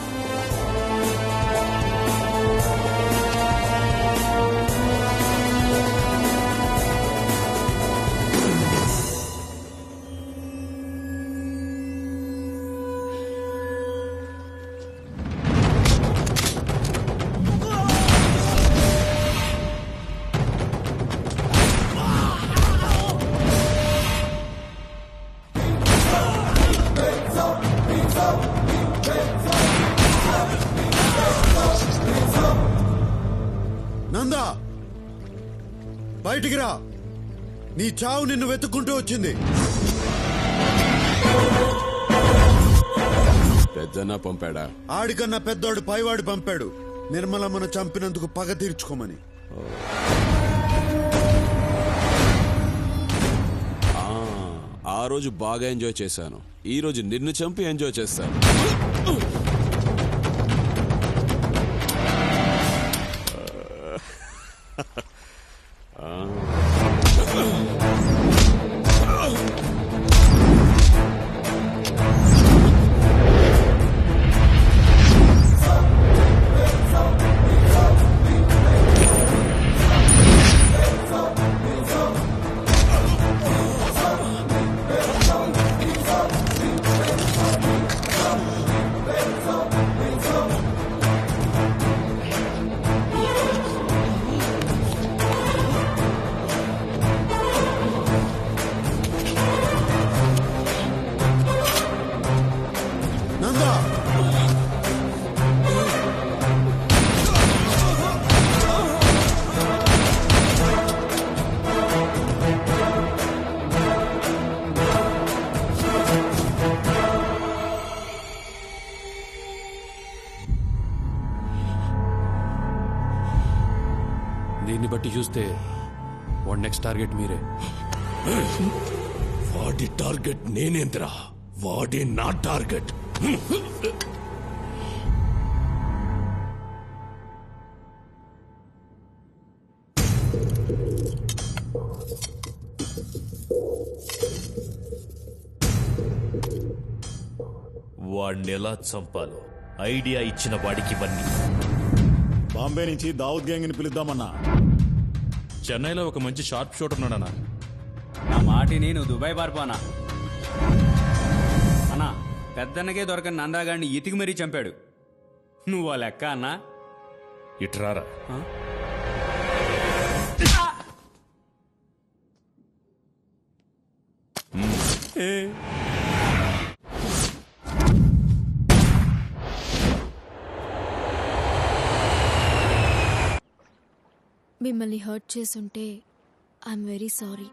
నందా, బయటికి రా. నీ చావు నిన్ను వెతుక్కుంటూ వచ్చింది. పెద్దన్న పంపాడా? ఆడికన్నా పెద్దోడు పైవాడు పంపాడు, నిర్మలమ్మను చంపినందుకు పగ తీర్చుకోమని. ఆ రోజు బాగా ఎంజాయ్ చేశాను, ఈ రోజు నిన్ను చంపి ఎంజాయ్ చేస్తాను. దీన్ని బట్టి చూస్తే వాడు నెక్స్ట్ టార్గెట్ మీరే. వాడి టార్గెట్ నేనేంద్రా, వాడే నా టార్గెట్. వాడిని ఎలా చంపాలో ఐడియా ఇచ్చిన వాడికి ఇవన్నీ. బాంబే నుంచి దావుద్ గ్యాంగ్ ని పిలుద్దామన్నా. చెన్నైలో ఒక మంచి షార్ప్ షూటర్ ఉన్నాడన్నా. నా మాటిని నువ్వు దుబాయ్ పారిపోనా అన్నా. పెద్దన్నకే దొరకని నందాగాడిని ఇతికి మరీ చంపాడు. నువ్వు ఆ లెక్క అన్నా. ఇట్రారా. మిమ్మల్ని హర్ట్ చేసుంటే ఐఎమ్ వెరీ సారీ.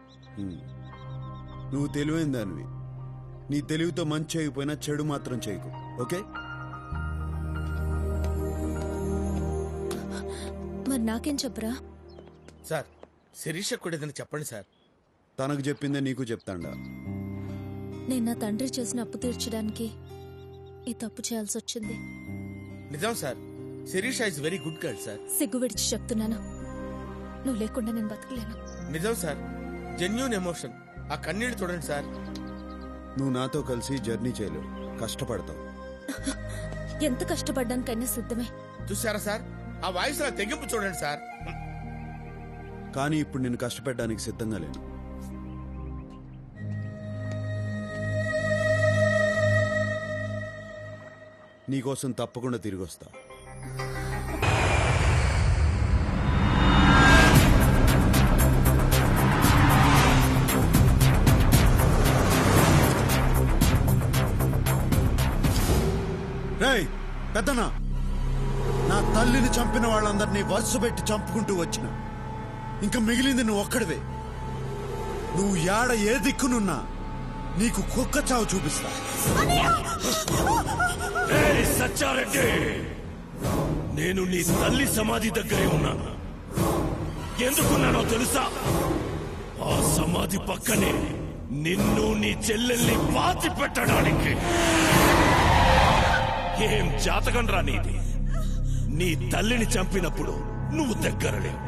నువ్వు తెలివైన దానివి. నీ తెలివితో మంచి చేయకపోయినా చెడు మాత్రం చేయకు, ఓకే? మరి నాకేం చెప్పరా? సార్ శిరీష కూడా ఏదైనా చెప్పండి సార్. తనకు చెప్పిందే నీకు చెప్తాండా. నేను నా తండ్రి చేసిన అప్పు తీర్చడానికి ఈ తప్పు చేయాల్సి వచ్చింది. నిజం sir, Shirisha is very good girl sir. సిగ్గు విడిచి చెప్తున్నాను, నువ్వు లేకుండా నేను బతకలేను. నిజం సార్, జెన్యూన్ ఎమోషన్. ఆ కన్నీళ్ళు చూడండి సార్. నువ్వు నాతో కలిసి జర్నీ చేయలేవు, కష్టపడతావు. ఎంత కష్టపడ్డానికైనా సిద్ధమే. చూసారా సార్, ఆ వాయిస్ లా తెగింపు చూడండి సార్. కానీ ఇప్పుడు నేను కష్టపెట్టడానికి సిద్ధంగా లేను. నీకోసం తప్పకుండా తిరిగి వస్తా. రేయ్ పెద్దనా, నా తల్లిని చంపిన వాళ్ళందరినీ వరుస పెట్టి చంపుకుంటూ వచ్చిన. ఇంకా మిగిలింది నువ్వు ఒక్కడివే. నువ్వు యాడ ఏ దిక్కునున్నా నీకు కుక్క చావు చూపిస్తా. సచ్చారెడ్డి, నేను నీ తల్లి సమాధి దగ్గరే ఉన్నాను. ఎందుకున్నానో తెలుసా? ఆ సమాధి పక్కనే నిన్ను నీ చెల్లెల్ని పాతి పెట్టడానికి. ఏం జాతకం రా నీది? నీ తల్లిని చంపినప్పుడు నువ్వు దగ్గరలేవు.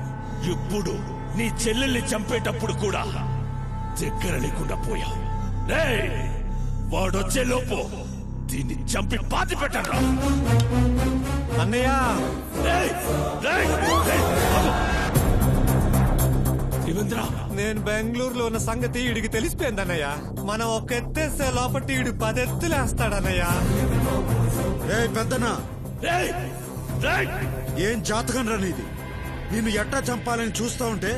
ఇప్పుడు నీ చెల్లెల్ని చంపేటప్పుడు కూడా దగ్గర లేకుండా పోయావు. వాడొచ్చే లోపు దీన్ని చంపి పాతి పెట్టరా. అన్నయ్య, నేను బెంగళూరులో ఉన్న సంగతి వీడికి తెలిసిపోయిందన్నయ్య. మనం ఒక ఎత్తేస్తే లోపట్టి వీడు 10 ఎత్తులేస్తాడన్నయ్య. రే పెద్దనా, ఏం జాతకం రా నీది? నిన్ను ఎట్టా చంపాలని చూస్తా ఉంటే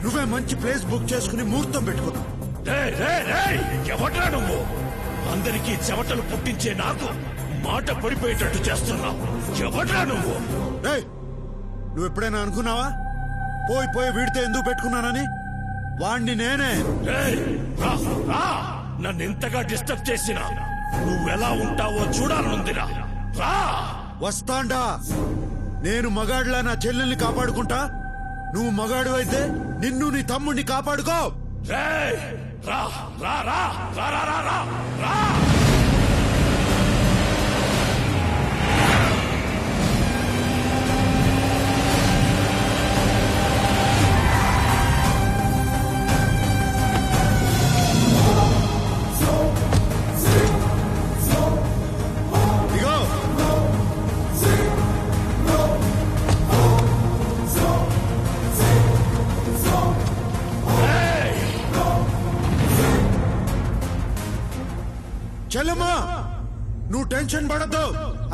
నువ్వే మంచి ప్లేస్ బుక్ చేసుకుని ముహూర్తం పెట్టుకున్నావు. ఎవడ్రా నువ్వు? అందరికీ చెమటలు పుట్టించే నాకు మాట పడిపోయేటట్టు చేస్తున్నావు. ఎవడ్రా నువ్వు? నువ్వు ఎప్పుడైనా అనుకున్నావా పోయి పోయి వీడితే ఎందుకు పెట్టుకున్నానని? వాణ్ణి నేనే. నన్ను ఎంతగా డిస్టర్బ్ చేసినా నువ్వెలా ఉంటావో చూడాలనుందిరా. వస్తాండా. నేను మగాడిలా నా చెల్లెల్ని కాపాడుకుంటా. నువ్వు మగాడు అయితే నిన్ను నీ తమ్ముడిని కాపాడుకో. రా రా రా రా రా రా రా రా. చెల్లమ్మా, నువ్వు టెన్షన్ పడద్దు.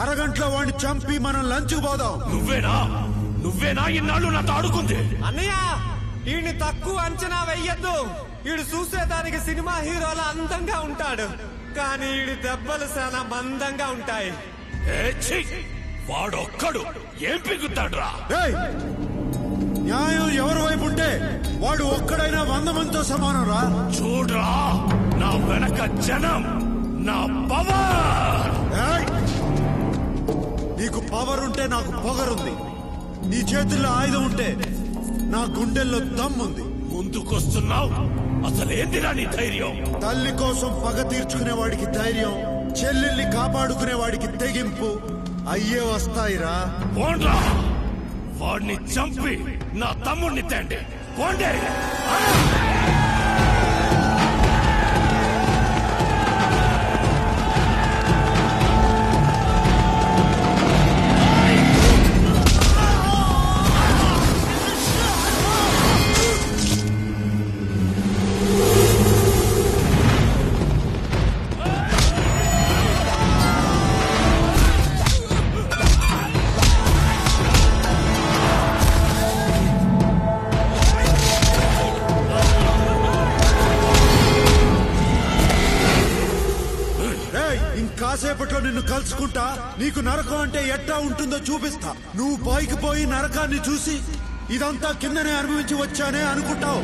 అరగంటలో వాడిని చంపి మనం లంచ్కి పోదాం. నువ్వేనా ఇన్నాళ్ళు నాతో ఆడుకుంది? అన్నయ్య, ఈయన్ని తక్కువ అంచనా వెయ్యొద్దు. ఈడు చూసేదానికి సినిమా హీరోల అందంగా ఉంటాడు, కానీ ఈడి దెబ్బలు చాలా మందంగా ఉంటాయి. వాడొక్కడు ఏం పిగుతాడ్రా? న్యాయం ఎవరి వైపు ఉంటే వాడు ఒక్కడైనా 100 మందితో సమానం రా. చూడ్రా, నా వెనక జనం, నా పవర్. నీకు పవర్ ఉంటే నాకు పొగరుంది. నీ చేతుల్లో ఆయుధం ఉంటే నా గుండెల్లో దమ్ముంది. ముందుకొస్తున్నావు, అసలేందిరా నీ ధైర్యం? తల్లి కోసం పగ తీర్చుకునే వాడికి ధైర్యం, చెల్లెల్ని కాపాడుకునే వాడికి తెగింపు అయ్యే వస్తాయిరా. పోండ్రా, వాడిని చంపి నా తమ్ముడిని తేండి. పోండి. కాసేపట్లో నిన్ను కలుసుకుంటా. నీకు నరకం అంటే ఎట్టా ఉంటుందో చూపిస్తా. నువ్వు పైకి పోయి నరకాన్ని చూసి ఇదంతా కిందనే అనుభవించి వచ్చానే అనుకుంటావు.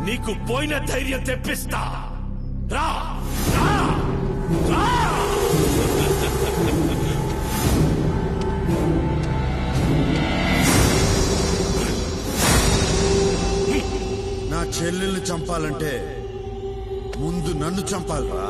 నీకు పోయిన ధైర్యం తెప్పిస్తా. రా రా రా. నా చెల్లెల్ని చంపాలంటే ముందు నన్ను చంపాలిరా.